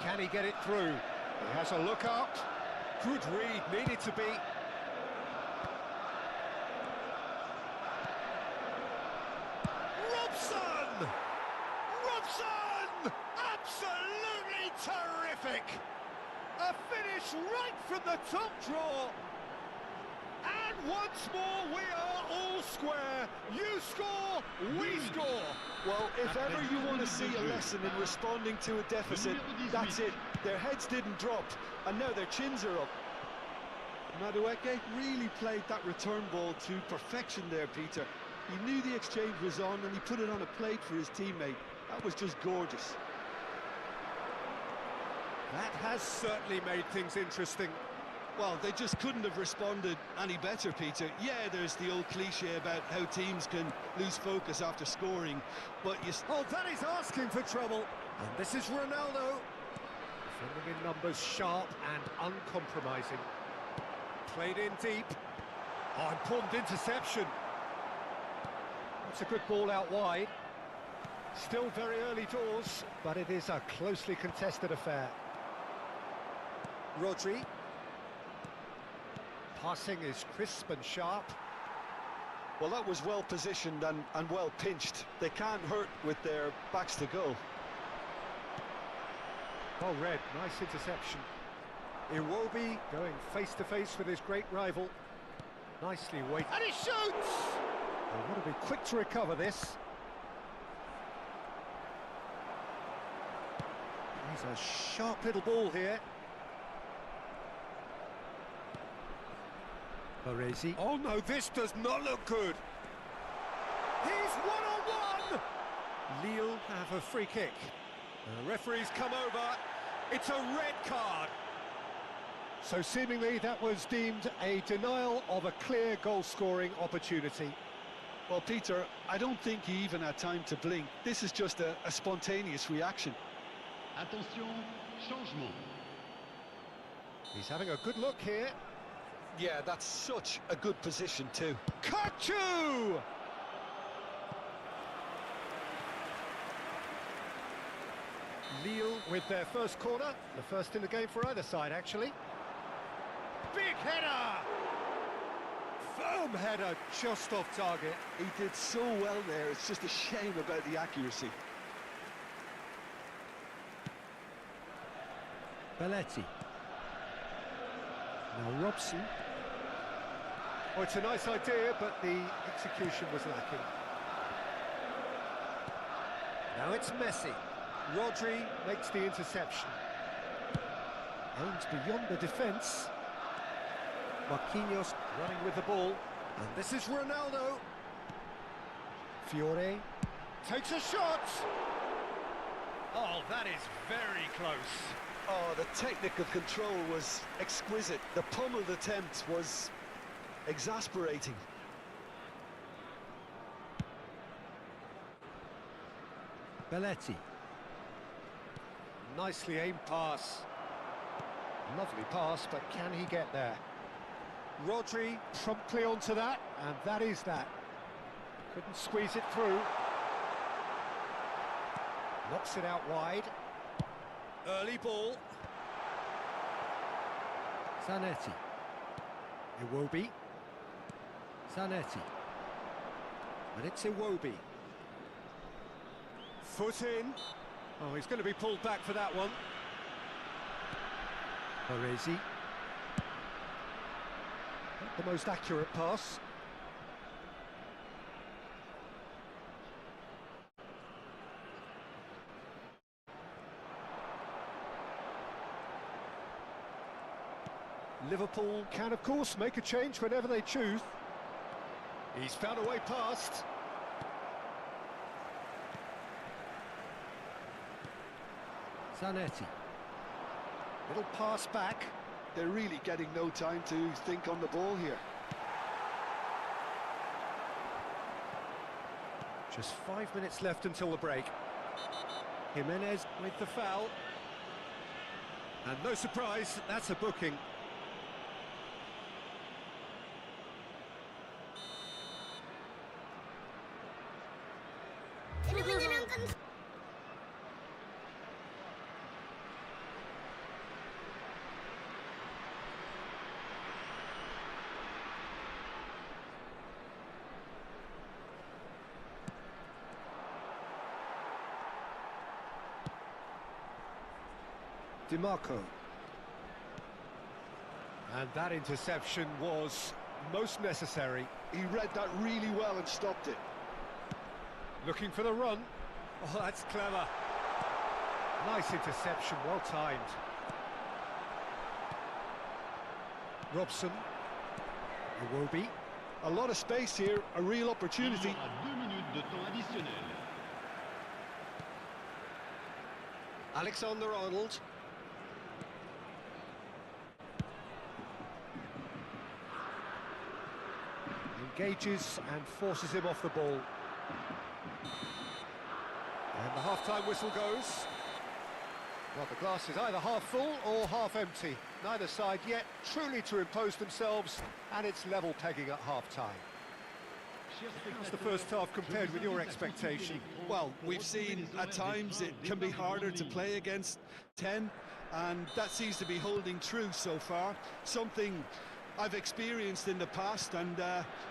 Can he get it through? He has a look up. Good read, needed to be. Robson! Robson! Absolutely terrific! A finish right from the top draw. And once more we are all square. You score, we score. Well, if ever you want to see a lesson in responding to a deficit, that's it. Their heads didn't drop, and now their chins are up. Madueke really played that return ball to perfection there, Peter. He knew the exchange was on, and he put it on a plate for his teammate. That was just gorgeous. That has certainly made things interesting. Well, they just couldn't have responded any better, Peter. Yeah, there's the old cliche about how teams can lose focus after scoring, but you... Oh, that is asking for trouble. And this is Ronaldo. Defending in numbers, sharp and uncompromising. Played in deep. Oh, important interception. It's a good ball out wide. Still very early doors, but it is a closely contested affair. Rodri. Passing is crisp and sharp. Well, that was well positioned and well pinched. They can't hurt with their backs to goal. Well read, nice interception. Iwobi going face to face with his great rival. Nicely weighted. And he shoots! They want to be quick to recover this. He's a sharp little ball here. Baresi. Oh no, this does not look good. He's one-on-one! Lille have a free kick. The referee's come over. It's a red card. So seemingly that was deemed a denial of a clear goal-scoring opportunity. Well, Peter, I don't think he even had time to blink. This is just a spontaneous reaction. Attention, changement. He's having a good look here. Yeah, that's such a good position too. Kachu! Lille with their first corner, the first in the game for either side, actually. Big header! Firm header, just off target. He did so well there, it's just a shame about the accuracy. Belletti. Now Robson. Oh, it's a nice idea, but the execution was lacking. Now it's Messi. Rodri makes the interception. Aims beyond the defence. Marquinhos running with the ball. And this is Ronaldo. Fiore takes a shot. Oh, that is very close. Oh, the technical control was exquisite. The pummeled attempt was exasperating. Belletti. Nicely aimed pass. Lovely pass, but can he get there? Rodri promptly onto that, and that is that. Couldn't squeeze it through. Knocks it out wide. Early ball. Zanetti. Iwobi. Zanetti. And it's Iwobi. Foot in. Oh, he's going to be pulled back for that one. Baresi. Not the most accurate pass. Liverpool can, of course, make a change whenever they choose. He's found a way past. Zanetti. Little pass back. They're really getting no time to think on the ball here. Just 5 minutes left until the break. Jimenez with the foul. And no surprise, that's a booking. DiMarco. And that interception was most necessary. He read that really well and stopped it. Looking for the run. Oh, that's clever. Nice interception, well timed. Robson. Iwobi. A lot of space here, a real opportunity. Il y aura 2 minutes de temps additionnel. Alexander-Arnold. Engages and forces him off the ball. And the half-time whistle goes. Well, the glass is either half full or half empty. Neither side yet truly to impose themselves, and it's level pegging at half-time. How's the first half compared with your expectation? Well, we've seen at times it can be harder to play against 10, and that seems to be holding true so far. Something I've experienced in the past, and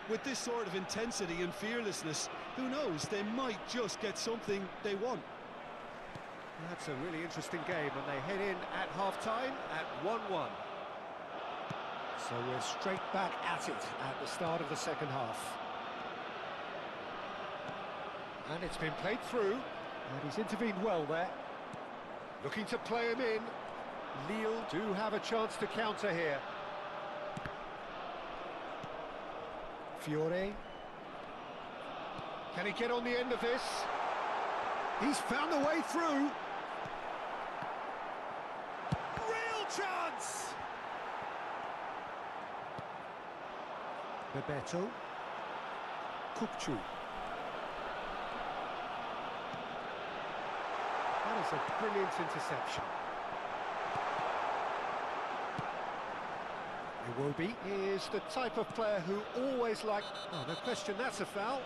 with this sort of intensity and fearlessness, who knows, they might just get something they want. That's a really interesting game, and they head in at half-time at 1-1. So we're straight back at it at the start of the second half. And it's been played through, and he's intervened well there. Looking to play him in. Lille do have a chance to counter here. Fiore. Can he get on the end of this? He's found a way through. Real chance! Bebeto. Kupchu. That is a brilliant interception. Iwobi is the type of player who always likes... Oh, no question, that's a foul.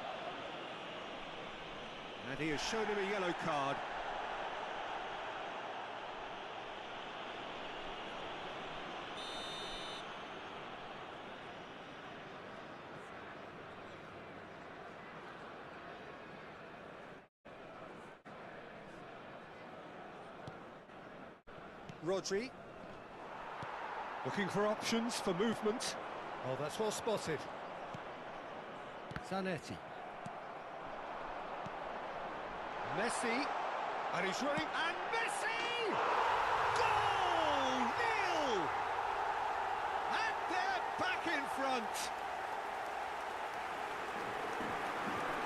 And he has shown him a yellow card. Rodri. Looking for options for movement. Oh, that's well spotted. Zanetti. Messi. And he's running. And Messi! Goal! Nil! And they're back in front.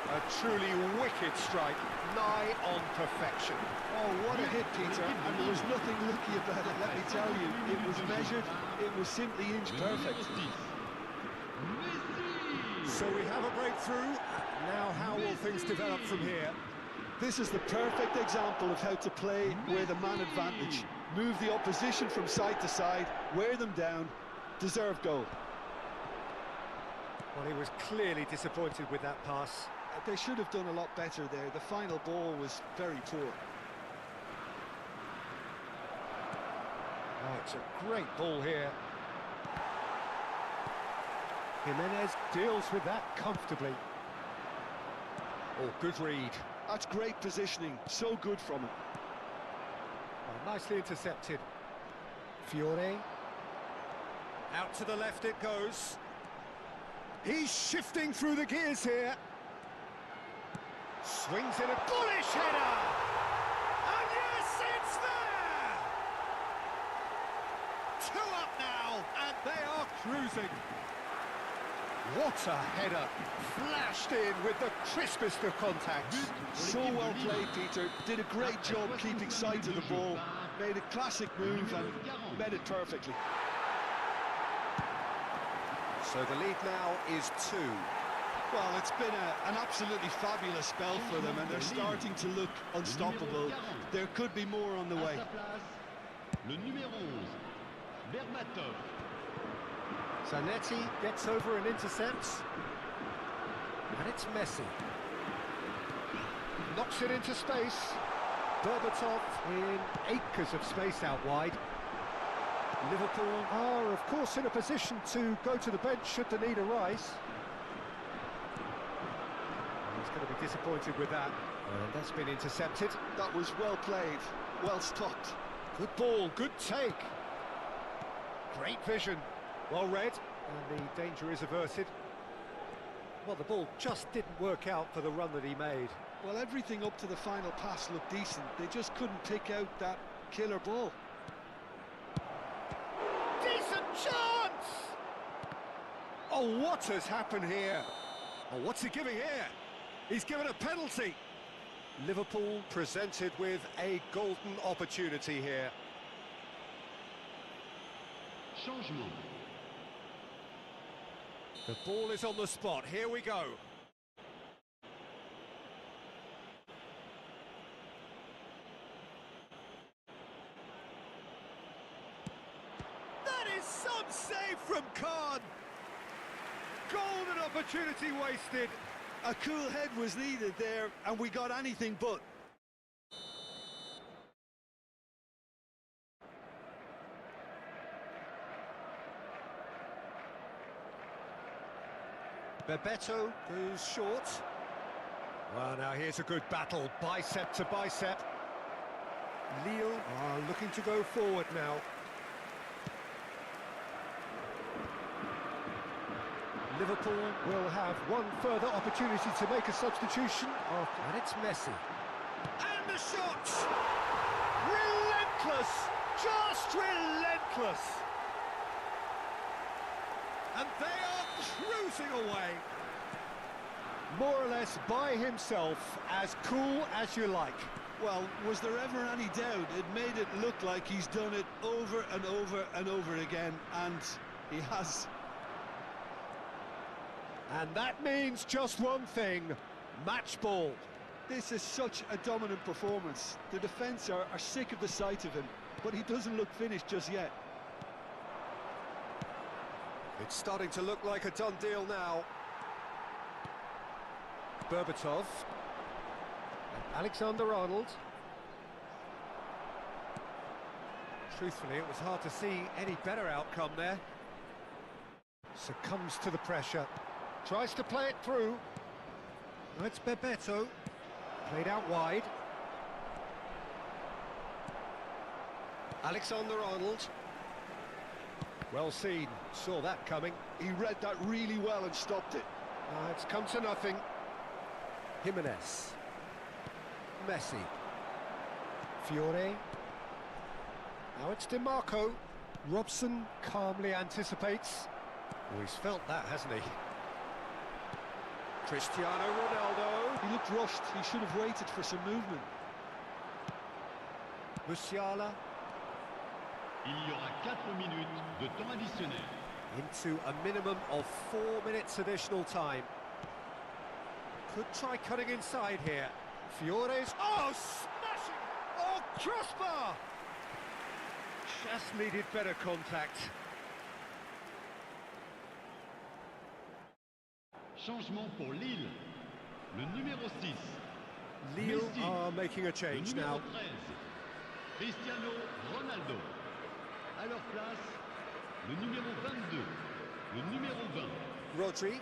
A truly wicked strike, nigh on perfection. Oh, what a hit, Peter, and there was nothing lucky about it, let me tell you. It was measured, it was simply inch perfect. So we have a breakthrough. Now how will things develop from here? This is the perfect example of how to play with a man advantage. Move the opposition from side to side, wear them down, deserve goal. Well, he was clearly disappointed with that pass. They should have done a lot better there. The final ball was very poor. Oh, it's a great ball here. Jimenez deals with that comfortably. Oh, good read. That's great positioning, so good from him. Oh, nicely intercepted. Fiore. Out to the left it goes. He's shifting through the gears here. Swings in a bullish header! And yes, it's there! 2 up now, and they are cruising. What a header! Flashed in with the crispest of contacts. So well played, Peter. Did a great job keeping sight of the ball. Made a classic move and met it perfectly. So the lead now is 2. Well, it's been an absolutely fabulous spell for them, and they're starting to look unstoppable. There could be more on the way. Le numéro 11, Berbatov. Zanetti gets over and intercepts. And it's Messi. Knocks it into space. Berbatov in acres of space out wide. Liverpool are, of course, in a position to go to the bench should the need arise. He's going to be disappointed with that. And that's been intercepted. That was well played, well stopped. Good ball, good take. Great vision. Well read, and the danger is averted. Well, the ball just didn't work out for the run that he made. Well, everything up to the final pass looked decent. They just couldn't pick out that killer ball. Decent chance! Oh, what has happened here? Oh, what's he giving here? He's given a penalty. Liverpool presented with a golden opportunity here. Changement. The ball is on the spot. Here we go. That is some save from Khan. Golden opportunity wasted. A cool head was needed there, and we got anything but. Bebeto goes short. Well, now here's a good battle, bicep to bicep. Lille are looking to go forward now. Liverpool will have one further opportunity to make a substitution. And it's Messi. And the shot! Relentless! Just relentless! And they are cruising away. More or less by himself, as cool as you like. Well, was there ever any doubt? It made it look like he's done it over and over and over again, and he has. And that means just one thing, match ball. This is such a dominant performance. The defence are sick of the sight of him, but he doesn't look finished just yet. It's starting to look like a done deal now. Berbatov. And Alexander-Arnold. Truthfully, it was hard to see any better outcome there. Succumbs to the pressure. Tries to play it through. It's Bebeto. Played out wide. Alexander-Arnold. Well seen, saw that coming. He read that really well and stopped it. It's come to nothing. Jimenez. Messi. Fiore. Now it's DiMarco. Robson calmly anticipates. Oh, he's felt that, hasn't he? Cristiano Ronaldo. He looked rushed. He should have waited for some movement. Musiala. Il y aura 4 minutes de temps additionnel. Into a minimum of 4 minutes additional time. Could try cutting inside here. Fiores. Oh, smashing! Oh, crossbar! Just needed better contact. Changement pour Lille. Le numéro 6. Lille Messi. are making a Le change numéro now. 13. Cristiano Ronaldo. À leur place, le numéro 22. Le numéro 20. Rodri.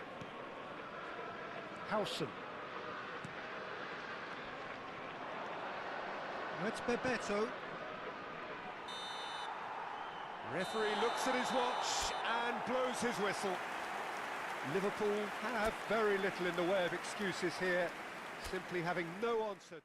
Howson. That's Bebeto. Referee looks at his watch and blows his whistle. Liverpool have very little in the way of excuses here, simply having no answer.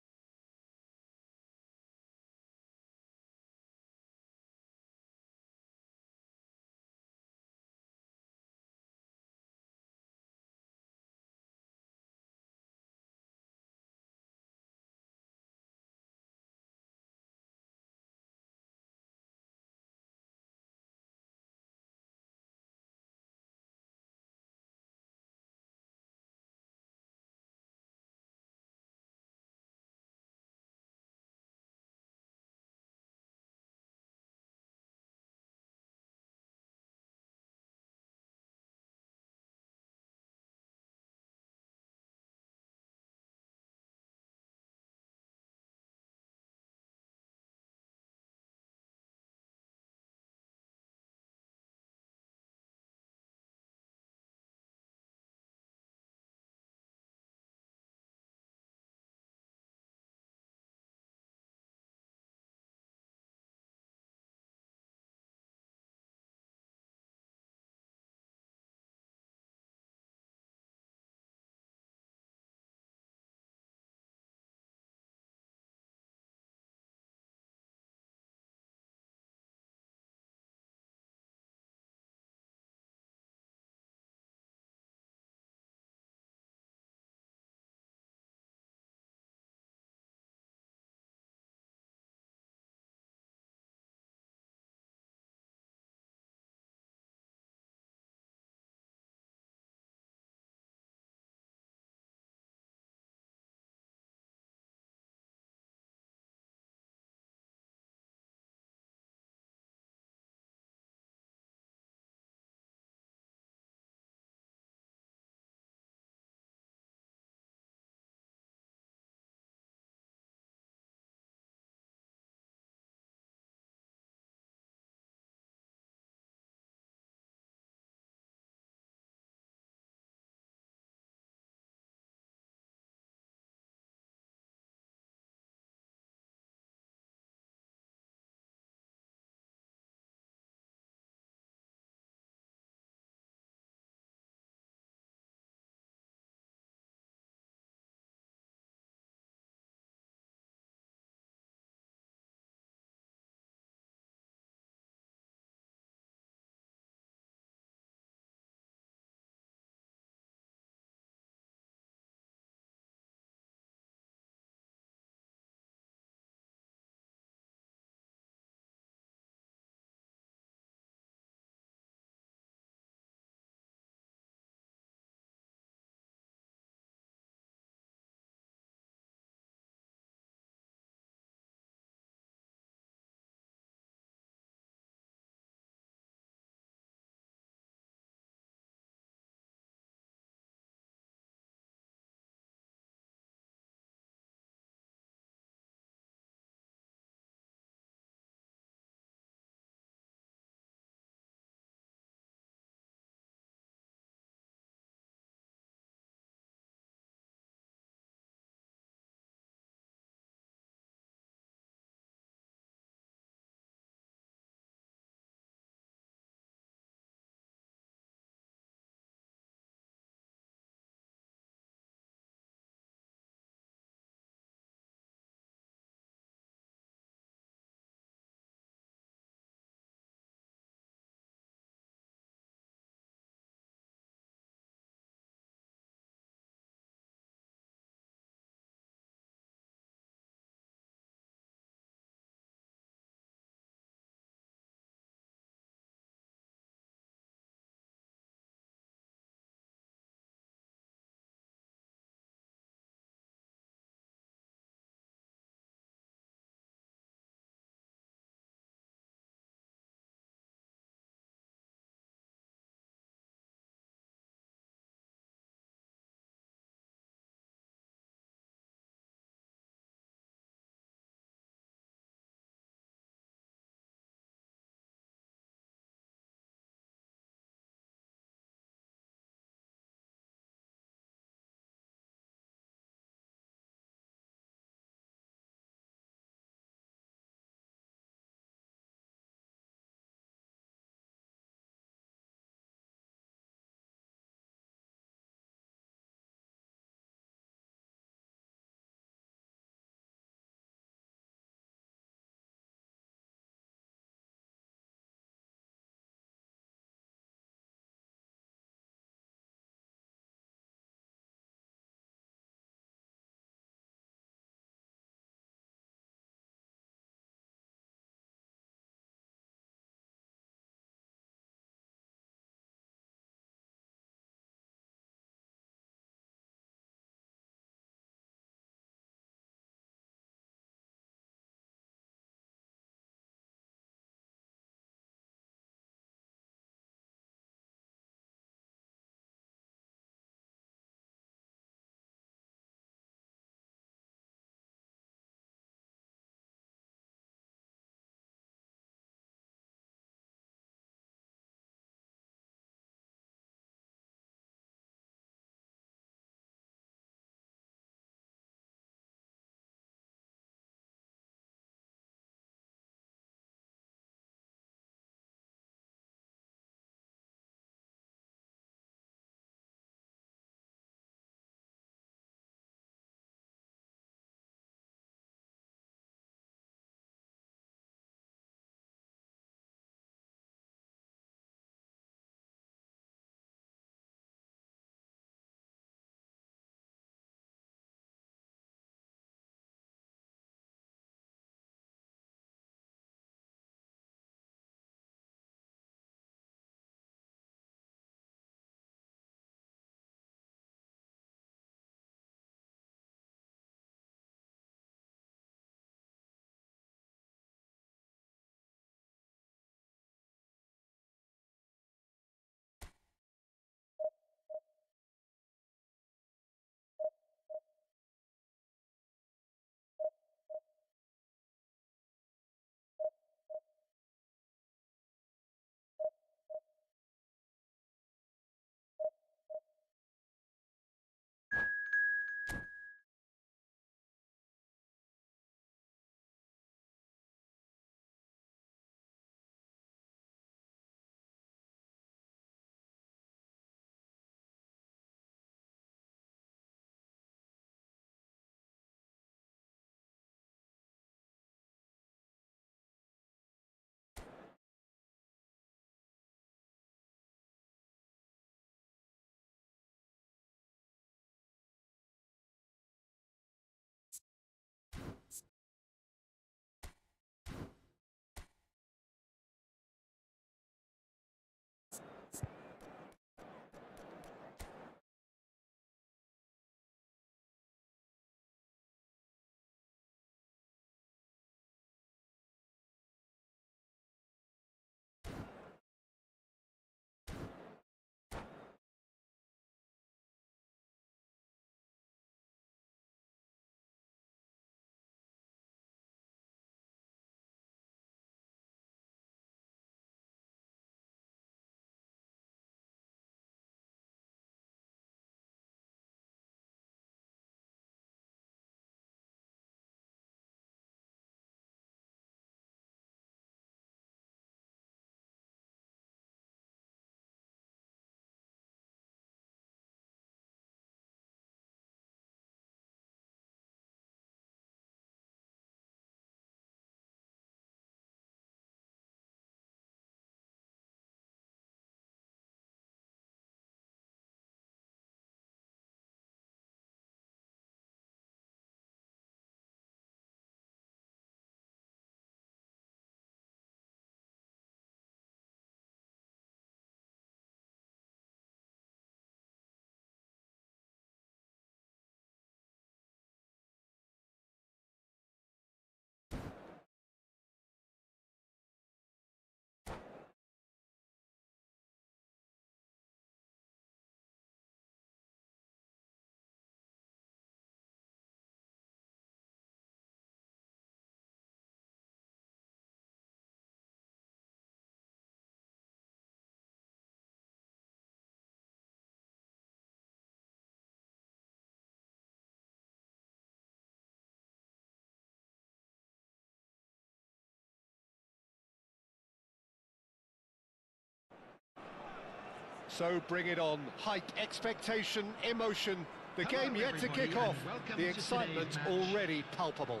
So bring it on. Hype, expectation, emotion. The game yet to kick off. The excitement already palpable.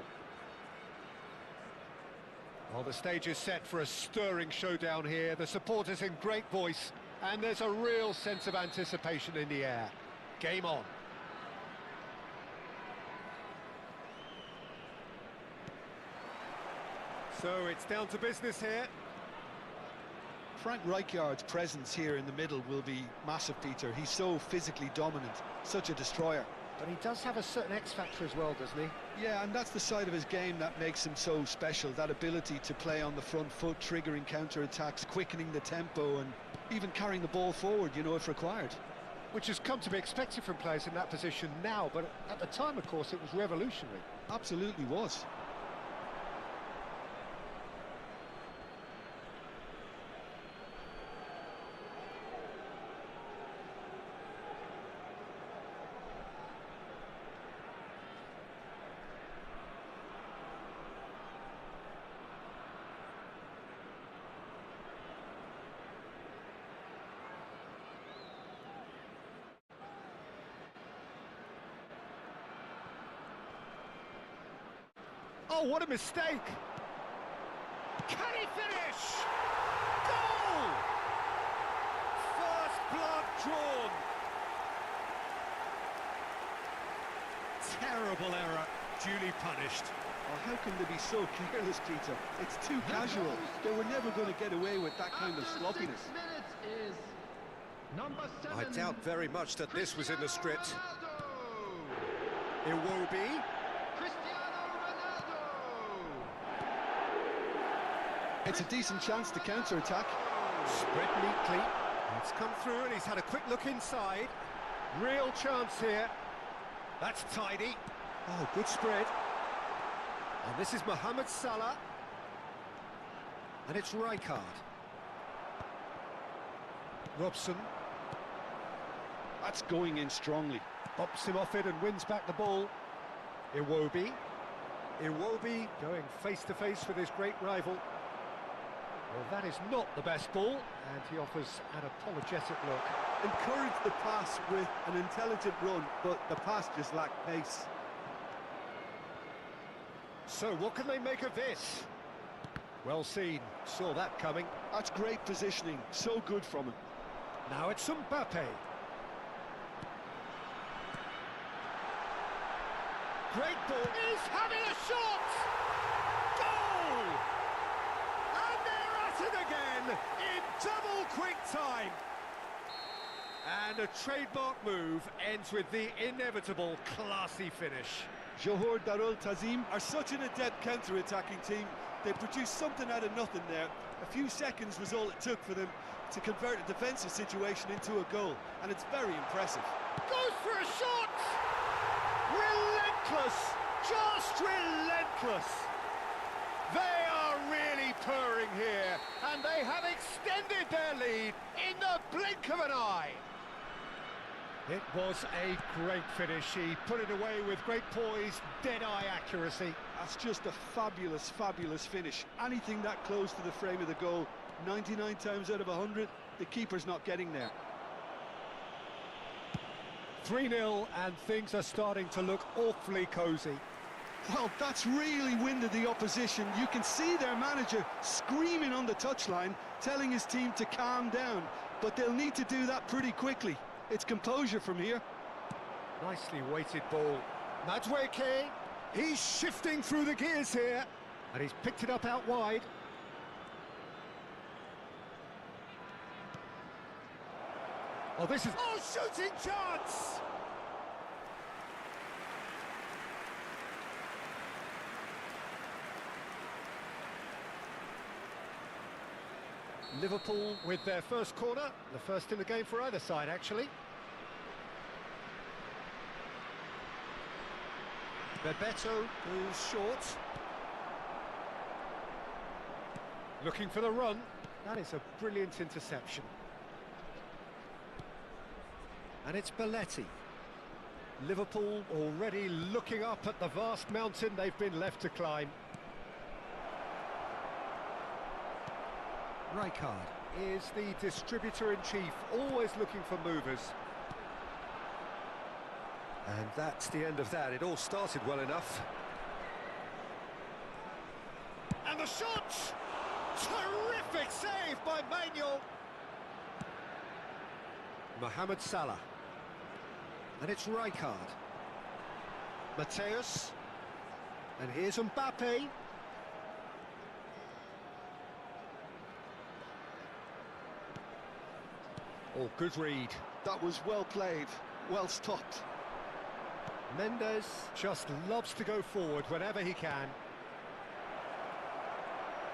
Well, the stage is set for a stirring showdown here. The supporters in great voice, and there's a real sense of anticipation in the air. Game on. So it's down to business here. Frank Rijkaard's presence here in the middle will be massive, Peter. He's so physically dominant, such a destroyer. But he does have a certain X-factor as well, doesn't he? Yeah, and that's the side of his game that makes him so special, that ability to play on the front foot, triggering counter-attacks, quickening the tempo, and even carrying the ball forward, you know, if required. Which has come to be expected from players in that position now, but at the time, of course, it was revolutionary. Absolutely was. Oh, what a mistake! Can he finish? Goal! First blood drawn. Terrible error, duly punished. Oh, how can they be so careless, Peter? It's too casual. They were never going to get away with that kind of sloppiness. I doubt very much that this was in the script. Iwobi. It's a decent chance to counter-attack. Spread neatly. It's come through and he's had a quick look inside. Real chance here. That's tidy. Oh, good spread. And this is Mohamed Salah. And it's Rijkaard. Robson. That's going in strongly. Bops him off it and wins back the ball. Iwobi. Iwobi going face-to-face with his great rival. Well, that is not the best ball, and he offers an apologetic look. Encourage the pass with an intelligent run, but the pass just lacked pace. So what can they make of this? Well seen, saw that coming. That's great positioning, so good from him. Now it's Mbappe. Great ball. He's having a shot! Goal! And they're at it again in double quick time. And a trademark move ends with the inevitable classy finish. Johor Darul Tazim are such an adept counter-attacking team. They produced something out of nothing there. A few seconds was all it took for them to convert a defensive situation into a goal, and it's very impressive. Goes for a shot! Relentless! Just relentless! They are really purring here, and they have extended their lead in the blink of an eye. It was a great finish. He put it away with great poise, dead-eye accuracy. That's just a fabulous, fabulous finish. Anything that close to the frame of the goal, 99 times out of 100, the keeper's not getting there. 3-0, and things are starting to look awfully cosy. Well, that's really winded the opposition. You can see their manager screaming on the touchline, telling his team to calm down, but they'll need to do that pretty quickly. It's composure from here. Nicely weighted ball. Madueke, he's shifting through the gears here, and he's picked it up out wide. Oh, this is... Oh, shooting chance! Liverpool with their first corner, the first in the game for either side, actually. Bebeto goes short. Looking for the run. That is a brilliant interception. And it's Belletti. Liverpool already looking up at the vast mountain they've been left to climb. Rijkaard is the distributor-in-chief, always looking for movers. And that's the end of that. It all started well enough. And the shot! Terrific save by Manuel. Mohamed Salah. And it's Rijkaard. Mateus. And here's Mbappe. Oh, good read. That was well played, well stopped. Mendes just loves to go forward whenever he can.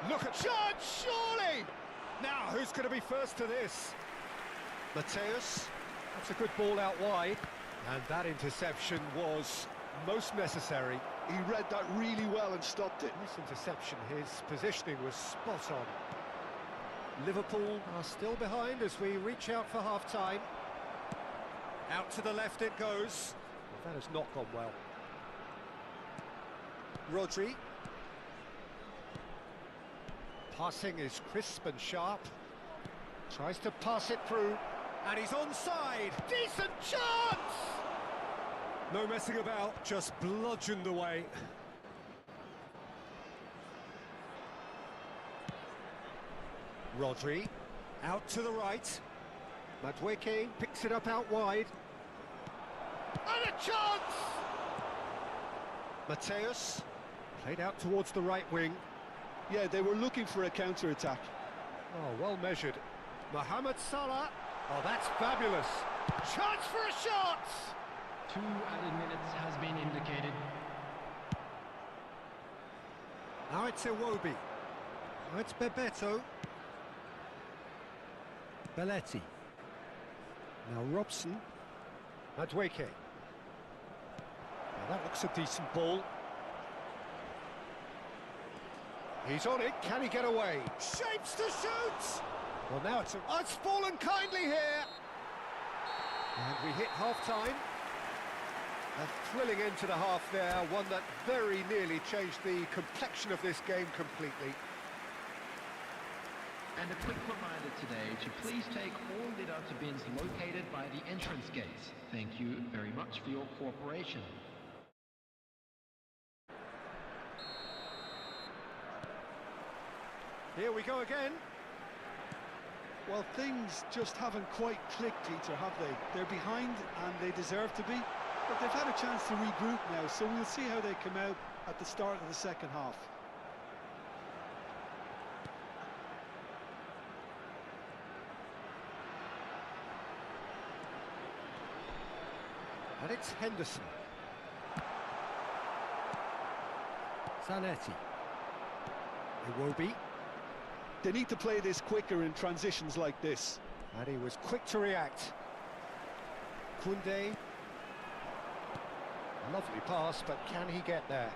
Look at shot, surely! Now, who's going to be first to this? Mateus. That's a good ball out wide. And that interception was most necessary. He read that really well and stopped it. This interception, his positioning was spot on. Liverpool are still behind as we reach out for half-time. Out to the left it goes. Well, that has not gone well. Rodri. Passing is crisp and sharp. Tries to pass it through. And he's onside. Decent chance! No messing about, just bludgeoned away. Rodri, out to the right. Madueke picks it up out wide. And a chance! Mateus, played out towards the right wing. Yeah, they were looking for a counter-attack. Oh, well measured. Mohamed Salah. Oh, that's fabulous. Chance for a shot! 2 added minutes has been indicated. Now it's Iwobi. Now it's Bebeto. Belletti. Now Robson. Madueke. Now that looks a decent ball. He's on it, can he get away? Shapes to shoot! Well, now it's fallen kindly here! And we hit half-time. A thrilling end to the half there, one that very nearly changed the complexion of this game completely. And a quick reminder today to please take all litter bins located by the entrance gates. Thank you very much for your cooperation. Here we go again. Well, things just haven't quite clicked, Peter, have they? They're behind and they deserve to be, but they've had a chance to regroup now, so we'll see how they come out at the start of the second half. And it's Henderson. Zanetti. Iwobi. They need to play this quicker in transitions like this. And he was quick to react. Koundé. Lovely pass, but can he get there?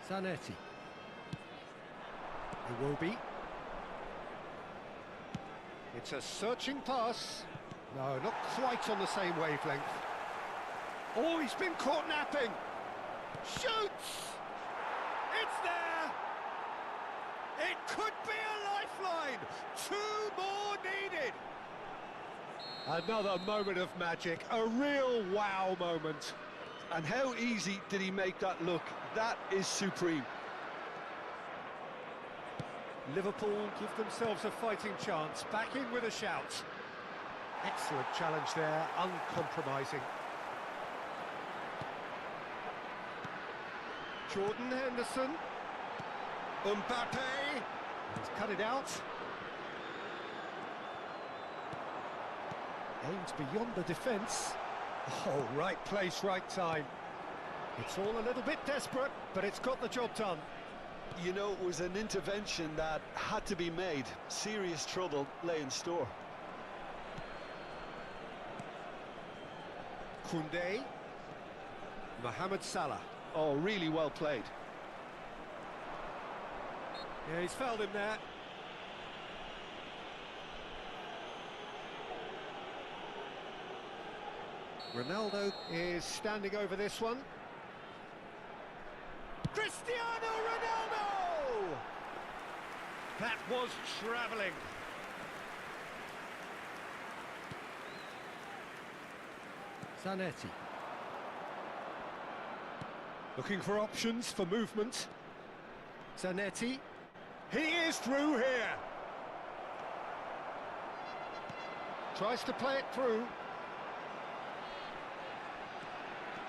Zanetti. Iwobi. It's a searching pass. No, not quite on the same wavelength. Oh, he's been caught napping. Shoots! It's there! It could be a lifeline! 2 more needed! Another moment of magic, a real wow moment. And how easy did he make that look? That is supreme. Liverpool give themselves a fighting chance, back in with a shout. Excellent challenge there, uncompromising. Jordan Henderson. Mbappe. He's cut it out. Aims beyond the defence. Oh, right place, right time. It's all a little bit desperate, but it's got the job done. You know, it was an intervention that had to be made. Serious trouble lay in store. Koundé. Mohamed Salah. Oh, really well played. Yeah, he's fouled him there. Ronaldo is standing over this one. Cristiano Ronaldo! That was travelling. Zanetti. Looking for options for movement. Zanetti. He is through here. Tries to play it through.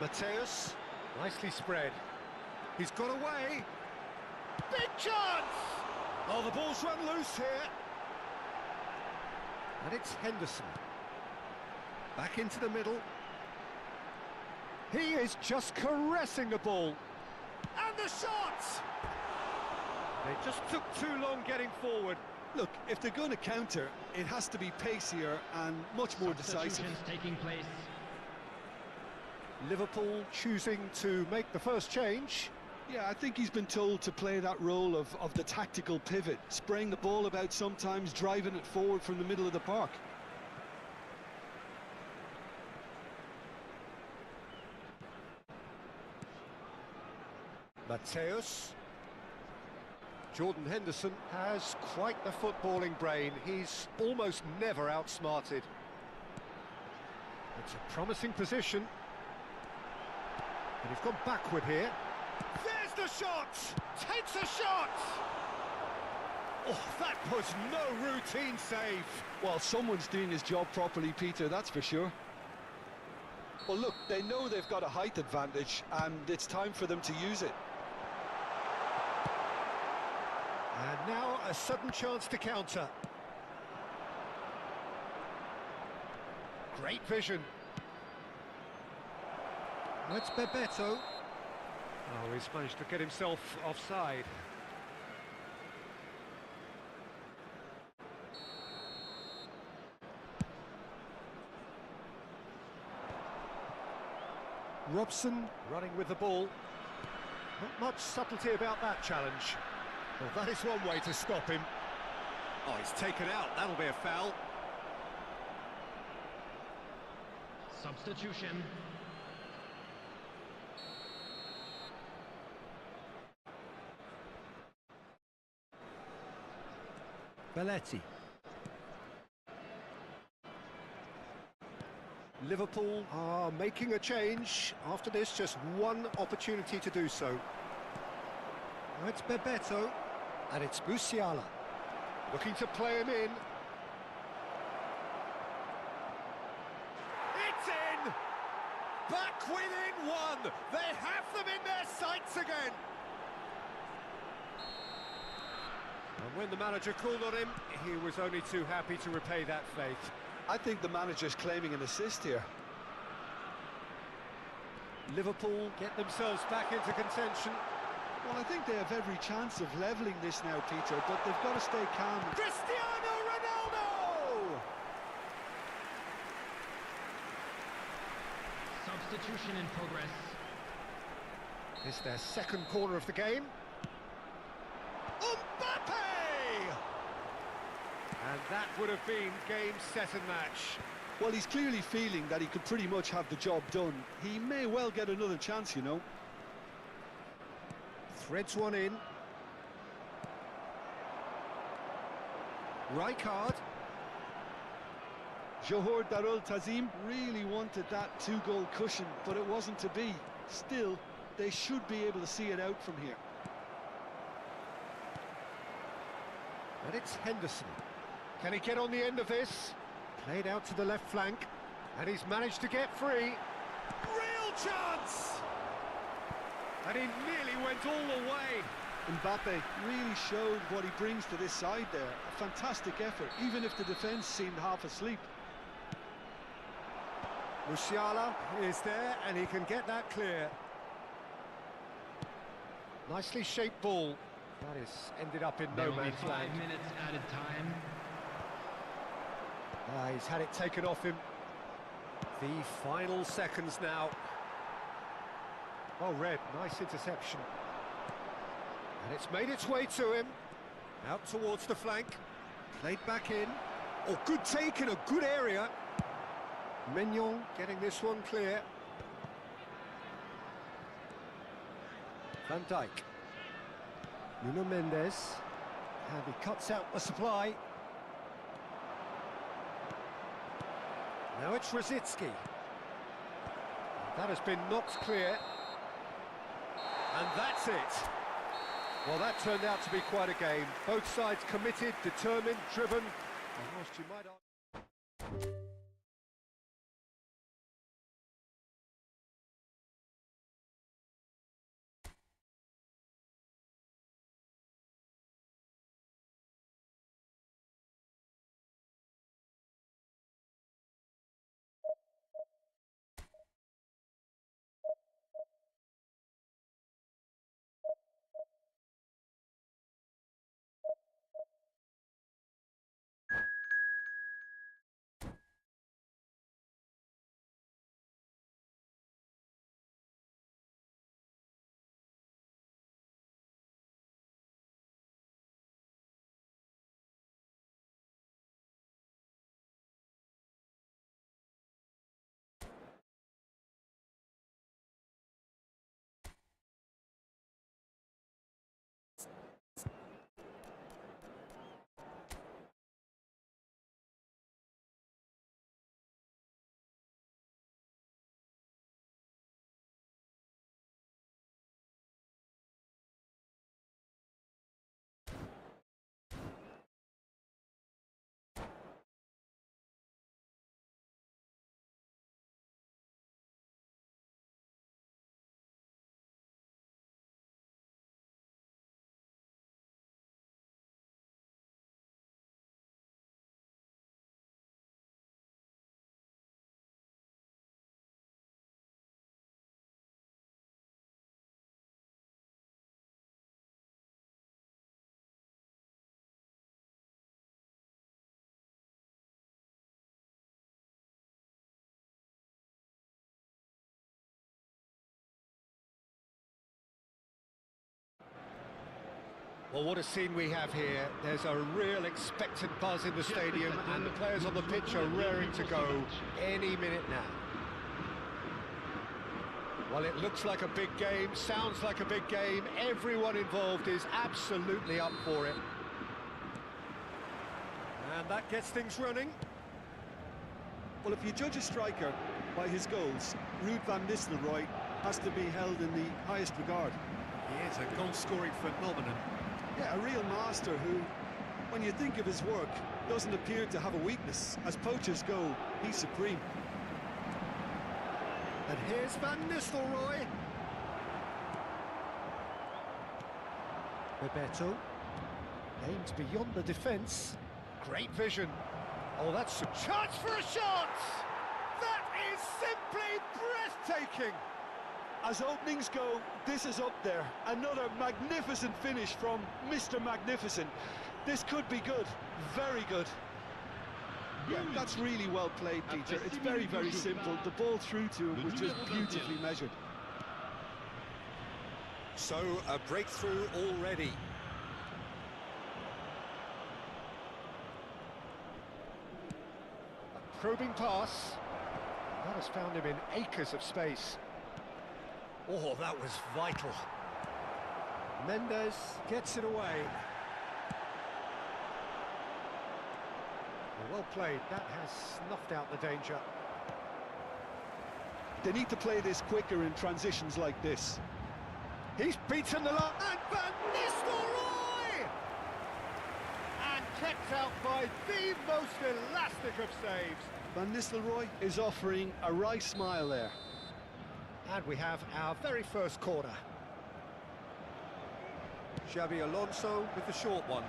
Mateus. Nicely spread. He's got away. Big chance! Oh, the ball's run loose here. And it's Henderson. Back into the middle. He is just caressing the ball. And the shot! They just took too long getting forward. Look, if they're going to counter, it has to be pacier and much more decisive. Substitutions taking place. Liverpool choosing to make the first change. Yeah, I think he's been told to play that role of the tactical pivot, spraying the ball about sometimes, driving it forward from the middle of the park. Mateus. Jordan Henderson has quite the footballing brain. He's almost never outsmarted. It's a promising position. And he's gone backward here. There's the shot! Takes a shot! Oh, that was no routine save. Well, someone's doing his job properly, Peter, that's for sure. Well, look, they know they've got a height advantage, and it's time for them to use it. And now a sudden chance to counter. Great vision. That's Bebeto. Oh, he's managed to get himself offside. Robson running with the ball. Not much subtlety about that challenge. Well, that is one way to stop him. Oh, he's taken out. That'll be a foul. Substitution. Belletti. Liverpool are making a change. After this, just one opportunity to do so. Now it's Bebeto, and it's Musiala. Looking to play him in. It's in! Back within one! They have them in their sights again! And when the manager called on him, he was only too happy to repay that faith. I think the manager's claiming an assist here. Liverpool get themselves back into contention. Well, I think they have every chance of levelling this now, Peter, but they've got to stay calm. Cristiano Ronaldo! Substitution in progress. It's their second corner of the game. Mbappe! And that would have been game, set and match. Well, he's clearly feeling that he could pretty much have the job done. He may well get another chance, you know. Threads one in. Rijkaard. Johor Darul Tazim really wanted that two-goal cushion, but it wasn't to be. Still, they should be able to see it out from here. And it's Henderson. Can he get on the end of this? Played out to the left flank. And he's managed to get free. Real chance! And he nearly went all the way. Mbappe really showed what he brings to this side there. A fantastic effort, even if the defence seemed half asleep. Musiala is there, and he can get that clear. Nicely shaped ball. That is ended up in no man's land. 5 minutes added time. He's had it taken off him. The final seconds now. Oh, Red, nice interception. And it's made its way to him. Out towards the flank. Played back in. Oh, good take in a good area. Mignon getting this one clear. Van Dijk. Nuno Mendes. And he cuts out the supply. Now it's Rosicki. That has been knocked clear. And that's it. Well, that turned out to be quite a game. Both sides committed, determined, driven. Almost you might argue. Well, what a scene we have here. There's a real expectant buzz in the stadium, and the players on the pitch are raring to go any minute now. Well, it looks like a big game, sounds like a big game. Everyone involved is absolutely up for it. And that gets things running. Well, if you judge a striker by his goals, Ruud van Nistelrooy has to be held in the highest regard. He is a goal-scoring phenomenon. Yeah, a real master who, when you think of his work, doesn't appear to have a weakness. As poachers go, he's supreme. And here's Van Nistelrooy. Bebeto aims beyond the defence. Great vision. Oh, that's a chance for a shot! That is simply breathtaking! As openings go, this is up there. Another magnificent finish from Mr. Magnificent. This could be good, very good. Yeah, that's really well played, Peter. It's very, very simple. The ball through to him was just beautifully measured. So, a breakthrough already. A probing pass. That has found him in acres of space. Oh, that was vital. Mendes gets it away. Well played. That has snuffed out the danger. They need to play this quicker in transitions like this. He's beaten the line. And Van Nistelrooy! And kept out by the most elastic of saves. Van Nistelrooy is offering a wry smile there. And we have our very first corner. Xabi Alonso with the short one.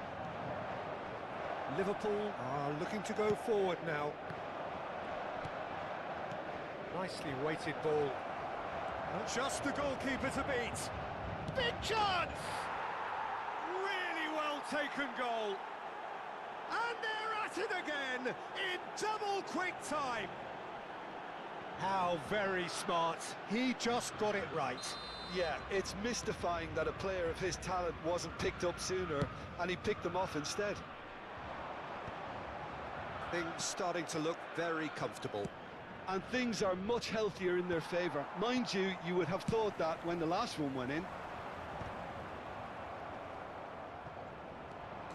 Liverpool are looking to go forward now. Nicely weighted ball. Not just the goalkeeper to beat. Big chance! Really well taken goal. And they're at it again in double quick time. How very smart. He just got it right. Yeah, it's mystifying that a player of his talent wasn't picked up sooner, and he picked them off instead. Things starting to look very comfortable. And things are much healthier in their favour. Mind you, you would have thought that when the last one went in.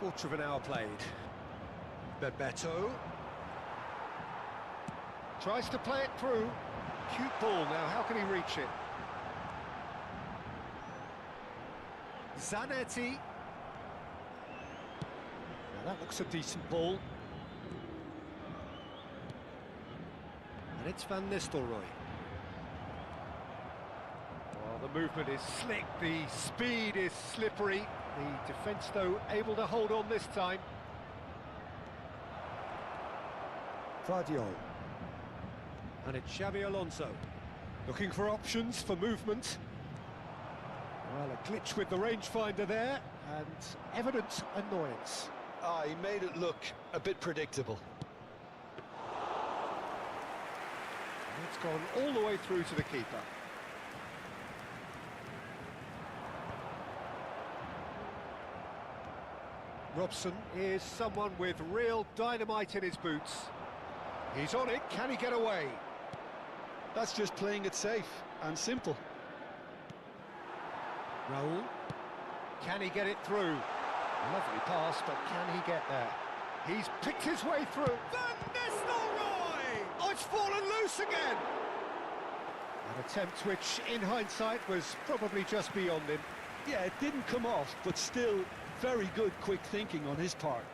Quarter of an hour played. Bebeto. Tries to play it through. Cute ball now, how can he reach it? Zanetti. Now that looks a decent ball. And it's Van Nistelrooy. Well, the movement is slick, the speed is slippery. The defence, though, able to hold on this time. Fadio. And it's Xavi Alonso. Looking for options for movement. Well, a glitch with the rangefinder there, and evident annoyance. Ah, he made it look a bit predictable. It's gone all the way through to the keeper. Robson is someone with real dynamite in his boots. He's on it, can he get away? That's just playing it safe and simple. Raul, can he get it through? Lovely pass, but can he get there? He's picked his way through. Van Nistelrooy! Oh, it's fallen loose again! An attempt which, in hindsight, was probably just beyond him. Yeah, it didn't come off, but still very good quick thinking on his part.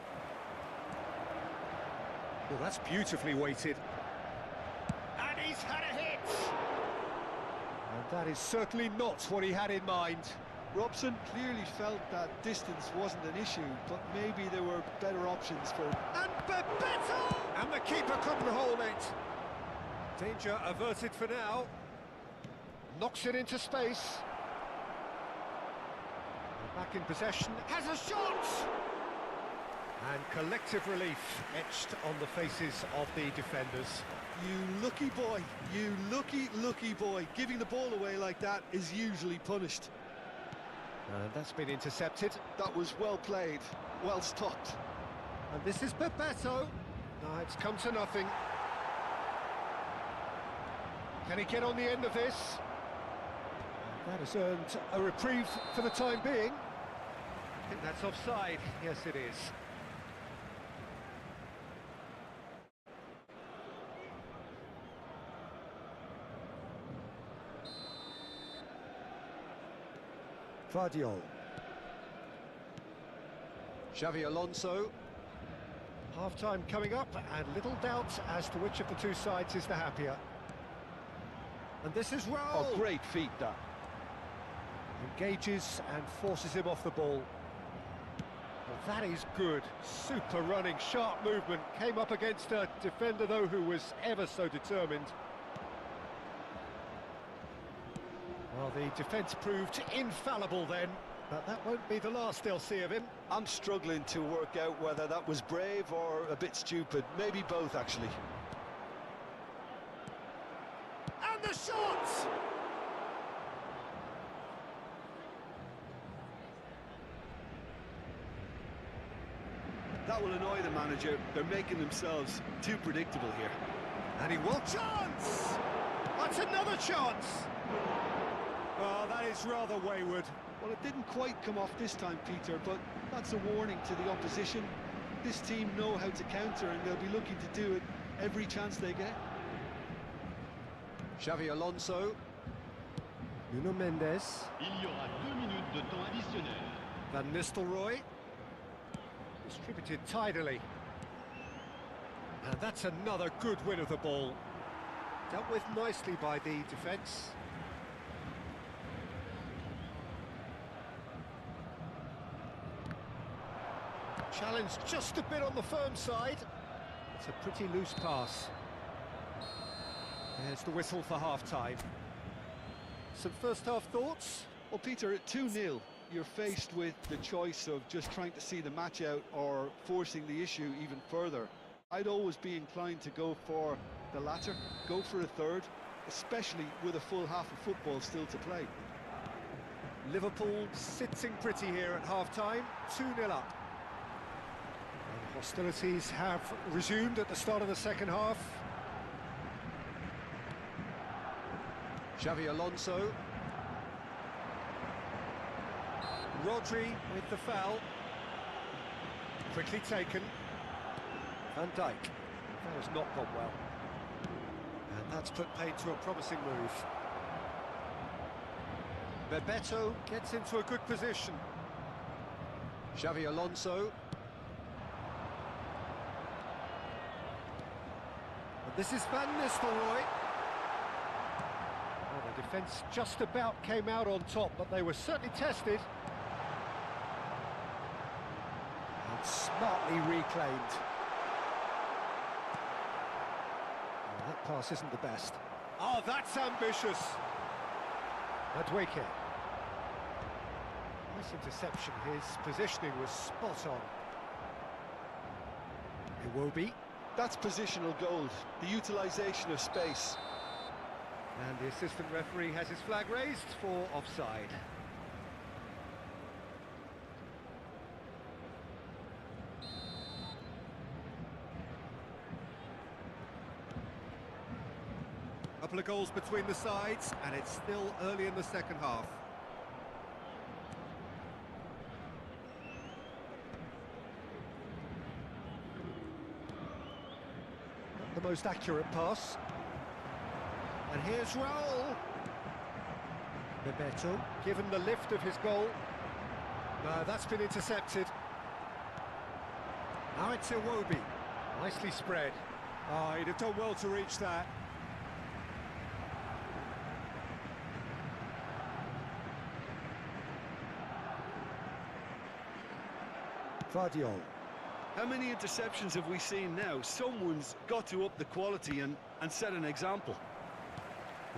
Well, that's beautifully weighted. And he's had a hit! And that is certainly not what he had in mind. Robson clearly felt that distance wasn't an issue, but maybe there were better options for him. And Bebeto! And the keeper couldn't hold it. Danger averted for now. Knocks it into space. Back in possession, has a shot! And collective relief etched on the faces of the defenders. You lucky boy, you lucky boy. Giving the ball away like that is usually punished. And that's been intercepted. That was well played, well stopped. And this is Bebeto. No, it's come to nothing. Can he get on the end of this? That has earned a reprieve for the time being. I think that's offside. Yes, it is. Fadio. Xavi Alonso. Half-time coming up, and little doubt as to which of the two sides is the happier. And this is Raul. Oh, great feat, that. Engages and forces him off the ball. Well, that is good. Super running, sharp movement. Came up against a defender, though, who was ever so determined. Well, the defence proved infallible then, but that won't be the last they'll see of him. I'm struggling to work out whether that was brave or a bit stupid. Maybe both, actually. And the shot! That will annoy the manager. They're making themselves too predictable here. And he will chance! That's another chance! Well, that is rather wayward. Well, it didn't quite come off this time, Peter, but that's a warning to the opposition. This team know how to counter, and they'll be looking to do it every chance they get. Xavi Alonso. Nuno Mendes. Il y aura 2 minutes de temps additionnel. Van Nistelrooy. Distributed tidily. And that's another good win of the ball. Dealt with nicely by the defence. Challenged just a bit on the firm side. It's a pretty loose pass. There's the whistle for half-time. Some first-half thoughts? Well, Peter, at 2-0, you're faced with the choice of just trying to see the match out or forcing the issue even further. I'd always be inclined to go for the latter, go for a third, especially with a full half of football still to play. Liverpool sitting pretty here at half-time, 2-0 up. And hostilities have resumed at the start of the second half. Xavi Alonso. Rodri with the foul. Quickly taken. Van Dijk. That has not gone well. And that's put paid to a promising move. Bebeto gets into a good position. Xavi Alonso. And this is Van Nistelrooy. Well, the defence just about came out on top, but they were certainly tested. And smartly reclaimed. Well, that pass isn't the best. Oh, that's ambitious. Madueke. Nice interception. His positioning was spot on. Iwobi. That's positional gold, the utilisation of space. And the assistant referee has his flag raised for offside. Couple of goals between the sides, and it's still early in the second half. Not the most accurate pass. And here's Raul. Bebeto, given the lift of his goal. No, that's been intercepted. Now it's Iwobi. Nicely spread. Oh, he'd have done well to reach that. Vardiol. How many interceptions have we seen now? Someone's got to up the quality and set an example.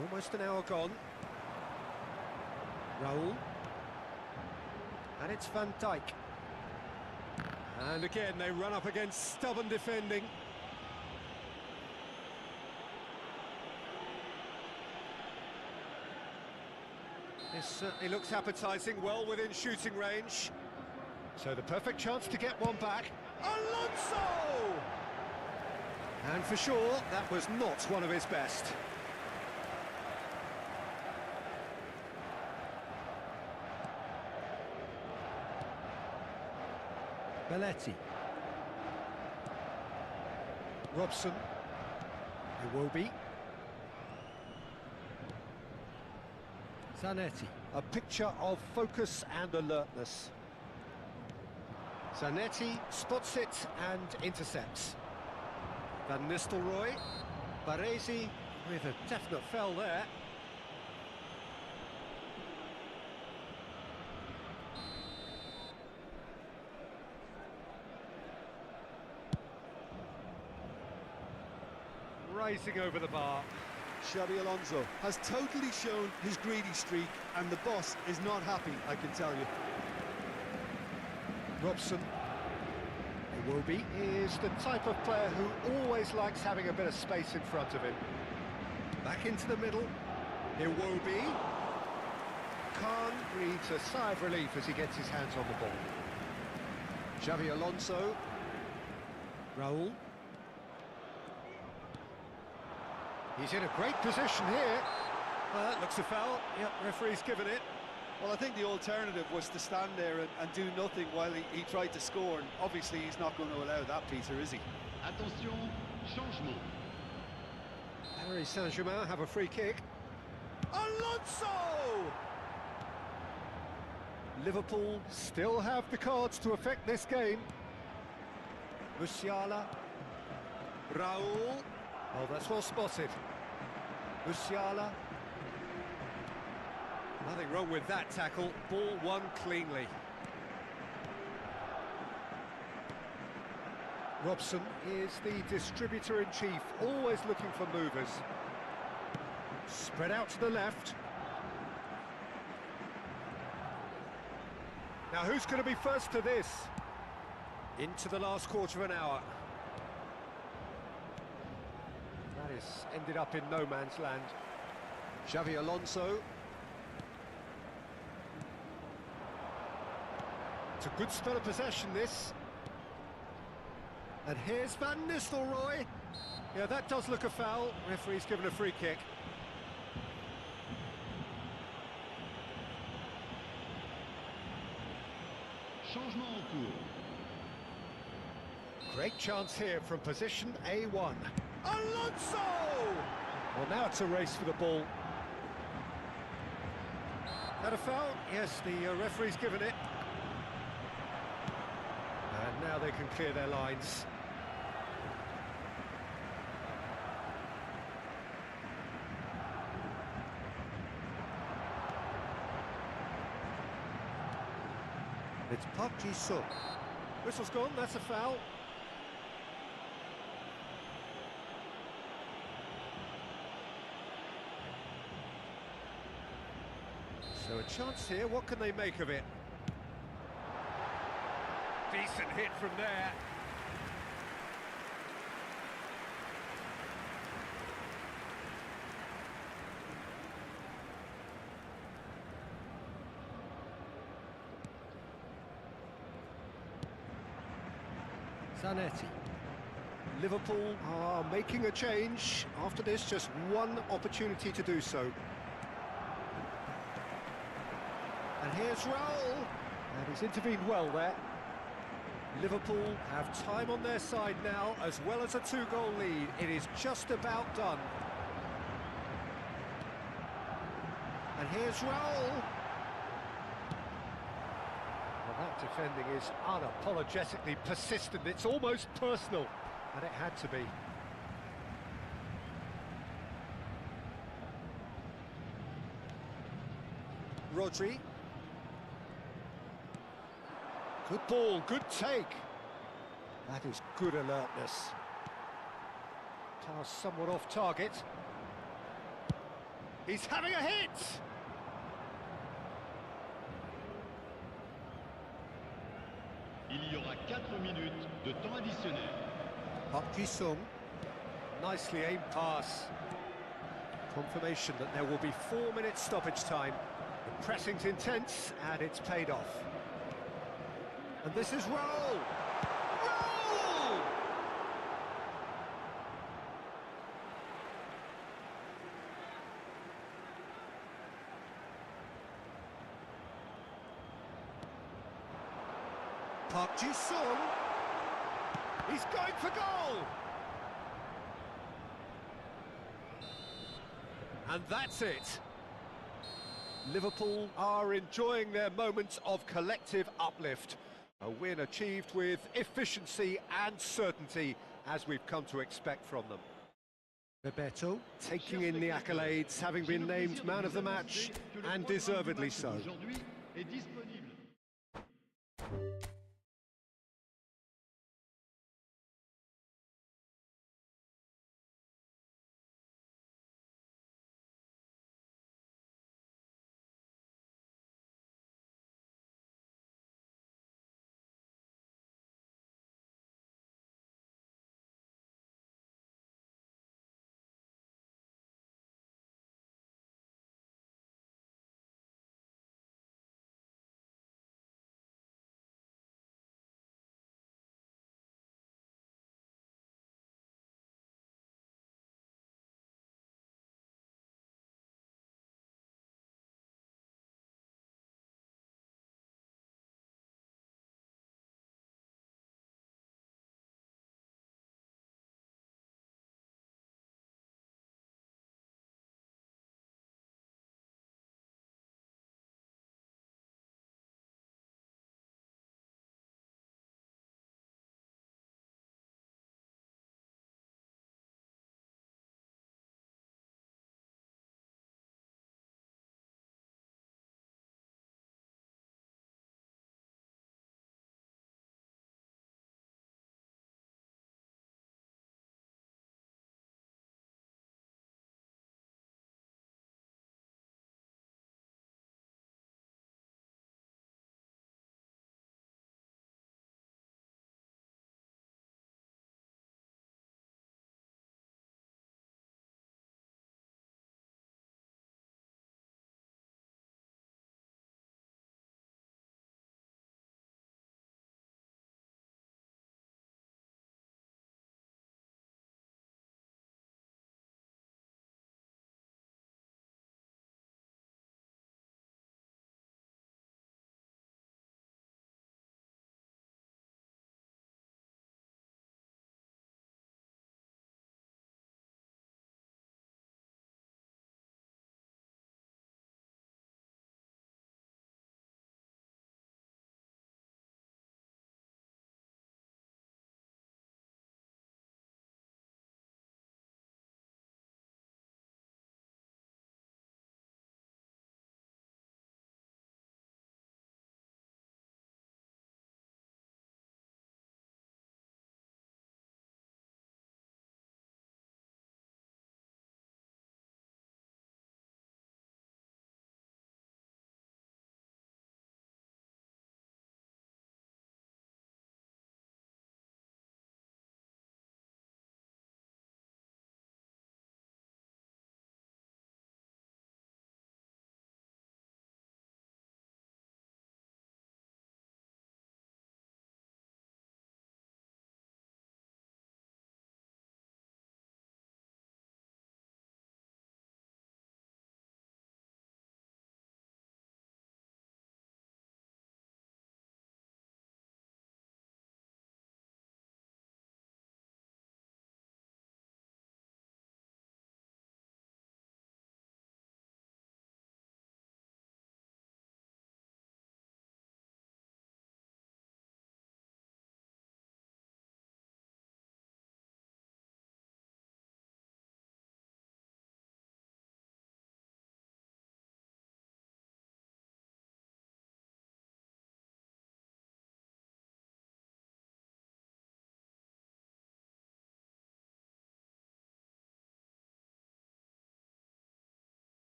Almost an hour gone. Raul. And it's Van Dijk. And again, they run up against stubborn defending. This certainly looks appetising, well within shooting range. So the perfect chance to get one back. Alonso! And for sure, that was not one of his best. Belletti. Robson. Iwobi. Zanetti. A picture of focus and alertness. Zanetti spots it and intercepts. Van Nistelrooy. Baresi with a definite foul there. Rising over the bar. Xabi Alonso has totally shown his greedy streak, and the boss is not happy, I can tell you. Robson. Iwobi is the type of player who always likes having a bit of space in front of him. Back into the middle. Iwobi. Khan breathes a sigh of relief as he gets his hands on the ball. Xavi Alonso. Raul. He's in a great position here. That looks a foul. Yep, referee's given it. Well, I think the alternative was to stand there and do nothing while he tried to score, and obviously he's not going to allow that, Peter, is he? Attention, changement. Paris Saint-Germain have a free kick. Alonso! Liverpool still have the cards to affect this game. Musiala. Raul. Oh, that's well spotted. Musiala. Nothing wrong with that tackle. Ball won cleanly. Robson is the distributor-in-chief, always looking for movers. Spread out to the left. Now who's going to be first to this? Into the last quarter of an hour. That is ended up in no man's land. Xavi Alonso. It's a good spell of possession, this. And here's Van Nistelrooy. Yeah, that does look a foul. Referee's given a free kick. Changement en cours. Great chance here from position A1. Alonso! Well, now it's a race for the ball. That a foul? Yes, the referee's given it. And now they can clear their lines. It's Park Ji-sung. Whistle's gone, that's a foul. So a chance here, what can they make of it? Decent hit from there. Zanetti. Liverpool are making a change. After this, just one opportunity to do so. And here's Raul. And he's intervened well there. Liverpool have time on their side now, as well as a two-goal lead. It is just about done. And here's Raul. Well, that defending is unapologetically persistent. It's almost personal, and it had to be. Rodri. Good ball, good take. That is good alertness. Pass somewhat off target. He's having a hit! Il y aura 4 minutes de temps additionnel. Park Ji-sung. Nicely aimed pass. Confirmation that there will be 4 minutes stoppage time. The pressing's intense, and it's paid off. And this is Raul! Raul! Park Ji-sung. He's going for goal! And that's it. Liverpool are enjoying their moments of collective uplift. A win achieved with efficiency and certainty, as we've come to expect from them. Bebeto taking in the accolades, having been named man of the match, and deservedly so.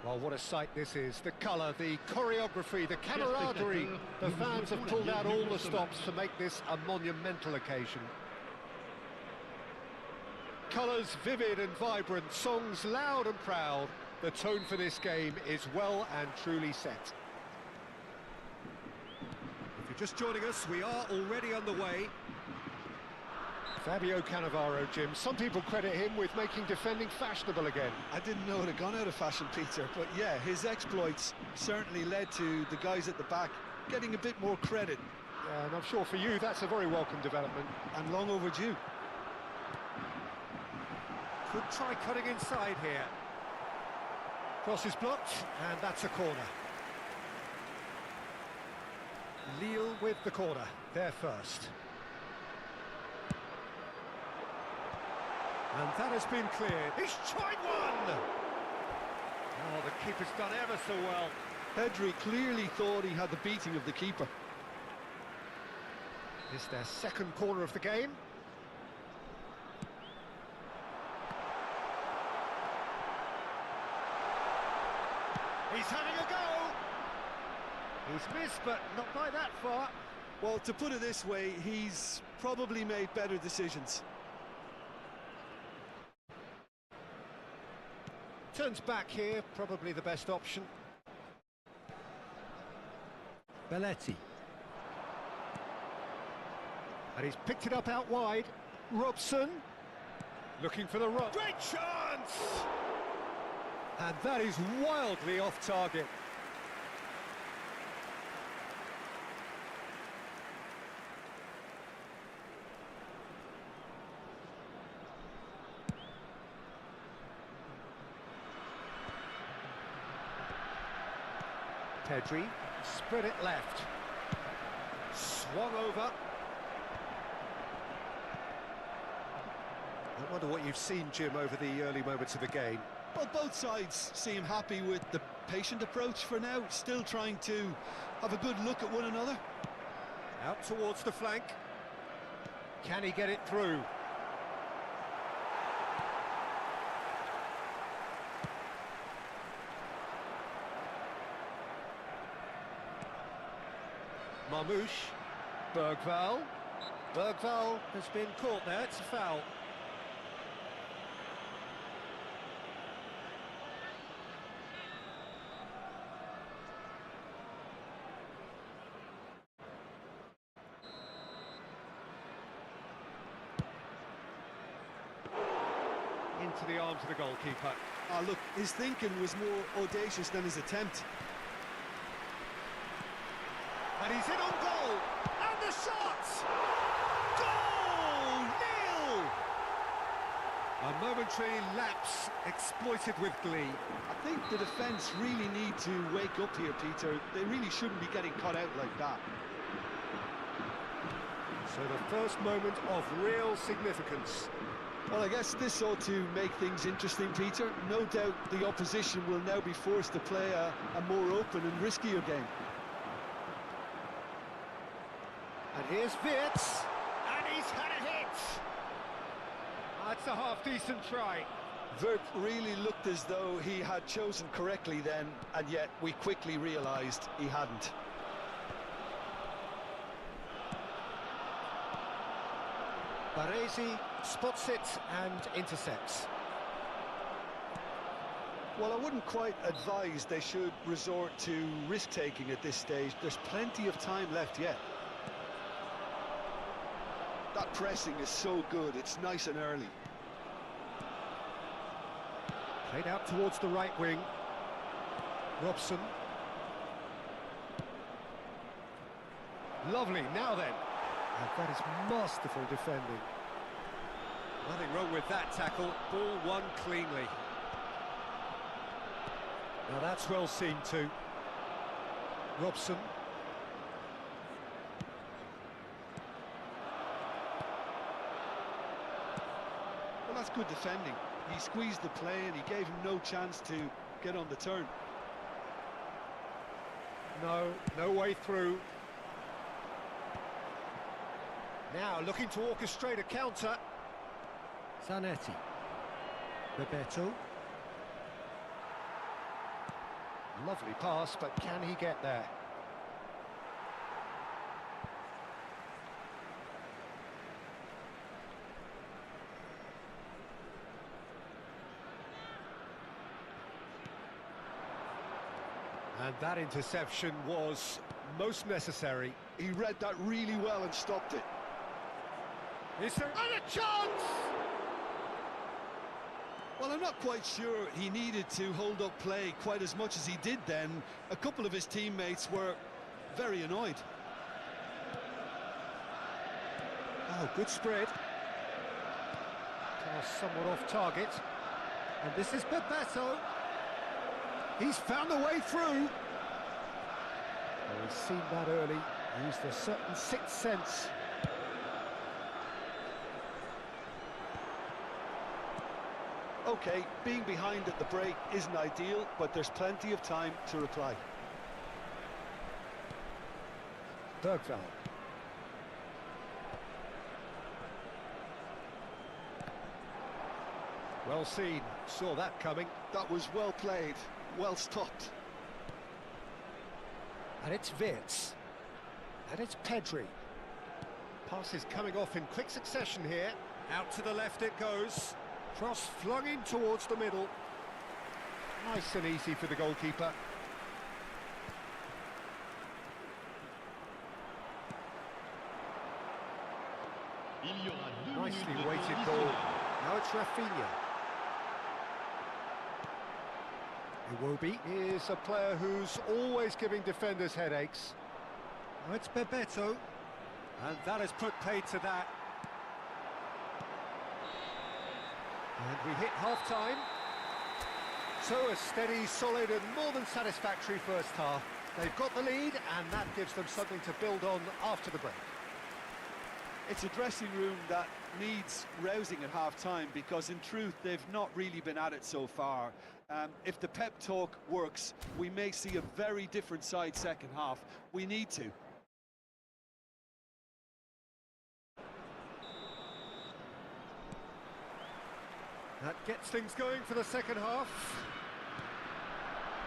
Well, what a sight this is. The colour, the choreography, the camaraderie. The fans have pulled out all the stops to make this a monumental occasion. Colours vivid and vibrant, songs loud and proud. The tone for this game is well and truly set. If you're just joining us, we are already underway. Fabio Cannavaro, Jim. Some people credit him with making defending fashionable again. I didn't know it had gone out of fashion, Peter, but yeah, his exploits certainly led to the guys at the back getting a bit more credit. Yeah, and I'm sure for you that's a very welcome development. And long overdue. Could try cutting inside here. Cross is blocked, and that's a corner. Lille with the corner, they're first. And that has been cleared. He's tried one! Oh, the keeper's done ever so well. Pedri clearly thought he had the beating of the keeper. It's their second corner of the game. He's having a go! He's missed, but not by that far. Well, to put it this way, he's probably made better decisions. Turns back here, probably the best option. Belletti. And he's picked it up out wide. Robson. Looking for the run. Great chance! And that is wildly off target. Pedri, spread it left. Swung over. I wonder what you've seen, Jim, over the early moments of the game. Well, both sides seem happy with the patient approach for now, still trying to have a good look at one another. Out towards the flank. Can he get it through? Marmouche. Bergval. Bergval has been caught there, it's a foul. Into the arms of the goalkeeper. Ah, look, his thinking was more audacious than his attempt. And he's in on goal! And the shot! Goal! Nil! A momentary lapse exploited with glee. I think the defence really need to wake up here, Peter. They really shouldn't be getting caught out like that. So the first moment of real significance. Well, I guess this ought to make things interesting, Peter. No doubt the opposition will now be forced to play a more open and riskier game. And here's Wirtz, and he's had a hit! That's a half-decent try. Wirtz really looked as though he had chosen correctly then, and yet we quickly realised he hadn't. Baresi spots it and intercepts. Well, I wouldn't quite advise they should resort to risk-taking at this stage. There's plenty of time left yet. That pressing is so good, it's nice and early. Played out towards the right wing. Robson. Lovely, now then. And that is masterful defending. Nothing wrong with that tackle, ball won cleanly. Now that's well seen too. Robson. Well, that's good defending. He squeezed the play and he gave him no chance to get on the turn. No way through. Now looking to orchestrate a counter. Zanetti. Bebeto. Lovely pass, but can he get there? And that interception was most necessary. He read that really well and stopped it. Is there a chance? Well, I'm not quite sure he needed to hold up play quite as much as he did then. A couple of his teammates were very annoyed. Oh, good spread. Pass somewhat off target. And this is Bebeto. He's found a way through. Well, he's seen that early. Used a certain sixth sense. Okay, being behind at the break isn't ideal, but there's plenty of time to reply. Bergvall. Well seen, saw that coming. That was well played, well stopped. And it's Wirtz. And it's Pedri. Pass is coming off in quick succession here. Out to the left it goes. Cross flung in towards the middle. Nice and easy for the goalkeeper. Nicely weighted ball. Now it's Rafinha. Iwobi is a player who's always giving defenders headaches. Now it's Bebeto. And that has put paid to that. And we hit half-time. So a steady, solid and more than satisfactory first half. They've got the lead and that gives them something to build on after the break. It's a dressing room that needs rousing at half-time because in truth they've not really been at it so far. If the pep talk works, we may see a very different side second half. We need to. That gets things going for the second half.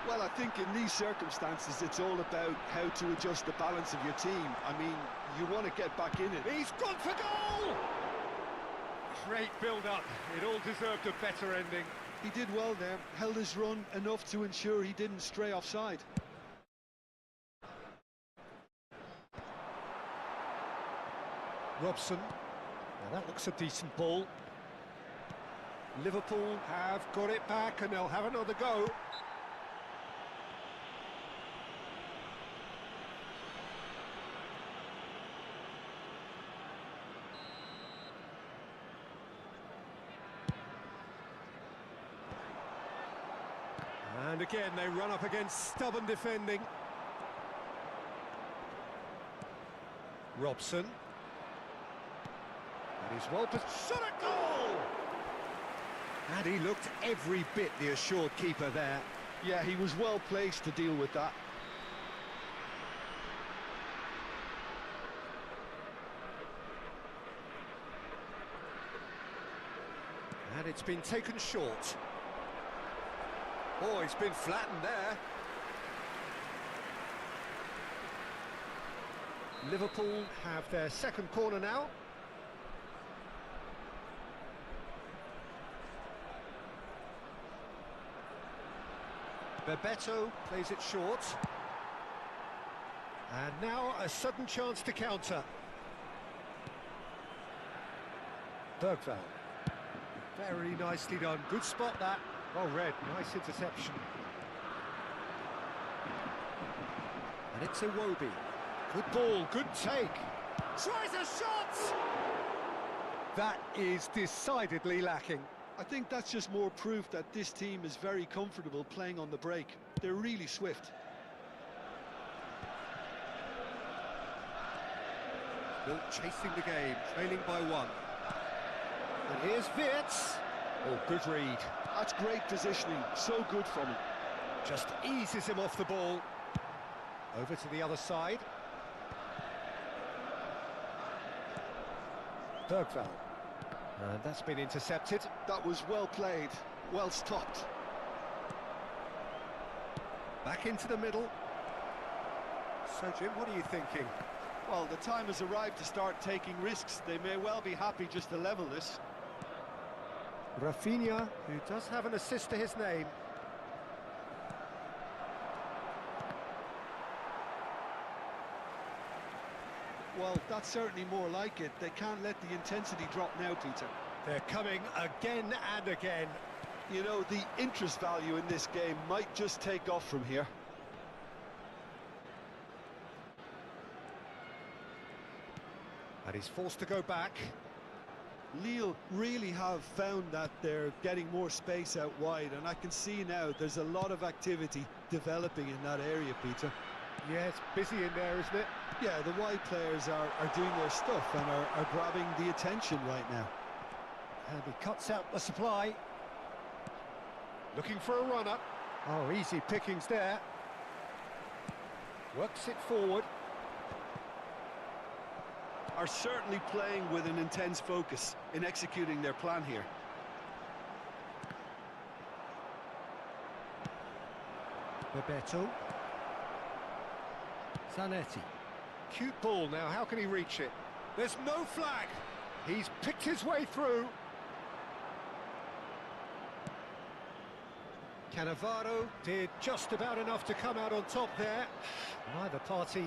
Well, I think in these circumstances it's all about how to adjust the balance of your team. I mean, you want to get back in it. He's gone for goal! Great build-up. It all deserved a better ending. He did well there, held his run enough to ensure he didn't stray offside. Robson. Now that looks a decent ball. Liverpool have got it back and they'll have another go. And again, they run up against stubborn defending. Robson. And he's well shot at goal! And he looked every bit the assured keeper there. Yeah, he was well placed to deal with that. And it's been taken short. Oh, he's been flattened there. Liverpool have their second corner now. Bebeto plays it short. And now a sudden chance to counter. Bergvall. Very nicely done. Good spot that. Well read. Nice interception. And it's Iwobi. Good ball. Good take. Tries a shot! That is decidedly lacking. I think that's just more proof that this team is very comfortable playing on the break. They're really swift. Still chasing the game, trailing by one. And here's Wirtz. Oh, good read. That's great positioning, so good from him. Just eases him off the ball. Over to the other side. Bergvall. And that's been intercepted. That was well played, well stopped. Back into the middle. So, Jim, what are you thinking? Well, the time has arrived to start taking risks. They may well be happy just to level this. Rafinha, who does have an assist to his name. Well, that's certainly more like it. They can't let the intensity drop now, Peter. They're coming again and again. You know, the interest value in this game might just take off from here. And he's forced to go back. Lille really have found that they're getting more space out wide, and I can see now there's a lot of activity developing in that area, Peter. Yeah, it's busy in there, isn't it? Yeah, the wide players are doing their stuff and are grabbing the attention right now. And he cuts out the supply. Looking for a run-up. Oh, easy pickings there. Works it forward. Are certainly playing with an intense focus in executing their plan here. Bebeto. Zanetti. Cute ball now, how can he reach it? There's no flag. He's picked his way through. Cannavaro did just about enough to come out on top there. Neither party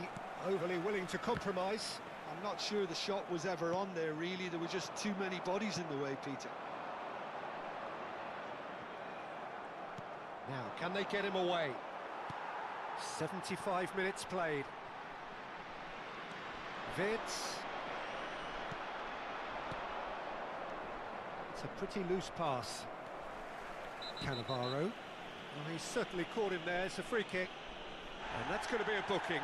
overly willing to compromise. I'm not sure the shot was ever on there, really. There were just too many bodies in the way, Peter. Now, can they get him away? 75 minutes played. Vitz. It's a pretty loose pass. Cannavaro. Well, he's certainly caught him there. It's a free kick. And that's going to be a booking.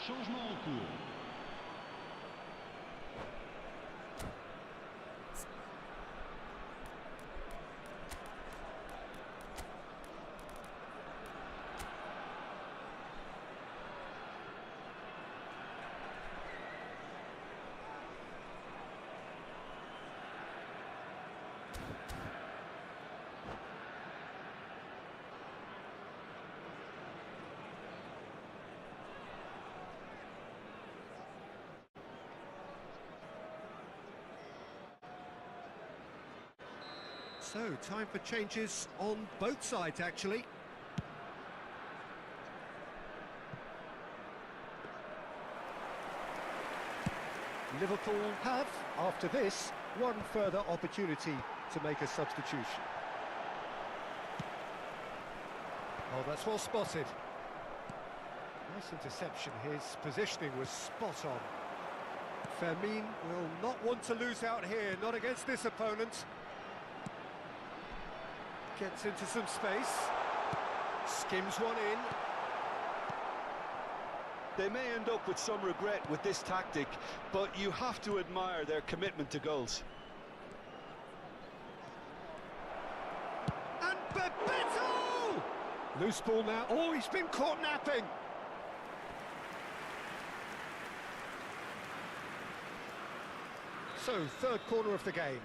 Changement en cours. So, time for changes on both sides, actually. Liverpool have, after this, one further opportunity to make a substitution. Oh, that's well spotted. Nice interception. His positioning was spot on. Fermin will not want to lose out here, not against this opponent. Gets into some space, skims one in. They may end up with some regret with this tactic, but you have to admire their commitment to goals. And Bebeto! Loose ball now. Oh, he's been caught napping. So, third corner of the game.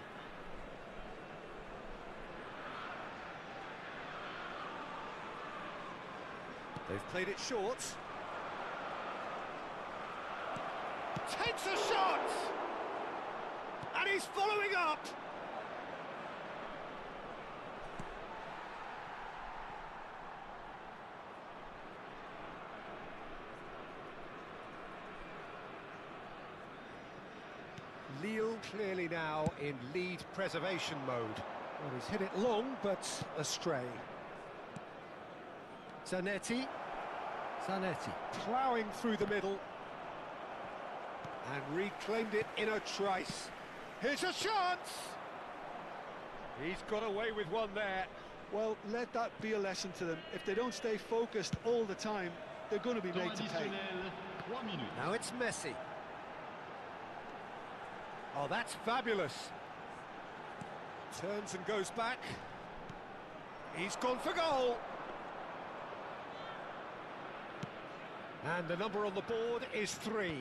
They've played it short. Takes a shot! And he's following up! Lille clearly now in lead preservation mode. Well, he's hit it long, but astray. Zanetti ploughing through the middle and reclaimed it in a trice. Here's a chance! He's got away with one there. Well, let that be a lesson to them. If they don't stay focused all the time, they're going to be made to pay. Now it's Messi. Oh, that's fabulous. Turns and goes back. He's gone for goal. And the number on the board is 3.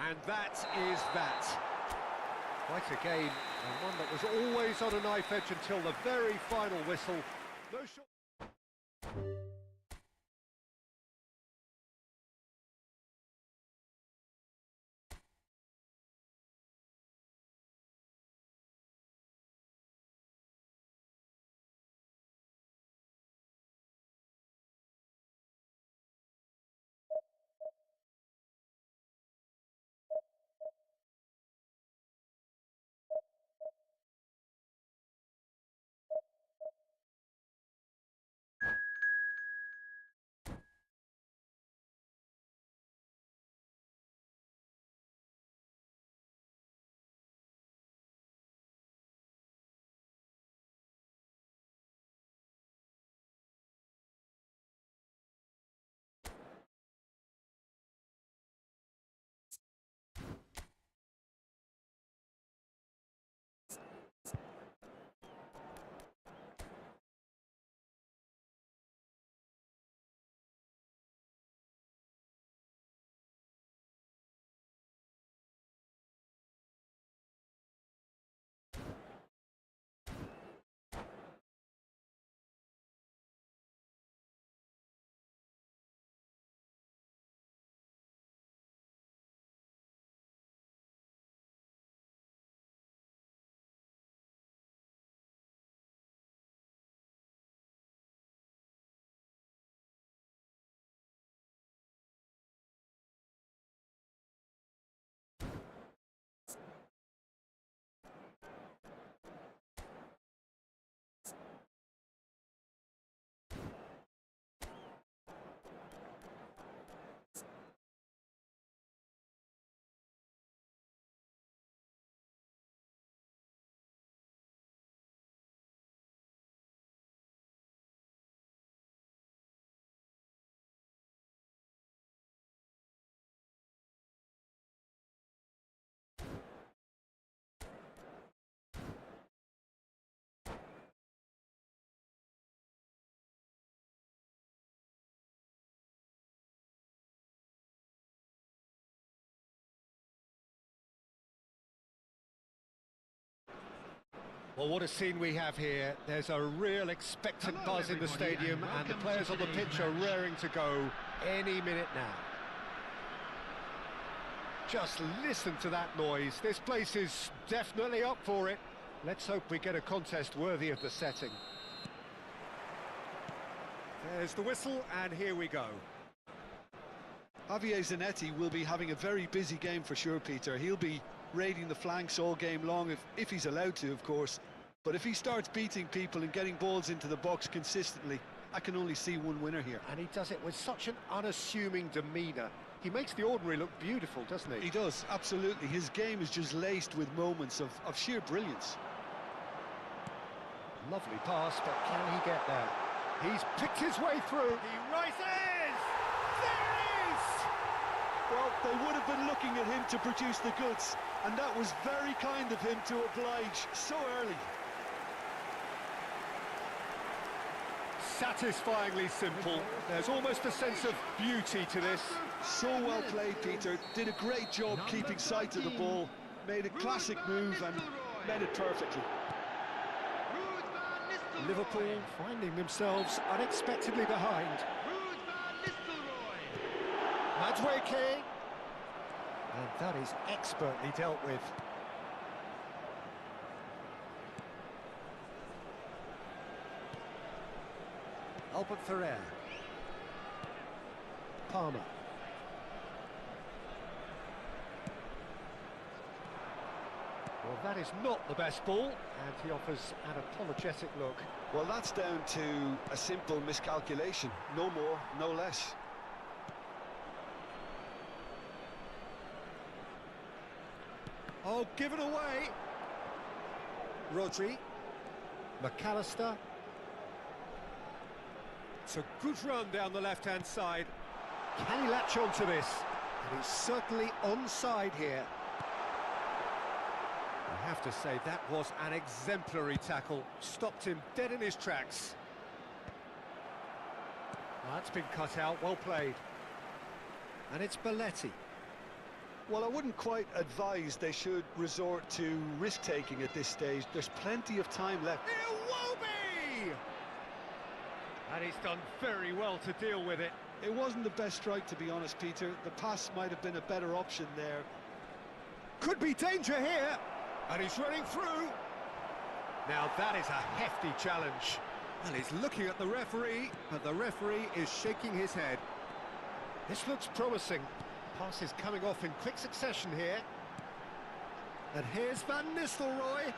And that is that. Quite a game, and one that was always on a knife edge until the very final whistle. No shot. Well, what a scene we have here. There's a real expectant buzz in the stadium, and the players on the pitch are raring to go any minute now. Just listen to that noise. This place is definitely up for it. Let's hope we get a contest worthy of the setting. There's the whistle, and here we go. Javier Zanetti will be having a very busy game for sure, Peter. He'll be raiding the flanks all game long, if he's allowed to, of course. But if he starts beating people and getting balls into the box consistently, I can only see one winner here. And he does it with such an unassuming demeanour. He makes the ordinary look beautiful, doesn't he? He does, absolutely. His game is just laced with moments of sheer brilliance. Lovely pass, but can he get there? He's picked his way through. He rises! There it is! Well, they would have been looking at him to produce the goods, and that was very kind of him to oblige so early. Satisfyingly simple. There's almost a sense of beauty to this. So well played, Peter. Did a great job keeping sight of the ball. Made a classic move and made it perfectly. Liverpool finding themselves unexpectedly behind. Madweke. And that is expertly dealt with. Albert Ferrer. Palmer. Well, that is not the best ball, and he offers an apologetic look. Well, that's down to a simple miscalculation. No more, no less. Oh, give it away. Rodri. McAllister. It's a good run down the left-hand side. Can he latch on to this? And he's certainly onside here. I have to say, that was an exemplary tackle. Stopped him dead in his tracks. That's been cut out, well played. And it's Belletti. Well, I wouldn't quite advise they should resort to risk-taking at this stage. There's plenty of time left. Iwobi! And he's done very well to deal with it. It wasn't the best strike, to be honest, Peter. The pass might have been a better option there. Could be danger here. And he's running through. Now that is a hefty challenge. And he's looking at the referee, but the referee is shaking his head. This looks promising. Pass is coming off in quick succession here. And here's Van Nistelrooy.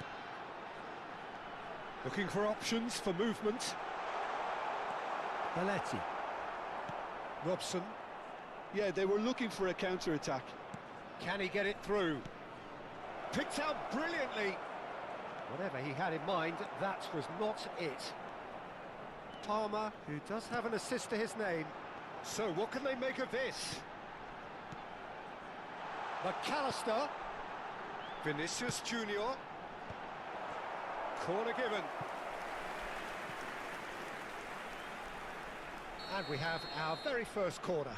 Looking for options for movement. Belletti. Robson. Yeah, they were looking for a counter-attack. Can he get it through? Picked out brilliantly. Whatever he had in mind, that was not it. Palmer, who does have an assist to his name. So what can they make of this? McAllister. Vinicius Junior. Corner given. And we have our very first corner.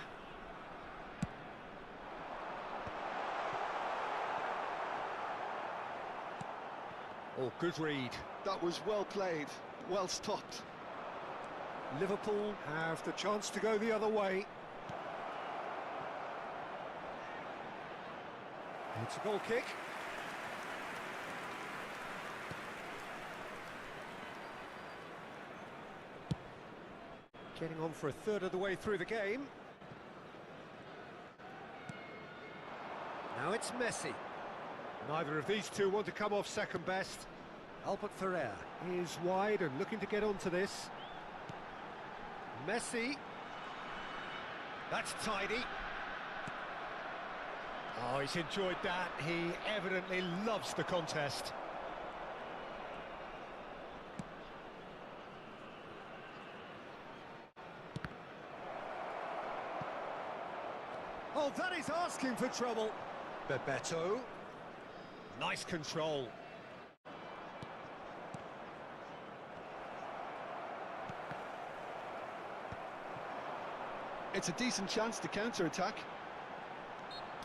Oh, good read. That was well played, well stopped. Liverpool have the chance to go the other way. It's a goal kick. Getting on for a third of the way through the game. Now it's Messi. Neither of these two want to come off second best. Albert Ferrer is wide and looking to get onto this. Messi. That's tidy. Oh, he's enjoyed that. He evidently loves the contest. Oh, that is asking for trouble. Bebeto. Nice control. It's a decent chance to counter-attack.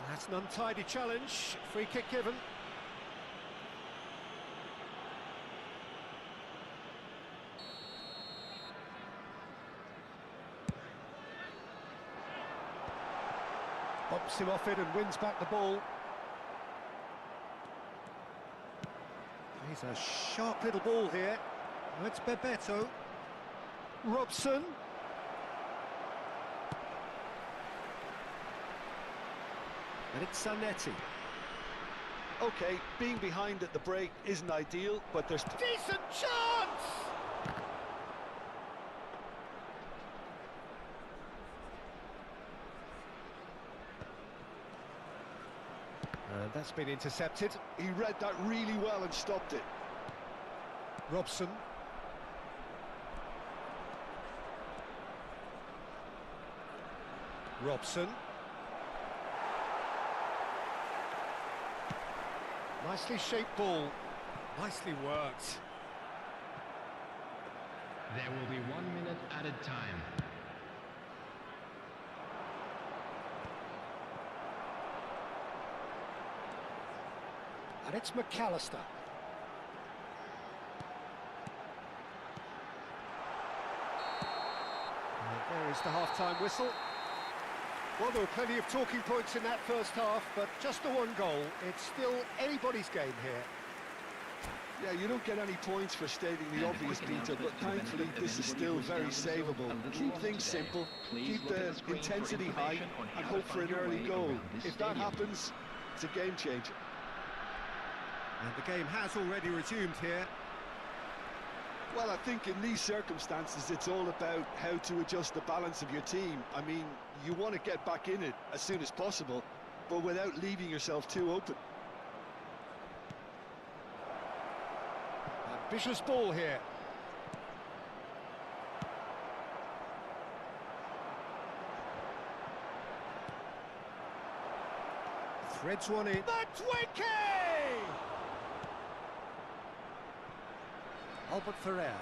That's an untidy challenge. Free kick given. Bumps him off it and wins back the ball. He's a sharp little ball here. Oh, it's Bebeto. Robson. And it's Zanetti. Okay, being behind at the break isn't ideal, but there's... Decent chance! And that's been intercepted. He read that really well and stopped it. Robson. Robson. Nicely shaped ball. Nicely worked. There will be 1 minute added time. And it's McAllister. And there is the half-time whistle. Well, there were plenty of talking points in that first half, but just the one goal. It's still anybody's game here. Yeah, you don't get any points for stating the obvious, Peter, but thankfully this is still very savable. Keep things simple, keep the intensity high, and hope for an early goal. If that happens, it's a game changer. And the game has already resumed here. Well, I think in these circumstances, it's all about how to adjust the balance of your team. I mean, you want to get back in it as soon as possible, but without leaving yourself too open. Ambitious ball here. Threads one in. Matwicki! Albert Ferrer.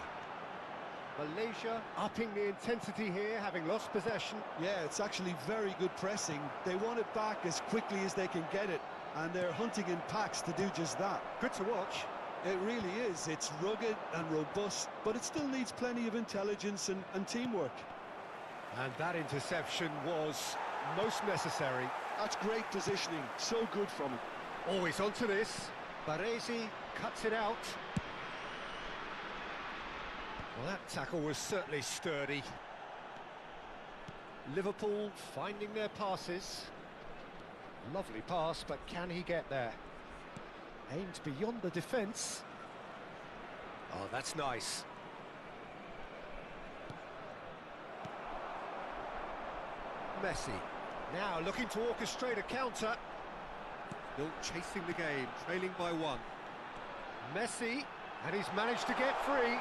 Malaysia upping the intensity here, having lost possession. Yeah, it's actually very good pressing. They want it back as quickly as they can get it, and they're hunting in packs to do just that. Good to watch. It really is. It's rugged and robust, but it still needs plenty of intelligence and teamwork. And that interception was most necessary. That's great positioning. So good from him. Always onto this. Baresi cuts it out. Well, that tackle was certainly sturdy. Liverpool finding their passes. Lovely pass, but can he get there? Aimed beyond the defence. Oh, that's nice. Messi. Now looking to orchestrate a counter. Still chasing the game, trailing by 1. Messi, and he's managed to get free.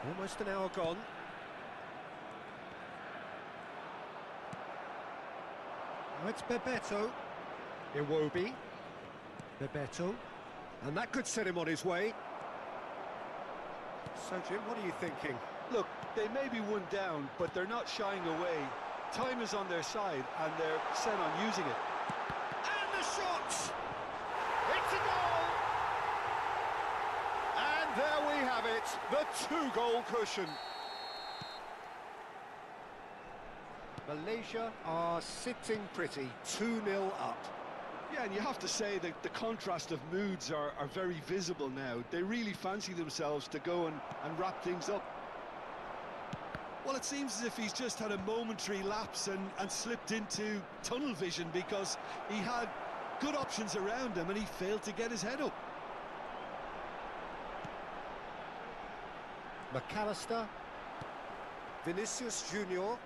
Almost an hour gone. Oh, it's Bebeto. Iwobi. Bebeto. And that could set him on his way. So, Jim, what are you thinking? Look, they may be one down, but they're not shying away. Time is on their side, and they're set on using it. And the shot! It's a goal! And there we have it, the 2-goal cushion. Malaysia are sitting pretty, 2-0 up. Yeah, and you have to say that the contrast of moods are very visible now. They really fancy themselves to go and wrap things up. Well, it seems as if he's just had a momentary lapse and slipped into tunnel vision, because he had good options around him and he failed to get his head up. McAllister. Vinicius Junior.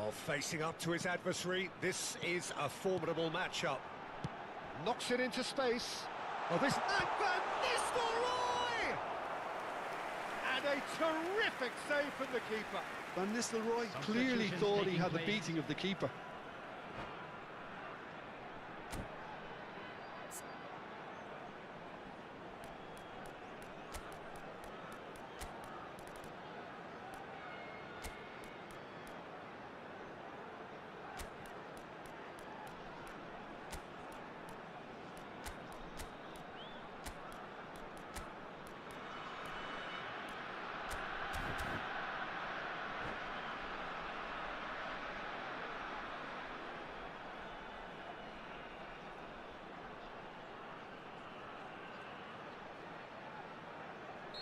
Oh, facing up to his adversary. This is a formidable matchup. Knocks it into space. Oh, this... And Van Nistelrooy! And a terrific save from the keeper. Van Nistelrooy clearly thought he had the beating of the keeper.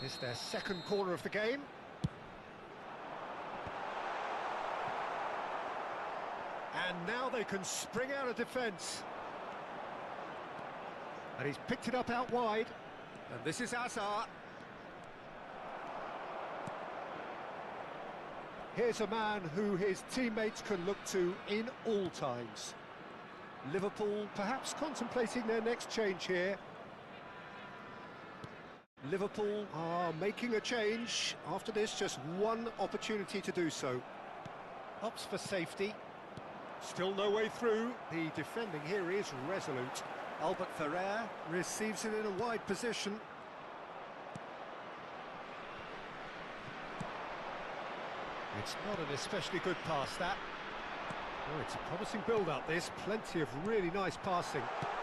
It's their second corner of the game. And now they can spring out of defence. And he's picked it up out wide. And this is Azar. Here's a man who his teammates can look to in all times. Liverpool perhaps contemplating their next change here. Liverpool are making a change. After this, just one opportunity to do so. Opts for safety. Still no way through. The defending here is resolute. Albert Ferrer receives it in a wide position. It's not an especially good pass, that. Oh, it's a promising build-up, this. Plenty of really nice passing.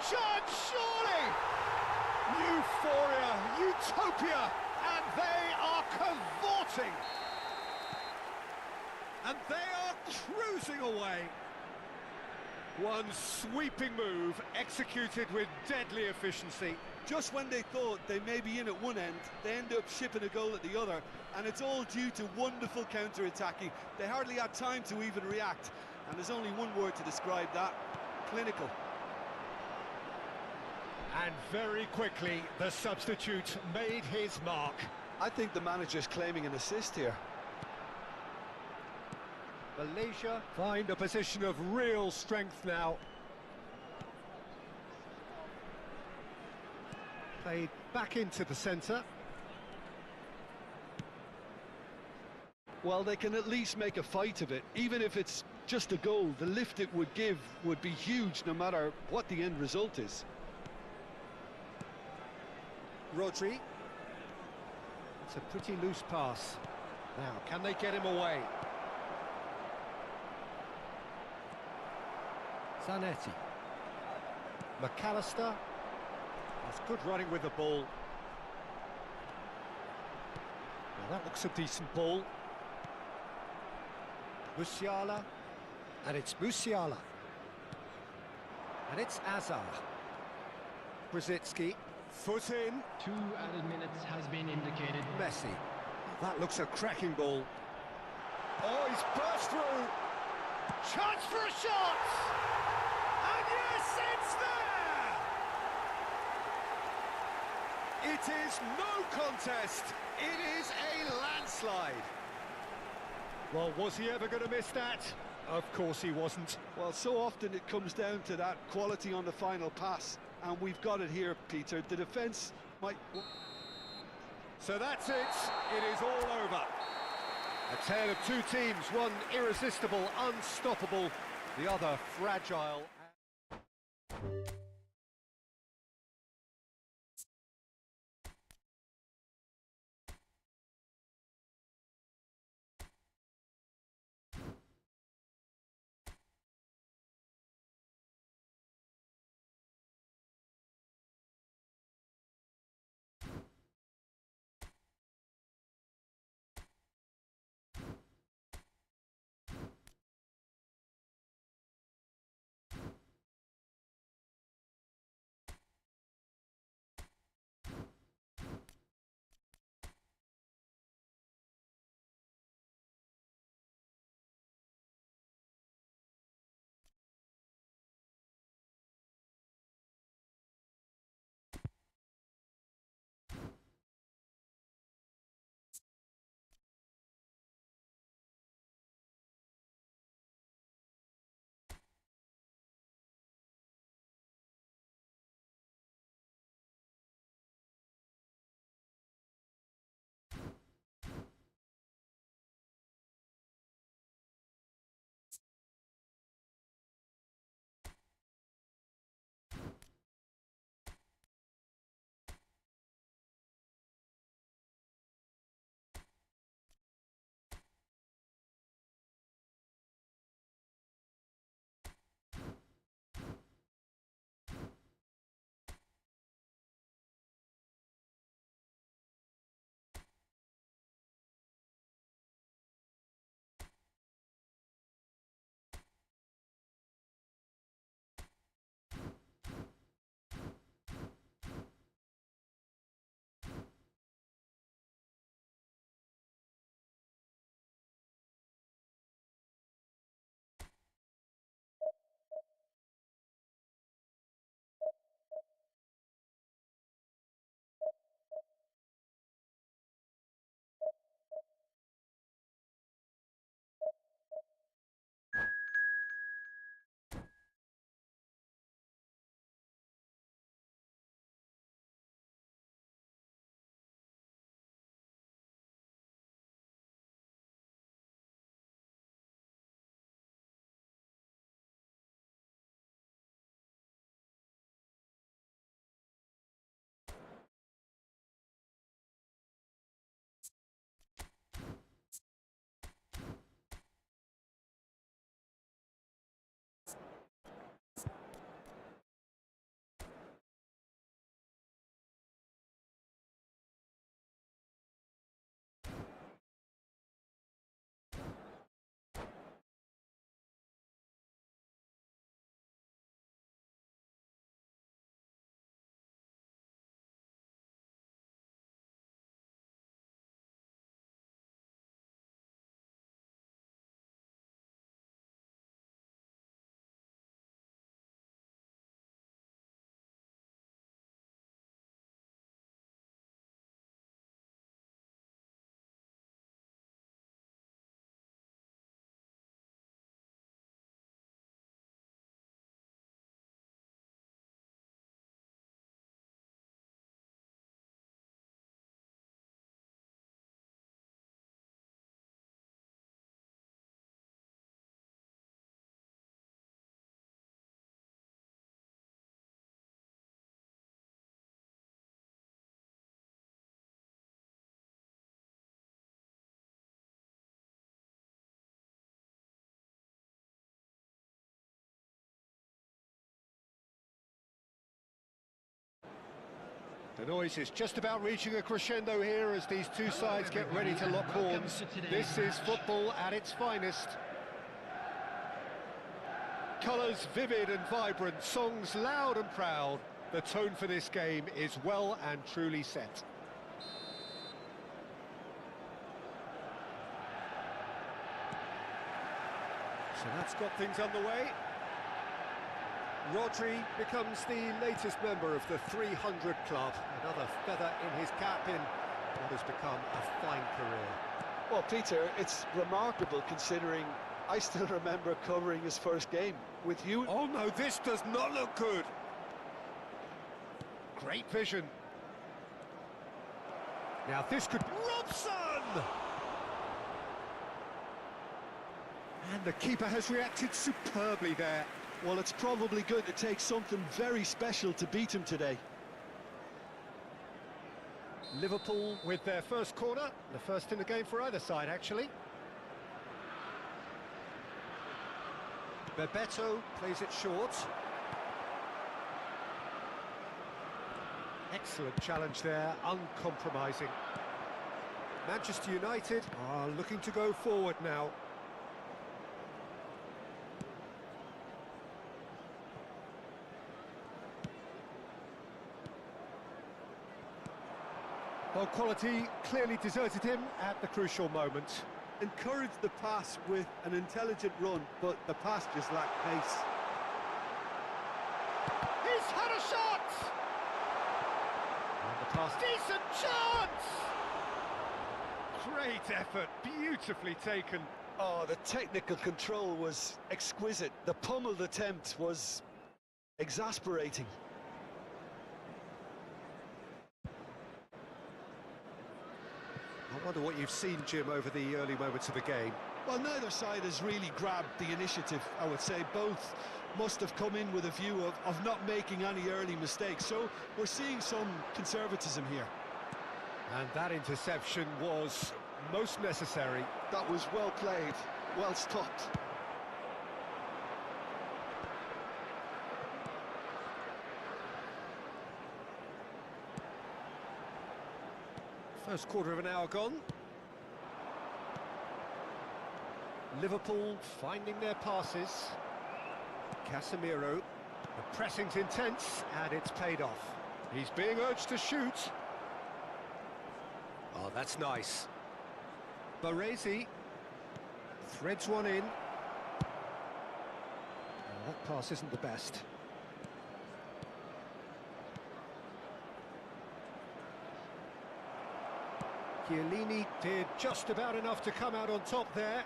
Shot, surely! Euphoria, utopia, and they are cavorting. And they are cruising away. One sweeping move, executed with deadly efficiency. Just when they thought they may be in at one end, they end up shipping a goal at the other, and it's all due to wonderful counter-attacking. They hardly had time to even react, and there's only one word to describe that: clinical. And very quickly, the substitute made his mark. I think the manager's claiming an assist here. Malaysia find a position of real strength now. Played back into the centre. Well, they can at least make a fight of it. Even if it's just a goal, the lift it would give would be huge, no matter what the end result is. Rodri. It's a pretty loose pass. Now, can they get him away? Zanetti. McAllister. That's good running with the ball. Well, that looks a decent ball. Musiala. And it's Musiala. And it's Azar. Brzezinski. Foot in. 2 added minutes has been indicated. Messi. That looks a cracking ball. Oh, he's burst through. Chance for a shot! And yes, it's there! It is no contest. It is a landslide. Well, was he ever going to miss that? Of course he wasn't. Well, so often it comes down to that quality on the final pass, and we've got it here, Peter. The defence might... So that's it. It is all over. A tale of two teams, one irresistible, unstoppable, the other fragile. The noise is just about reaching a crescendo here as these two sides get ready to lock horns. This is football at its finest. Colours vivid and vibrant, songs loud and proud. The tone for this game is well and truly set. So that's got things underway. Rodri becomes the latest member of the 300 club. Another feather in his cap in what has become a fine career. Well, Peter, it's remarkable considering I still remember covering his first game with you. Oh no, this does not look good. Great vision. Now this could... Robson! And the keeper has reacted superbly there. Well, it's probably going to take something very special to beat him today. Liverpool with their first corner, the first in the game for either side, actually. Bebeto plays it short. Excellent challenge there, uncompromising. Manchester United are looking to go forward now. Well, quality clearly deserted him at the crucial moment. Encouraged the pass with an intelligent run, but the pass just lacked pace. He's had a shot! And the pass, decent chance! Great effort, beautifully taken. Oh, the technical control was exquisite. The pummeled attempt was exasperating. I wonder what you've seen, Jim, over the early moments of the game. Well, neither side has really grabbed the initiative, I would say. Both must have come in with a view of not making any early mistakes. So we're seeing some conservatism here. And that interception was most necessary. That was well played, well stopped. First quarter of an hour gone. Liverpool finding their passes. Casemiro. The pressing's intense and it's paid off. He's being urged to shoot. Oh, that's nice. Baresi threads one in. Oh, that pass isn't the best. Chiellini did just about enough to come out on top there.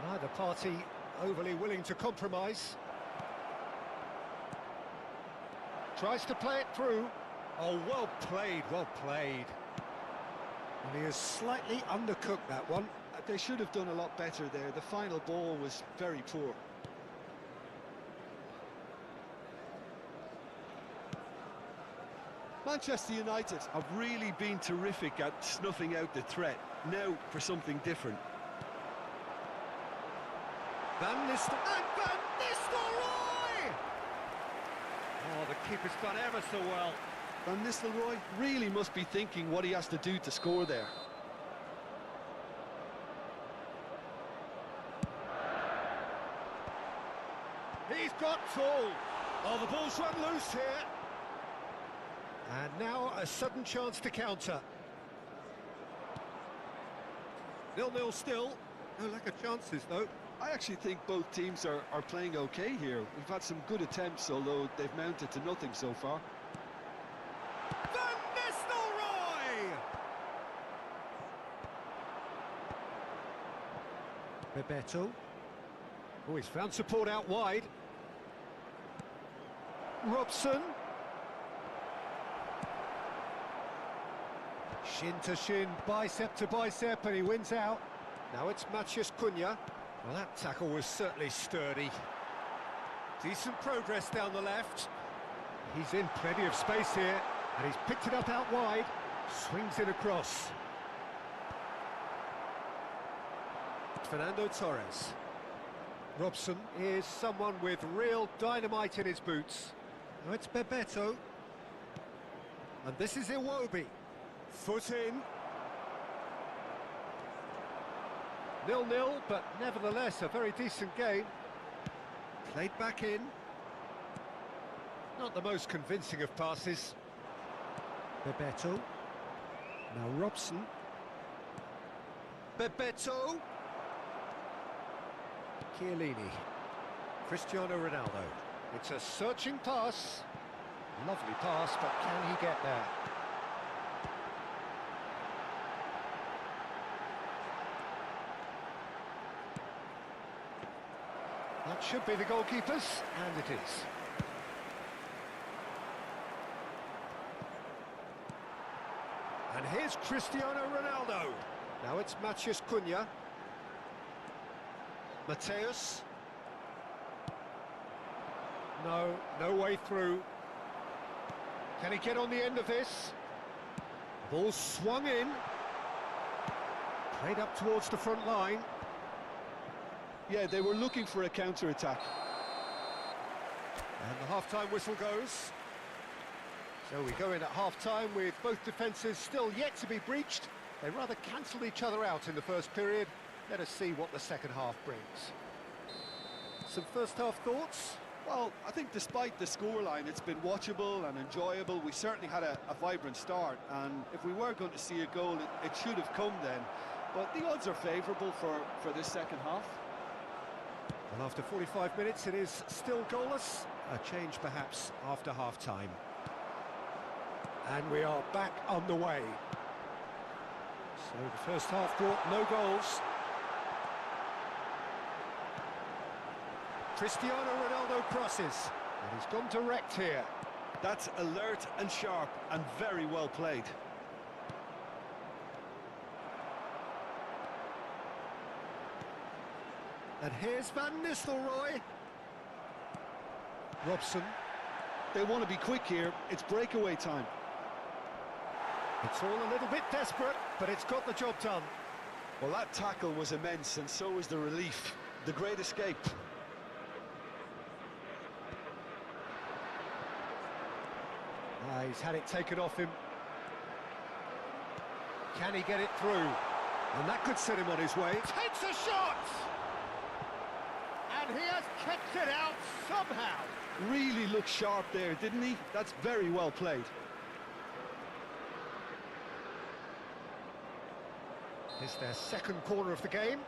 Neither party overly willing to compromise. Tries to play it through. Oh, well played, well played. And he has slightly undercooked that one. They should have done a lot better there. The final ball was very poor. Manchester United have really been terrific at snuffing out the threat. Now for something different. Van Nistelrooy! Oh, the keeper's done ever so well. Van Nistelrooy really must be thinking what he has to do to score there. He's got full. Oh, the ball's run loose here. And now a sudden chance to counter. 0-0 still. No lack of chances, though. I actually think both teams are playing okay here. We've had some good attempts, although they've mounted to nothing so far. Van Nistelrooy! Bebeto. Oh, he's found support out wide. Robson. Shin to shin, bicep to bicep, and he wins out. Now it's Matheus Cunha. Well, that tackle was certainly sturdy. Decent progress down the left. He's in plenty of space here, and he's picked it up out wide. Swings it across. Fernando Torres. Robson is someone with real dynamite in his boots. Now it's Bebeto. And this is Iwobi. Foot in. 0-0, but nevertheless a very decent game. Played back in. Not the most convincing of passes. Bebeto. Now Robson. Bebeto. Chiellini. Cristiano Ronaldo. It's a searching pass. Lovely pass, but can he get there? That should be the goalkeeper's, and it is. And here's Cristiano Ronaldo. Now it's Matheus Cunha. Mateus. No way through. Can he get on the end of this? Ball swung in. Played up towards the front line. Yeah, they were looking for a counter-attack. And the half-time whistle goes. So we go in at half-time with both defences still yet to be breached. They rather cancelled each other out in the first period. Let us see what the second half brings. Some first-half thoughts? Well, I think despite the scoreline, it's been watchable and enjoyable. We certainly had a vibrant start, and if we were going to see a goal, it should have come then. But the odds are favourable for this second half. Well, after 45 minutes, it is still goalless. A change, perhaps, after half-time. And we are back on the way. So the first half brought no goals. Cristiano Ronaldo crosses, and he's gone direct here. That's alert and sharp and very well played. And here's Van Nistelrooy. Robson. They want to be quick here. It's breakaway time. It's all a little bit desperate, but it's got the job done. Well, that tackle was immense, and so was the relief. The great escape. He's had it taken off him. Can he get it through? And that could set him on his way. Takes a shot! And he has kept it out somehow. Really looked sharp there, didn't he? That's very well played. It's their second corner of the game.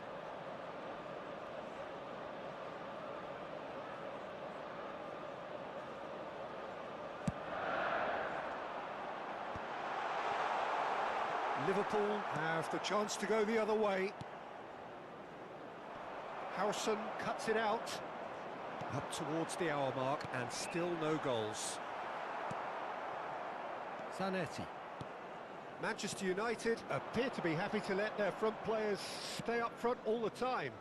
Liverpool have the chance to go the other way. Harrison cuts it out. Up towards the hour mark and still no goals. Zanetti. Manchester United appear to be happy to let their front players stay up front all the time.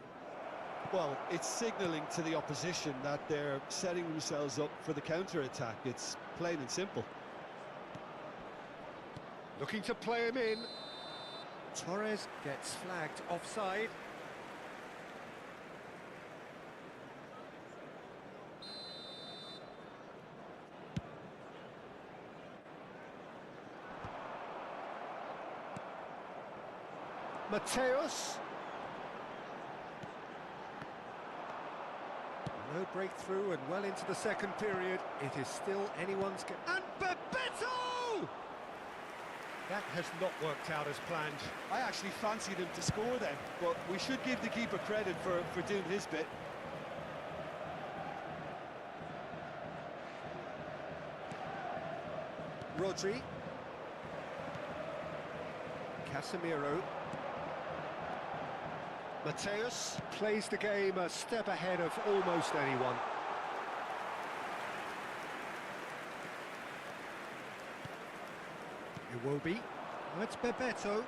Well, it's signalling to the opposition that they're setting themselves up for the counter-attack. It's plain and simple. Looking to play him in. Torres gets flagged offside. Mateus. No breakthrough and well into the second period. It is still anyone's game. And Bebeto! That has not worked out as planned. I actually fancied him to score then, but we should give the keeper credit for doing his bit. Rodri. Casemiro. Mateus plays the game a step ahead of almost anyone. Iwobi. That's Bebeto.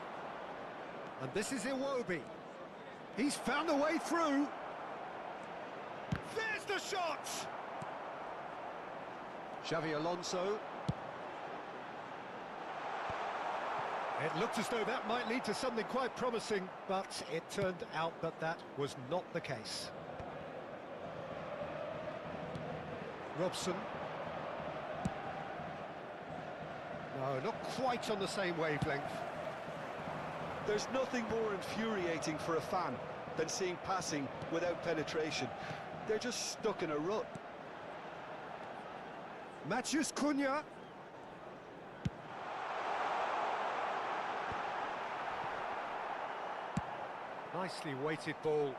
And this is Iwobi. He's found a way through. There's the shot! Xavi Alonso. It looked as though that might lead to something quite promising, but it turned out that that was not the case. Robson. No, not quite on the same wavelength. There's nothing more infuriating for a fan than seeing passing without penetration. They're just stuck in a rut. Matheus Cunha. Nicely weighted ball.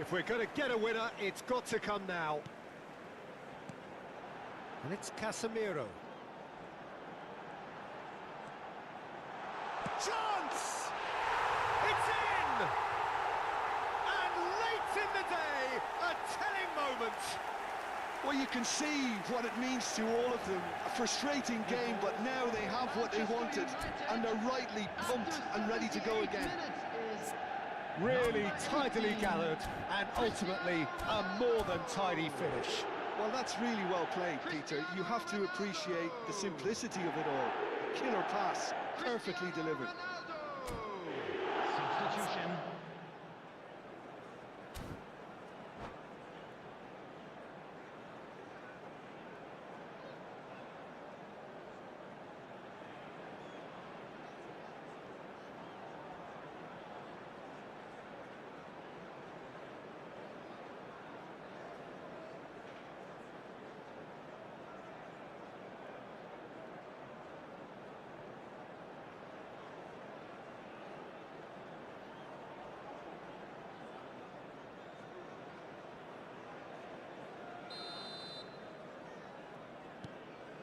If we're going to get a winner, it's got to come now. And it's Casemiro. Chance! It's in! And late in the day, a telling moment. Well, you can see what it means to all of them. A frustrating game, but now they have what they wanted, and they're rightly pumped and ready to go again. Really tidily gathered, and ultimately a more than tidy finish. Well, that's really well played, Peter. You have to appreciate the simplicity of it all. A killer pass, perfectly delivered. Substitution.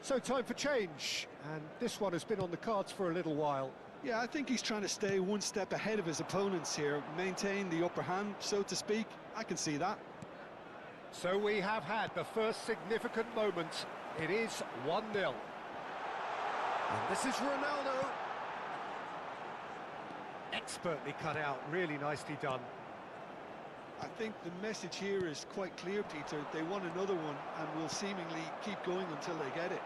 So time for change, and this one has been on the cards for a little while. Yeah, I think he's trying to stay one step ahead of his opponents here, maintain the upper hand, so to speak. I can see that. So we have had the first significant moment. It is 1-0. And this is Ronaldo. Expertly cut out, really nicely done. I think the message here is quite clear, Peter. They want another one and will seemingly keep going until they get it.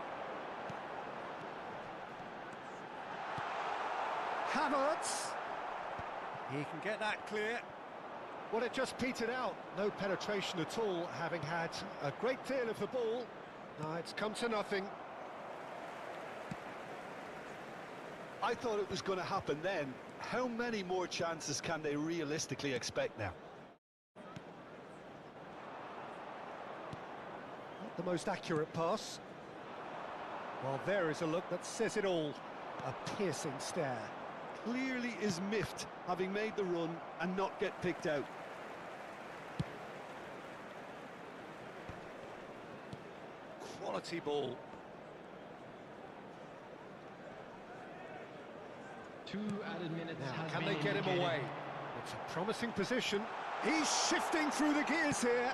Havertz. He can get that clear. Well, it just petered out. No penetration at all, having had a great deal of the ball. Now it's come to nothing. I thought it was going to happen then. How many more chances can they realistically expect now? Not the most accurate pass. Well, there is a look that says it all. A piercing stare. Clearly is miffed, having made the run and not get picked out. Quality ball. 2 added minutes. Now, can they get him away? It's a promising position. He's shifting through the gears here.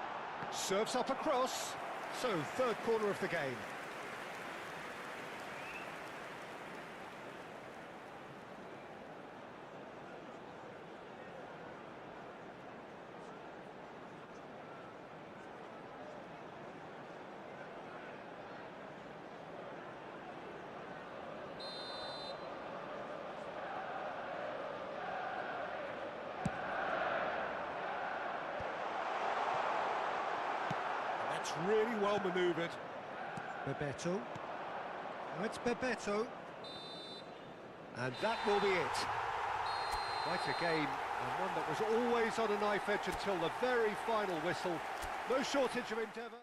Serves up across. So, third corner of the game. That's really well manoeuvred. Bebeto. Now it's Bebeto. And that will be it. Quite a game, and one that was always on a knife edge until the very final whistle. No shortage of endeavour.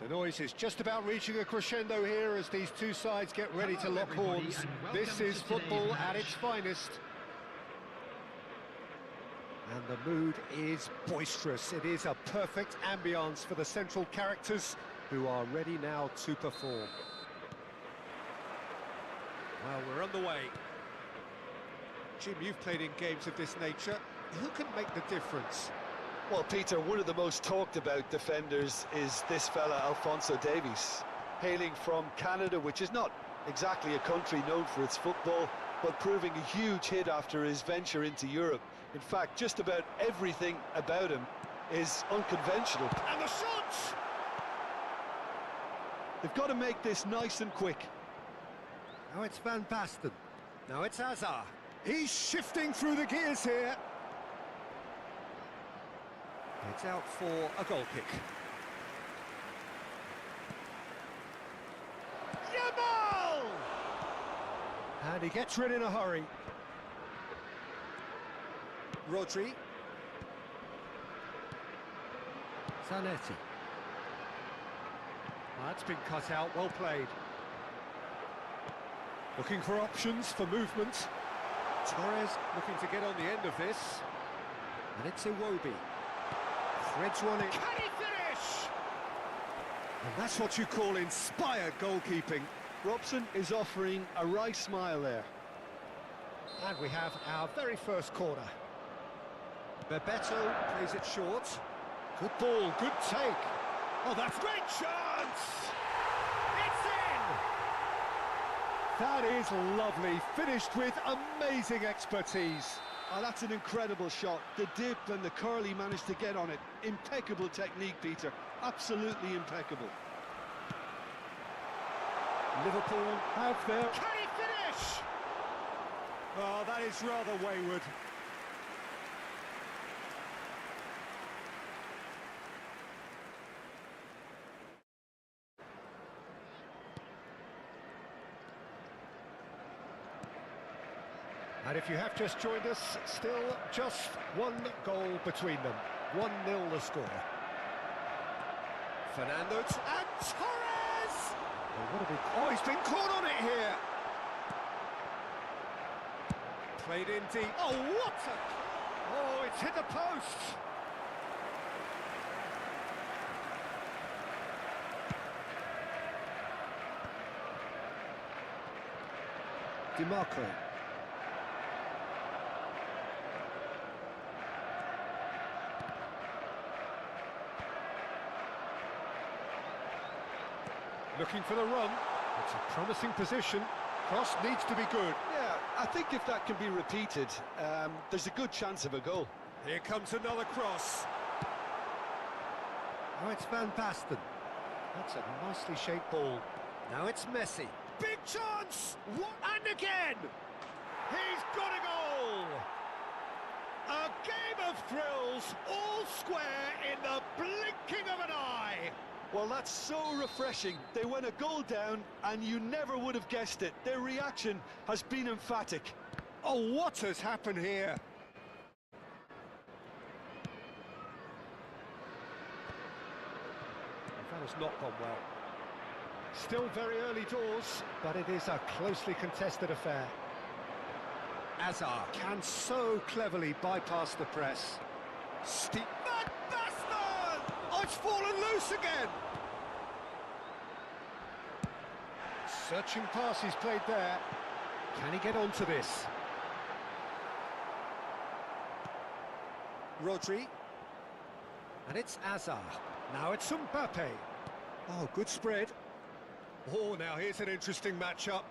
The noise is just about reaching a crescendo here as these two sides get ready to lock horns. This is football at its finest. And the mood is boisterous. It is a perfect ambience for the central characters who are ready now to perform. Well, we're on the way. Jim, you've played in games of this nature. Who can make the difference? Well, Peter, one of the most talked about defenders is this fella, Alphonso Davies. Hailing from Canada, which is not exactly a country known for its football, but proving a huge hit after his venture into Europe. In fact, just about everything about him is unconventional. And the shot! They've got to make this nice and quick. Now it's Van Basten. Now it's Hazard. He's shifting through the gears here. It's out for a goal kick. Yamal! And he gets rid in a hurry. Rodri. Zanetti. That's been cut out, well played. Looking for options for movement. Torres looking to get on the end of this. And it's Iwobi. Threads one in. Can he finish? And that's what you call inspired goalkeeping. Robson is offering a wry smile there. And we have our very first corner. Bebeto plays it short. Good ball, good take. Oh, that's great chance! It's in! That is lovely, finished with amazing expertise. Oh, that's an incredible shot. The dip and the curl he managed to get on it. Impeccable technique, Peter. Absolutely impeccable. Liverpool have their... Can he finish? Oh, that is rather wayward. And if you have just joined us, still just one goal between them. 1-0 the score. Fernando and Torres! Oh, he's been caught on it here. Played in deep. Oh, what a... Oh, it's hit the post. DiMarco. Looking for the run. It's a promising position. Cross needs to be good. Yeah, I think if that can be repeated, there's a good chance of a goal. Here comes another cross. Now it's Van Basten. That's a nicely shaped ball. Now it's Messi. Big chance! What? And again! He's got a goal! A game of thrills, all square in the blinking of an eye! Well, that's so refreshing. They went a goal down, and you never would have guessed it. Their reaction has been emphatic. Oh, what has happened here? That has not gone well. Still very early doors, but it is a closely contested affair. Hazard can so cleverly bypass the press. Van Basten! Oh, it's fallen loose again! Searching pass he's played there. Can he get onto this? Rodri. And it's Hazard. Now it's Mbappe. Oh, good spread. Oh, now here's an interesting matchup.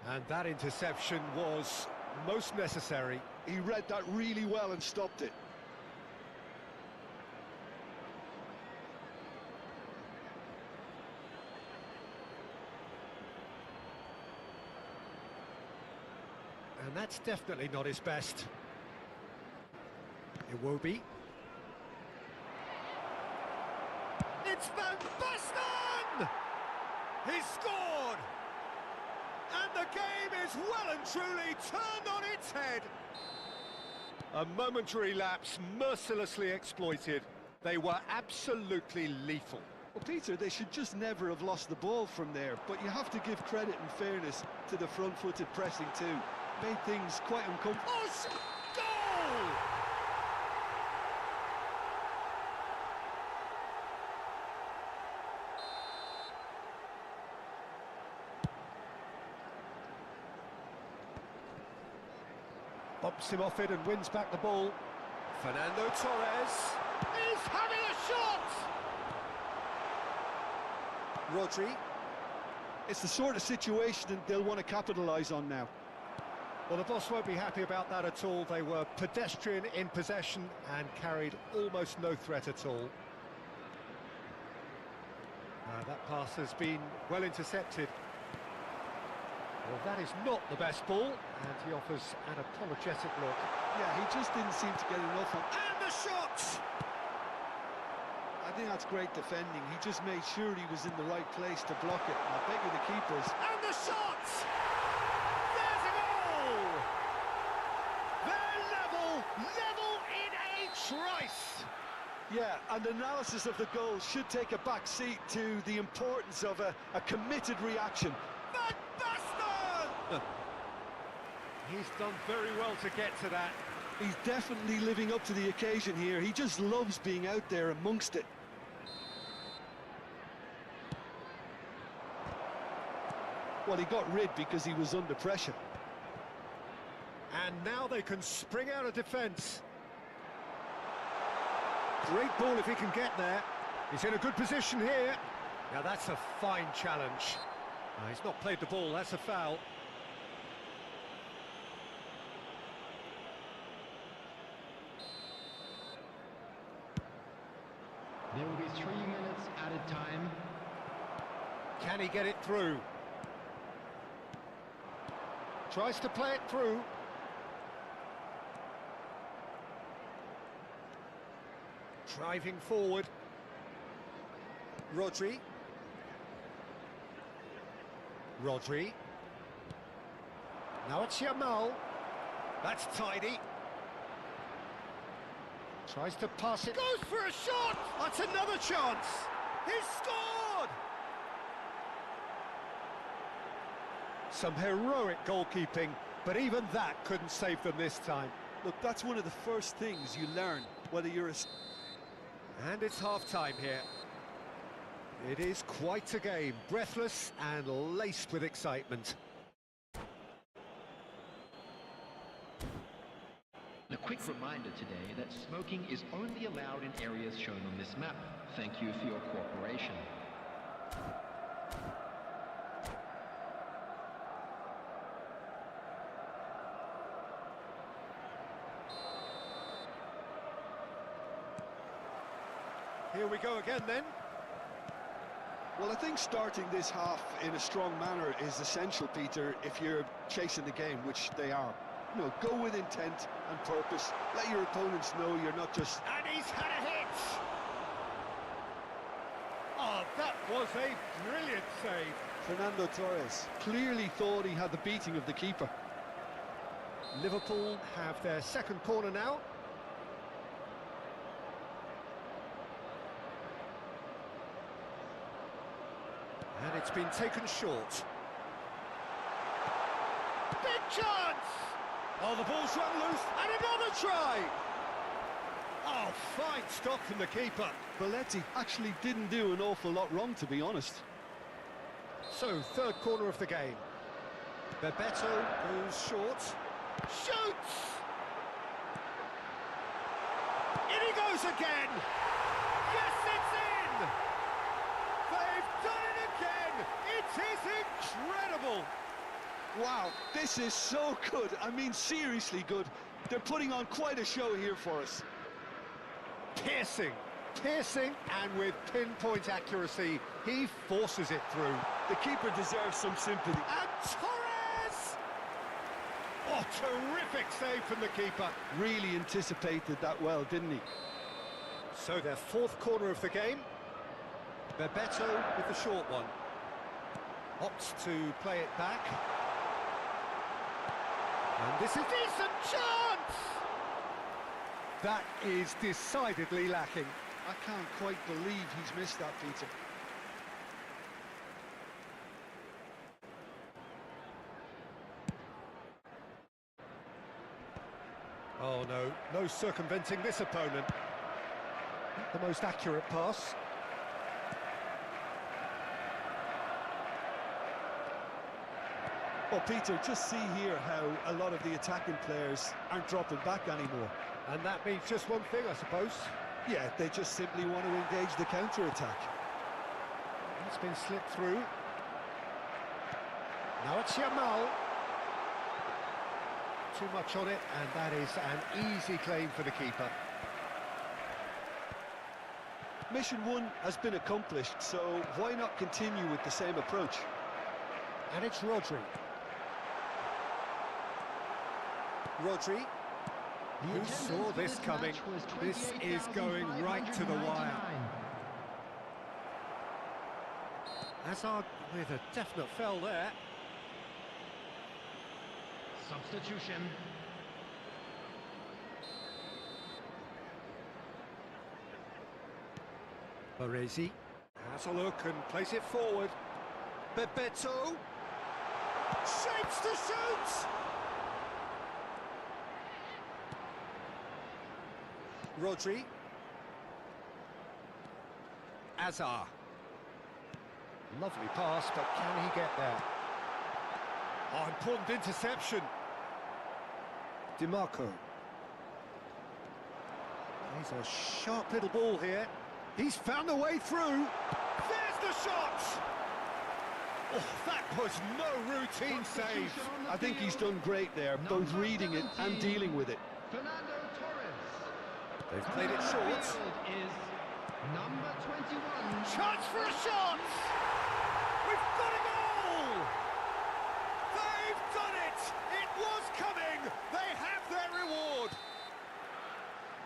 And that interception was most necessary. He read that really well and stopped it. And that's definitely not his best. Iwobi. It's Van Basten! He's scored! And the game is well and truly turned on its head. A momentary lapse mercilessly exploited. They were absolutely lethal. Well, Peter, they should just never have lost the ball from there, but you have to give credit and fairness to the front-footed pressing too. Made things quite uncomfortable. Oh, goal! Bumps him off it and wins back the ball. Fernando Torres is having a shot! Rodri. It's the sort of situation that they'll want to capitalise on now. Well, the boss won't be happy about that at all. They were pedestrian in possession and carried almost no threat at all. That pass has been well intercepted. Well, that is not the best ball, and he offers an apologetic look. Yeah, he just didn't seem to get enough on. And the shot! I think that's great defending. He just made sure he was in the right place to block it. I bet you the keepers. And the shot! There's a goal! They're level in a trice! Yeah, and analysis of the goal should take a back seat to the importance of a committed reaction. He's done very well to get to that. He's definitely living up to the occasion here. He just loves being out there amongst it. Well, he got rid because he was under pressure. And now they can spring out of defence. Great ball if he can get there. He's in a good position here. Now that's a fine challenge. He's not played the ball, that's a foul. There will be 3 minutes added time. Can he get it through? Tries to play it through. Driving forward. Rodri. Now it's Yamal. That's tidy. Tries to pass it. Goes for a shot! That's another chance! He's scored! Some heroic goalkeeping, but even that couldn't save them this time. Look, that's one of the first things you learn, whether you're a... And it's half-time here. It is quite a game, breathless and laced with excitement. A quick reminder today that smoking is only allowed in areas shown on this map. Thank you for your cooperation. Here we go again then. Well, I think starting this half in a strong manner is essential, Peter, if you're chasing the game, which they are. You know, go with intent and purpose. Let your opponents know you're not just... And he's had a hit! Oh, that was a brilliant save. Fernando Torres clearly thought he had the beating of the keeper. Liverpool have their second corner now. And it's been taken short. Big chance! Oh, the ball's run loose, and another try! Oh, fine stop from the keeper. Belletti actually didn't do an awful lot wrong, to be honest. So, third corner of the game. Bebeto goes short. Shoots! In he goes again! Yes, it's in! They've done it again! It is incredible! Wow, this is so good. I mean, seriously good. They're putting on quite a show here for us. Piercing, and with pinpoint accuracy, he forces it through. The keeper deserves some sympathy. And Torres! Oh, terrific save from the keeper. Really anticipated that well, didn't he? So their fourth corner of the game. Bebeto with the short one. Opts to play it back. And this is a decent chance! That is decidedly lacking. I can't quite believe he's missed that, Peter. Oh no, no circumventing this opponent. Not the most accurate pass. Well, Peter, just see here how a lot of the attacking players aren't dropping back anymore. And that means just one thing, I suppose. Yeah, they just simply want to engage the counter-attack. It's been slipped through. Now it's Yamal. Too much on it, and that is an easy claim for the keeper. Mission 1 has been accomplished, so why not continue with the same approach? And it's Rodri. Rodri. Who saw this coming? This is going right to the wire. Hazard with a definite fell there. Substitution. Baresi has a look and plays it forward. Bebeto shapes to shoot! Rodri. Azar. Lovely pass, but can he get there? Oh, important interception. DiMarco. He's a sharp little ball here. He's found a way through. There's the shot! Oh, that was no routine save. I think he's done great there, both reading it and dealing with it. They've played it short. Is number 21. Chance for a shot! We've got a goal! They've done it! It was coming! They have their reward!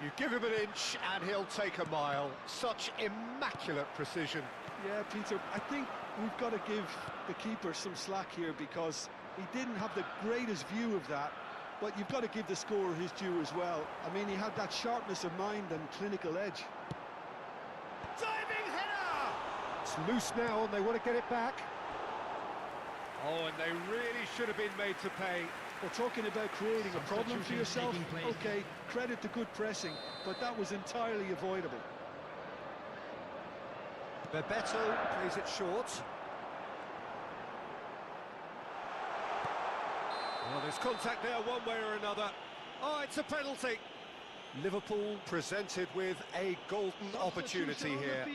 You give him an inch and he'll take a mile. Such immaculate precision. Yeah, Peter, I think we've got to give the keeper some slack here because he didn't have the greatest view of that. But you've got to give the scorer his due as well. I mean, he had that sharpness of mind and clinical edge. Diving header! It's loose now and they want to get it back. Oh, and they really should have been made to pay. We're talking about creating a problem for yourself. Okay, credit to good pressing, but that was entirely avoidable. Bebeto plays it short. Oh, there's contact there one way or another. Oh, it's a penalty. Liverpool presented with a golden opportunity here.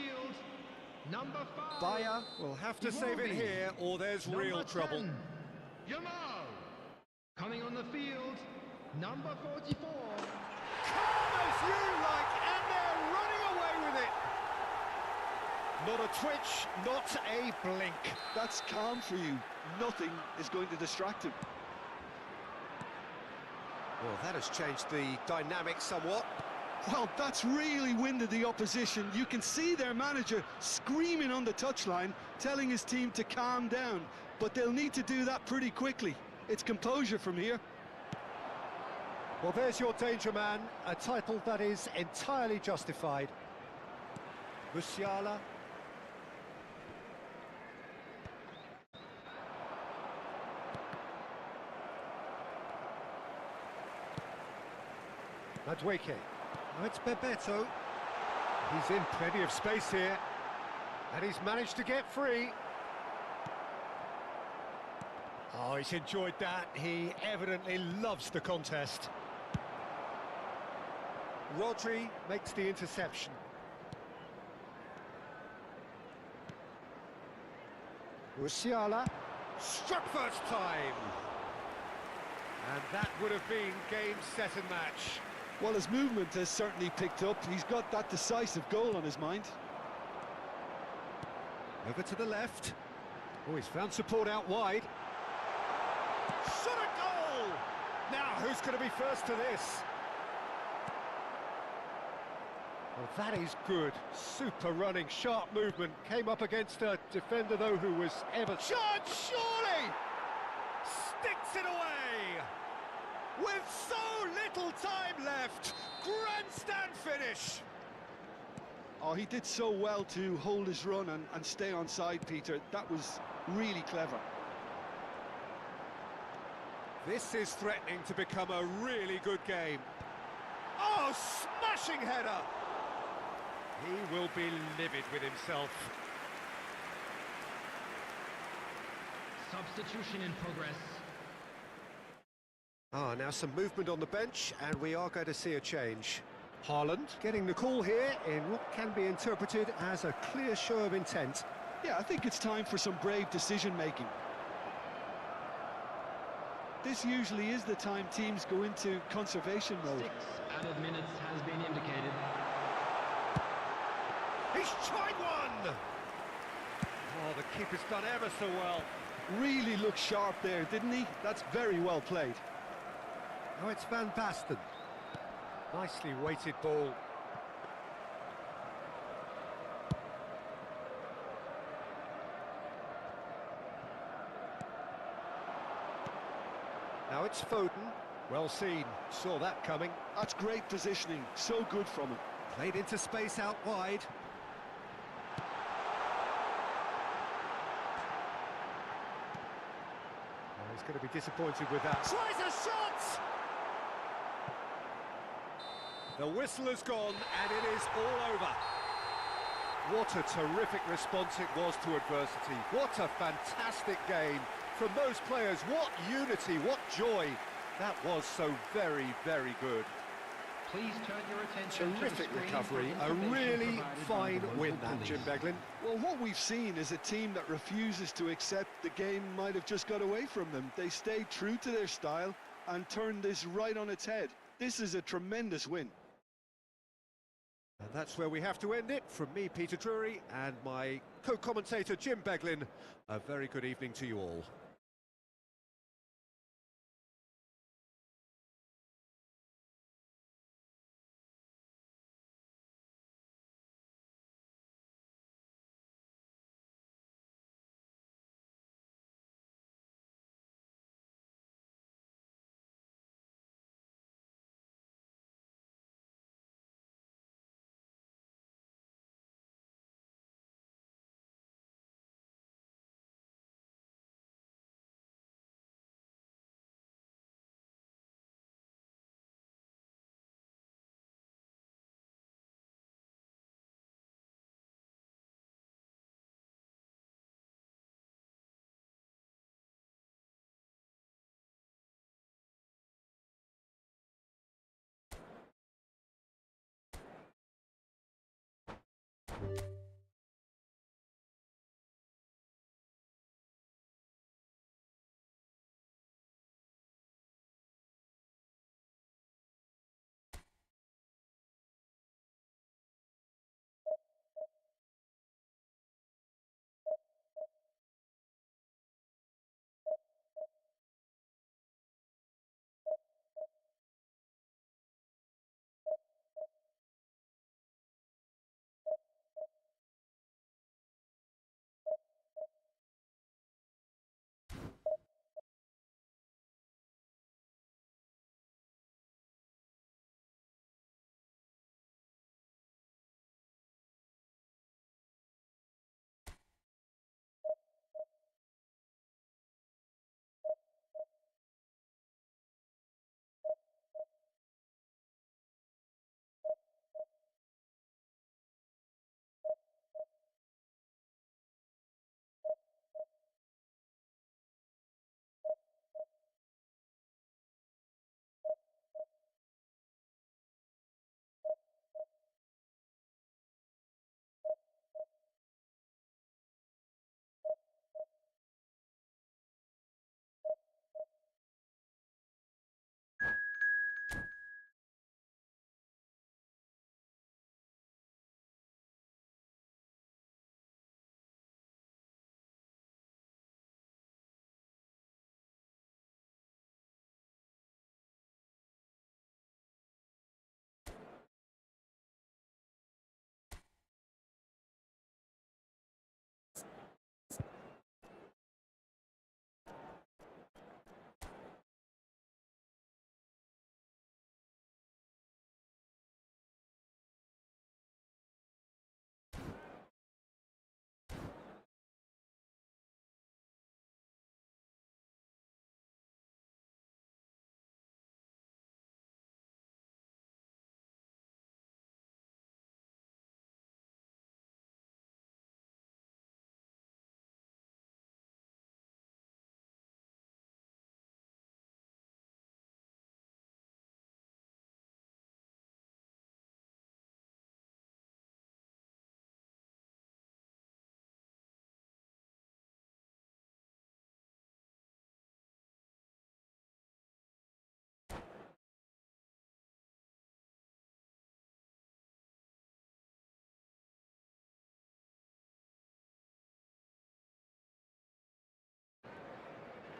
Number 5. Bayer will have to save it here or there's real trouble. Yamal. Coming on the field, number 44. Calm as you like, and they're running away with it. Not a twitch, not a blink. That's calm for you. Nothing is going to distract him. Well, that has changed the dynamic somewhat. Well, that's really winded the opposition. You can see their manager screaming on the touchline, telling his team to calm down. But they'll need to do that pretty quickly. It's composure from here. Well, there's your danger man, a title that is entirely justified. Musiala. Madueke. Oh, it's Bebeto. He's in plenty of space here. And he's managed to get free. Oh, he's enjoyed that. He evidently loves the contest. Rodri makes the interception. Musiala struck first time. And that would have been game, set and match. Well, his movement has certainly picked up. He's got that decisive goal on his mind. Over to the left. Oh, he's found support out wide. Shot a goal! Now, who's going to be first to this? Well, that is good. Super running, sharp movement. Came up against a defender, though, who was ever... Shot, surely! Sticks it away! With so little time left, grandstand finish! Oh, he did so well to hold his run and stay on side, Peter. That was really clever. This is threatening to become a really good game. Oh, smashing header! He will be livid with himself. Substitution in progress. Now some movement on the bench, and we are going to see a change. Haaland getting the call here in what can be interpreted as a clear show of intent. Yeah, I think it's time for some brave decision-making. This usually is the time teams go into conservation mode. 6 added minutes has been indicated. He's tried one! Oh, the keeper's done ever so well. Really looked sharp there, didn't he? That's very well played. Now it's Van Basten. Nicely weighted ball. Now it's Foden. Well seen. Saw that coming. That's great positioning. So good from him. Played into space out wide. Oh, he's going to be disappointed with that. Tries a shot! The whistle has gone, and it is all over. What a terrific response it was to adversity. What a fantastic game from those players. What unity, what joy. That was so very, very good. Please turn your attention Terrific to the recovery, screen for a information really provided fine by the win local that, police. Jim Beglin. Well, what we've seen is a team that refuses to accept the game might have just got away from them. They stayed true to their style and turned this right on its head. This is a tremendous win. And that's where we have to end it. From me, Peter Drury, and my co-commentator, Jim Beglin, a very good evening to you all.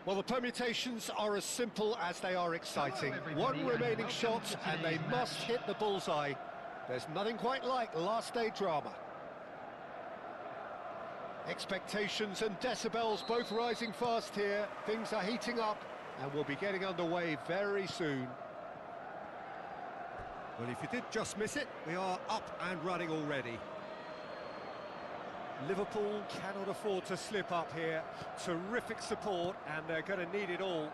Well, the permutations are as simple as they are exciting. Hello, One everybody, remaining and shot, welcome to and they today's must match. hit the bullseye. There's nothing quite like last-day drama. Expectations and decibels both rising fast here. Things are heating up, and we'll be getting underway very soon. Well, if you did just miss it, we are up and running already. Liverpool cannot afford to slip up here. Terrific support, and they're going to need it all.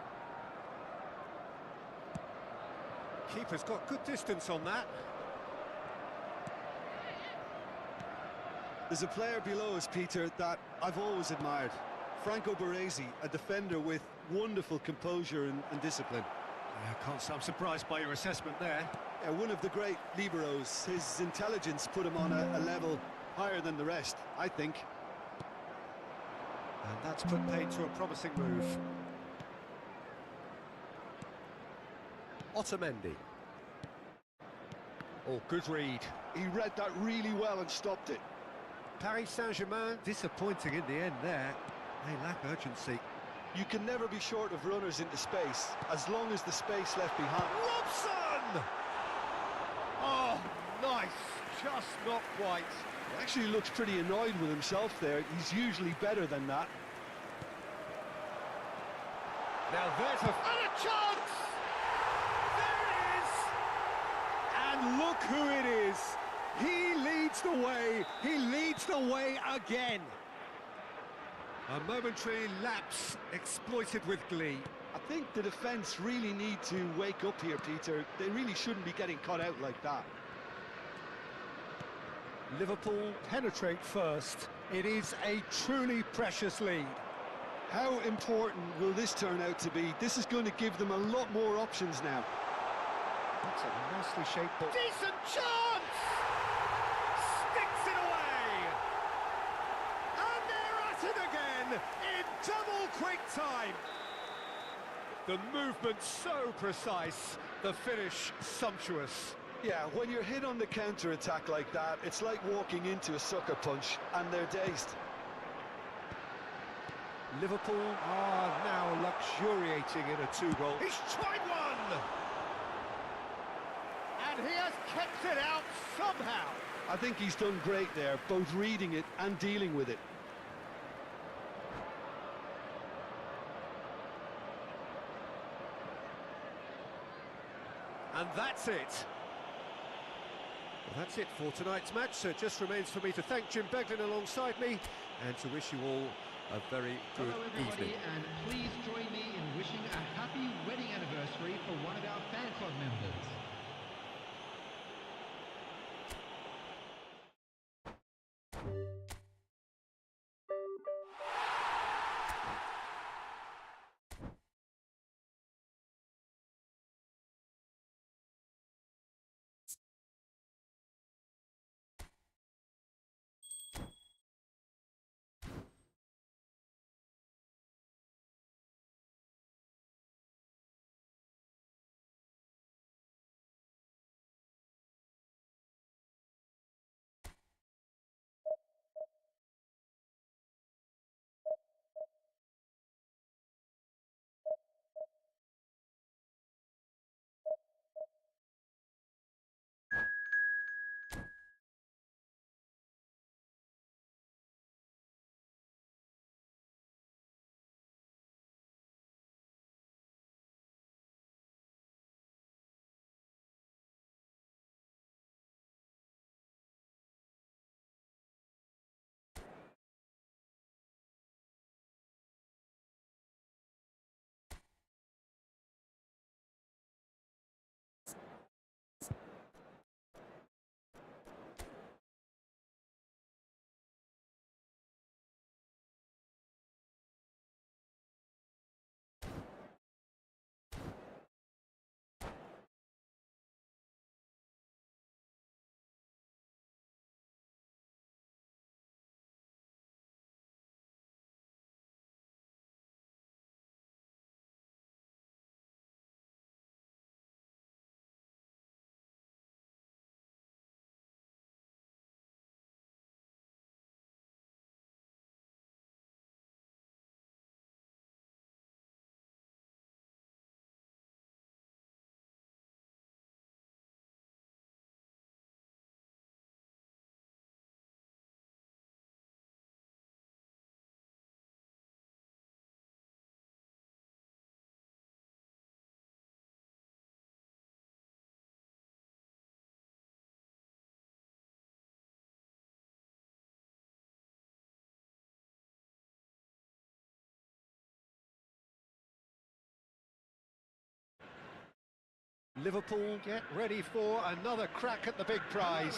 Keeper's got good distance on that. There's a player below us, Peter, that I've always admired. Franco Baresi, a defender with wonderful composure and discipline. I can't say I'm surprised by your assessment there. Yeah, one of the great liberos. His intelligence put him on a level higher than the rest, I think. And that's put paid to a promising move. Otamendi. Oh, good read. He read that really well and stopped it. Paris Saint-Germain disappointing in the end there. They lack urgency. You can never be short of runners into space, as long as the space left behind. Robson! Oh, nice. Just not quite. He actually looks pretty annoyed with himself there. He's usually better than that. Now there's a chance! There it is! And look who it is! He leads the way! He leads the way again! A momentary lapse exploited with glee. I think the defence really need to wake up here, Peter. They really shouldn't be getting caught out like that. Liverpool penetrate first. It is a truly precious lead. How important will this turn out to be? This is going to give them a lot more options now. That's a nicely shaped ball. Decent chance! Sticks it away! And they're at it again in double quick time. The movement so precise, the finish sumptuous. Yeah, when you're hit on the counter-attack like that, it's like walking into a sucker punch, and they're dazed. Liverpool are now luxuriating in a two-goal. He's tried one! And he has kept it out somehow. I think he's done great there, both reading it and dealing with it. And that's it. Well, that's it for tonight's match, so it just remains for me to thank Jim Beglin alongside me and to wish you all a very good Hello, everybody, evening. and please join me in wishing a happy wedding anniversary for one of our fan club members. Liverpool get ready for another crack at the big prize.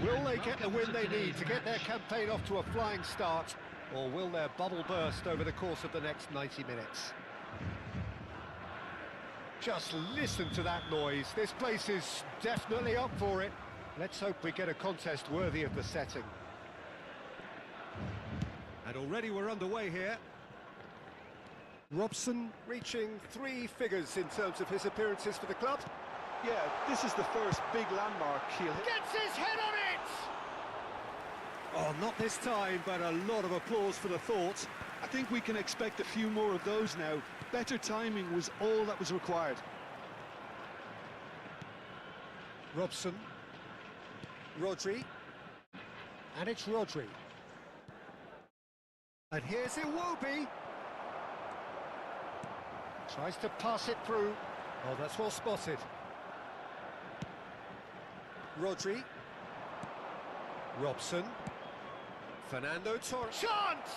Will they get the win they need to get their campaign off to a flying start, or will their bubble burst over the course of the next 90 minutes? Just listen to that noise. This place is definitely up for it. Let's hope we get a contest worthy of the setting. And already we're underway here. Robson reaching 3 figures in terms of his appearances for the club. Yeah, this is the first big landmark he'll hit. Gets his head on it! Oh, not this time, but a lot of applause for the thought. I think we can expect a few more of those now. Better timing was all that was required. Robson. Rodri. And it's Rodri. And here's Iwobi. Tries to pass it through. Oh, that's well spotted. Rodri. Robson. Fernando Torres. Chance!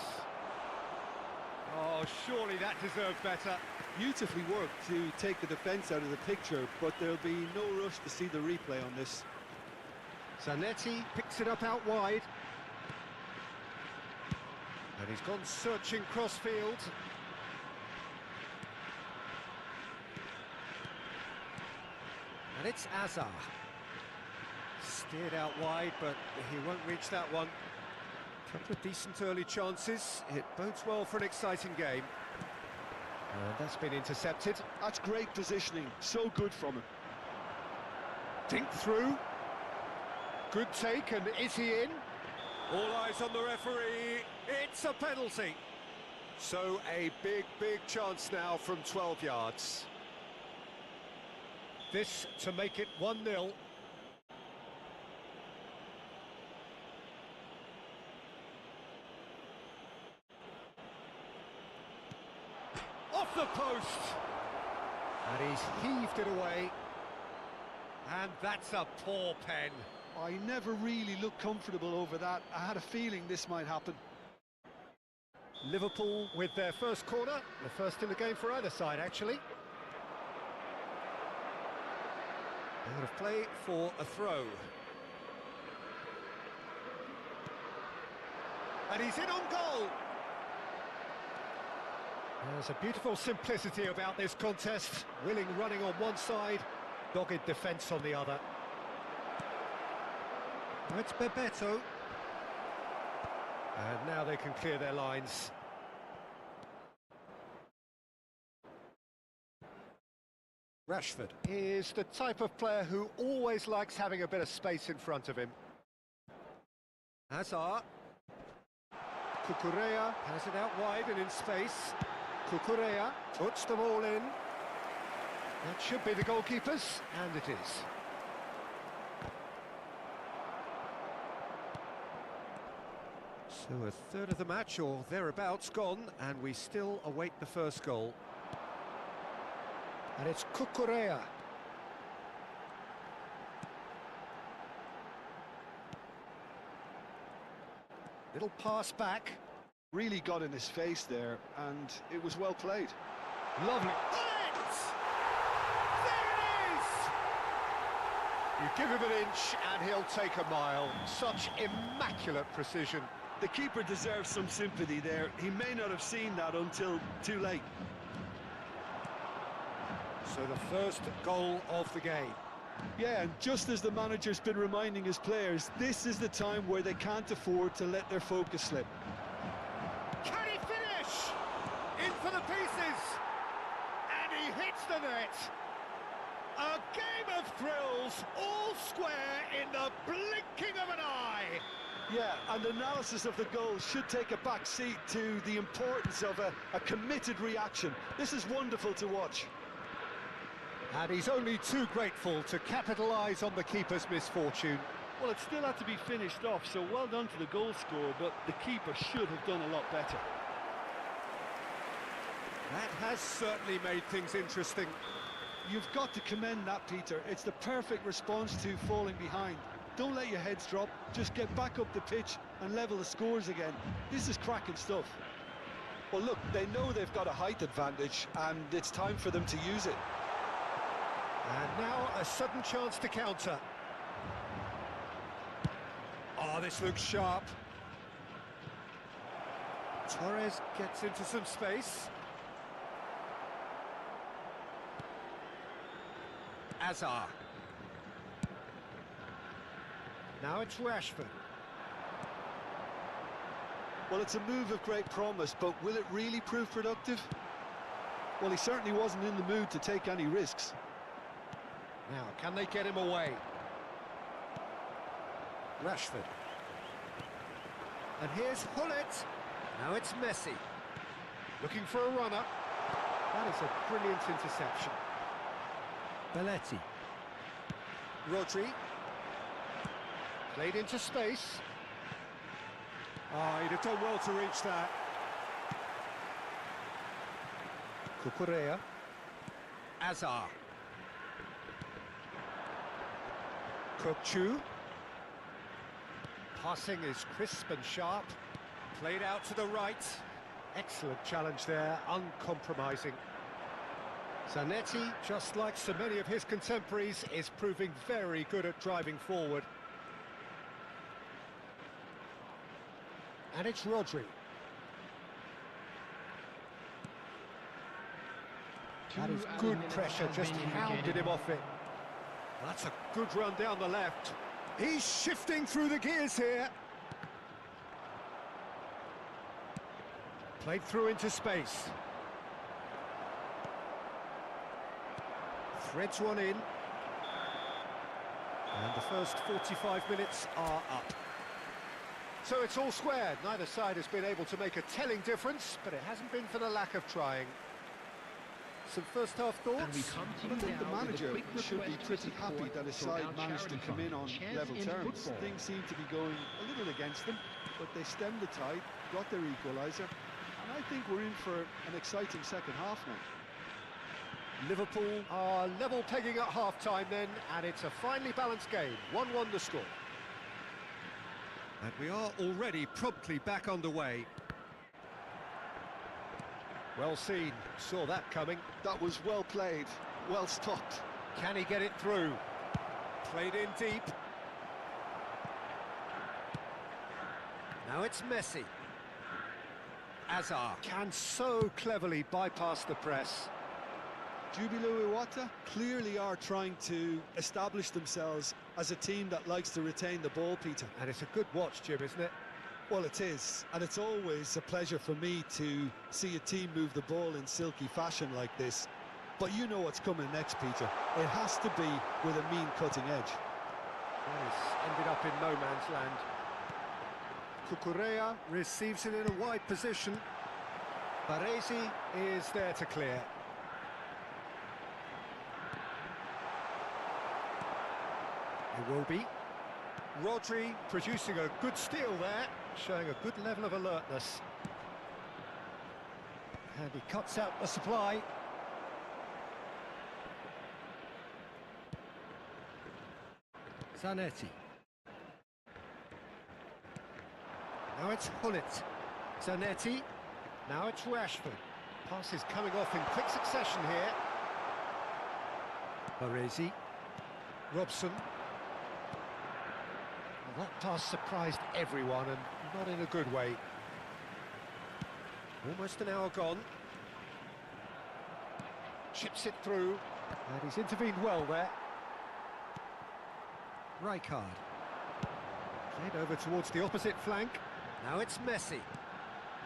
Oh, surely that deserved better. Beautifully worked to take the defence out of the picture, but there'll be no rush to see the replay on this. Zanetti picks it up out wide. And he's gone searching crossfield. And it's Azar. Steered out wide, but he won't reach that one. Couple of decent early chances. It bodes well for an exciting game. That's been intercepted. That's great positioning. So good from him. Dink through. Good take, and is he in? All eyes on the referee. It's a penalty. So a big chance now from 12 yards. This to make it 1-0. Off the post! And he's heaved it away. And that's a poor pen. I never really looked comfortable over that. I had a feeling this might happen. Liverpool with their first corner. The first in the game for either side, actually. Out of play for a throw. And he's in on goal. There's a beautiful simplicity about this contest. Willing running on one side, dogged defence on the other. It's Bebeto. And now they can clear their lines. Rashford is the type of player who always likes having a bit of space in front of him. Hazard. Cucurella has it out wide and in space. Cucurella puts the ball in. That should be the goalkeepers, and it is. So a third of the match, or thereabouts, gone, and we still await the first goal. And it's Cucurella. Little pass back. Really got in his face there, and it was well played. Lovely. It! There it is! You give him an inch and he'll take a mile. Such immaculate precision. The keeper deserves some sympathy there. He may not have seen that until too late. So the first goal of the game. Yeah, and just as the manager's been reminding his players, this is the time where they can't afford to let their focus slip. Can he finish? In for the pieces! And he hits the net! A game of thrills, all square in the blinking of an eye! Yeah, and analysis of the goal should take a back seat to the importance of a committed reaction. This is wonderful to watch. And he's only too grateful to capitalise on the keeper's misfortune. Well, it still had to be finished off, so well done to the goal scorer, but the keeper should have done a lot better. That has certainly made things interesting. You've got to commend that, Peter. It's the perfect response to falling behind. Don't let your heads drop, just get back up the pitch and level the scores again. This is cracking stuff. Well, look, they know they've got a height advantage, and it's time for them to use it. And now a sudden chance to counter. Oh, this looks sharp. Torres gets into some space. Azar. Now it's Rashford. Well, it's a move of great promise, but will it really prove productive? Well, he certainly wasn't in the mood to take any risks. Now, can they get him away? Rashford. And here's Hullet. Now it's Messi. Looking for a runner. That is a brilliant interception. Belletti. Rodri. Played into space. Oh, he'd have done well to reach that. Cucurella. Azar. Kokchu. Passing is crisp and sharp. Played out to the right. Excellent challenge there, uncompromising. Zanetti, just like so many of his contemporaries, is proving very good at driving forward. And it's Rodri. That is good pressure, just hounded him off it. That's a good run down the left. He's shifting through the gears here. Played through into space. Threads one in. And the first 45 minutes are up. So it's all square. Neither side has been able to make a telling difference, but it hasn't been for the lack of trying. Some first-half thoughts? I think the manager should be pretty happy that his side managed to come in on level terms. Things seem to be going a little against them, but they stemmed the tide, got their equaliser, and I think we're in for an exciting second half now. Liverpool are level pegging at half-time then, and it's a finely balanced game. 1-1 the score. And we are already promptly back underway. Well seen, saw that coming. That was well played, well stopped. Can he get it through? Played in deep. Now it's Messi. Azar can so cleverly bypass the press. Jubilo Iwata clearly are trying to establish themselves as a team that likes to retain the ball, Peter. And it's a good watch, Jim, isn't it? Well, it is, and it's always a pleasure for me to see a team move the ball in silky fashion like this. But you know what's coming next, Peter. It has to be with a mean cutting edge. That has ended up in no man's land. Cucurella receives it in a wide position. Baresi is there to clear. Iwobi. Rodri producing a good steal there, showing a good level of alertness. And he cuts out the supply. Zanetti. Now it's Hullet. Zanetti. Now it's Rashford. Passes coming off in quick succession here. Baresi. Robson. That pass surprised everyone, and not in a good way. Almost an hour gone. Chips it through, and he's intervened well there. Rijkaard. Played over towards the opposite flank. Now it's Messi.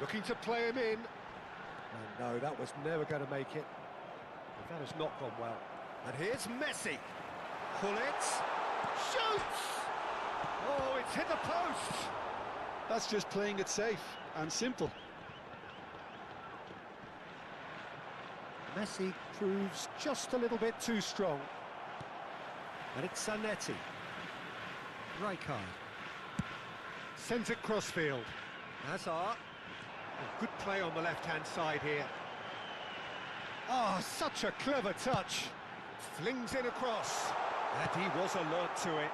Looking to play him in. And no, that was never going to make it. But that has not gone well. And here's Messi. Hullet. Shoots! Oh, it's hit the post! That's just playing it safe and simple. Messi proves just a little bit too strong. And it's Zanetti. Rijkaard. Sends it crossfield. Hazard. A good play on the left-hand side here. Oh, such a clever touch. Flings it across. And he was alert to it.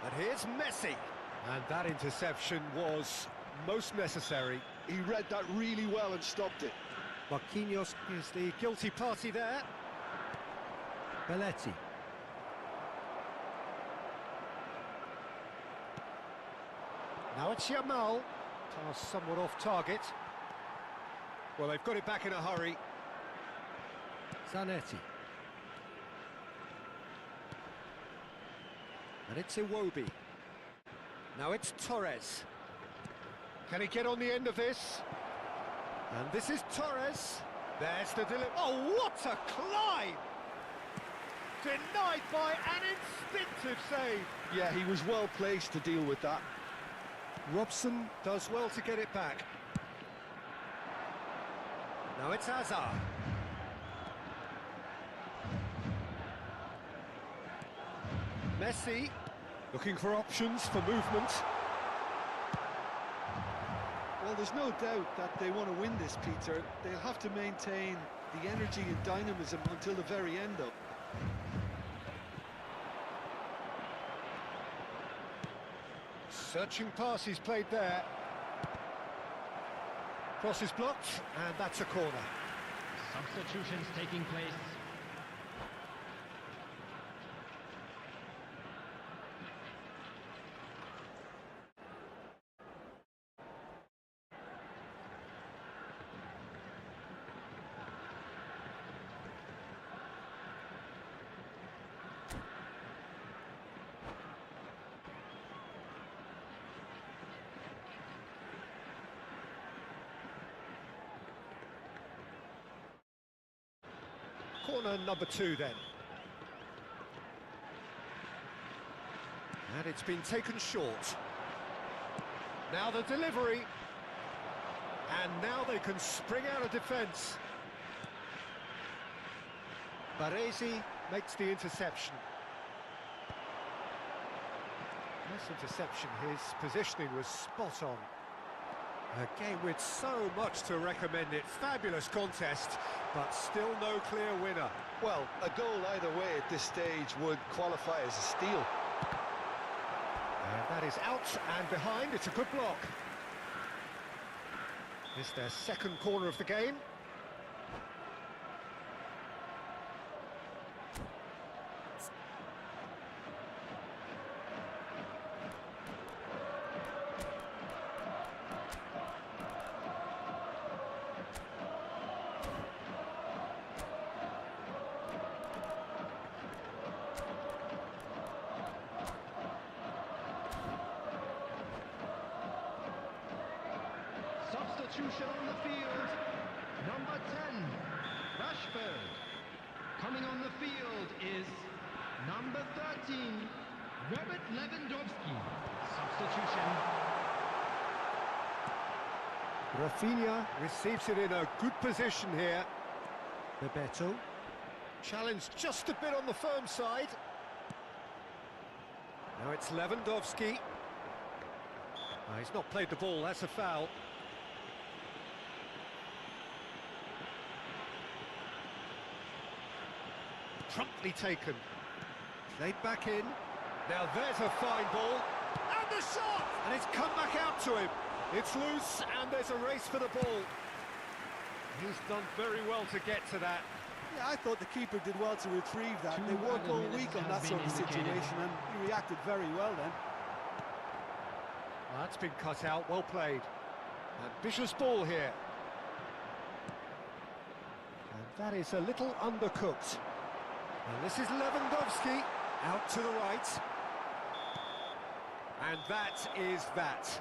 And here's Messi. And that interception was most necessary. He read that really well and stopped it. Marquinhos is the guilty party there. Belletti. Now it's Yamal. Pass somewhat off target. Well, they've got it back in a hurry. Zanetti. And it's Iwobi. Now it's Torres. Can he get on the end of this? And this is Torres. There's the delivery. Oh, what a climb! Denied by an instinctive save. Yeah, he was well placed to deal with that. Robson does well to get it back. Now it's Hazard. Messi, looking for options for movement. Well, there's no doubt that they want to win this, Peter. They'll have to maintain the energy and dynamism until the very end, though. Searching pass he's played there. Cross is blocked, and that's a corner. Substitutions taking place. Corner number 2 then. And it's been taken short. Now the delivery. And now they can spring out of defence. Baresi makes the interception. Nice interception, his positioning was spot on. A game with so much to recommend it. Fabulous contest, but still no clear winner. Well, a goal either way at this stage would qualify as a steal. And that is out and behind. It's a good block. It's their second corner of the game. Substitution on the field. Number 10, Rashford. Coming on the field is number 13, Robert Lewandowski. Substitution. Rafinha receives it in a good position here. Bebeto. Challenged just a bit on the firm side. Now it's Lewandowski. He's not played the ball, that's a foul. Promptly taken. Played back in. Now there's a fine ball. And the shot! And it's come back out to him. It's loose and there's a race for the ball. He's done very well to get to that. Yeah, I thought the keeper did well to retrieve that. They work all week on that sort of situation, and he reacted very well then. Well, that's been cut out, well played. Ambitious ball here. And that is a little undercooked. And this is Lewandowski, out to the right. And that is that.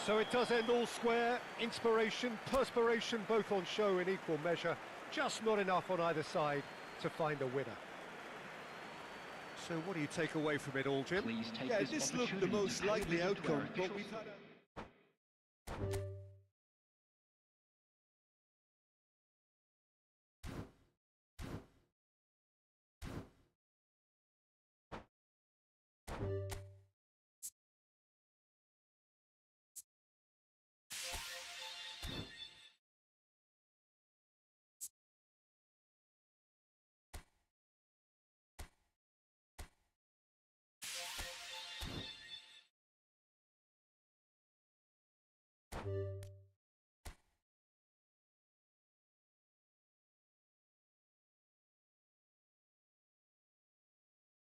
So it does end all square. Inspiration, perspiration, both on show in equal measure. Just not enough on either side to find a winner. So what do you take away from it all, Jim? Please take Yeah, this this looked the opportunity most to pay likely visit to our outcome, but official we've had a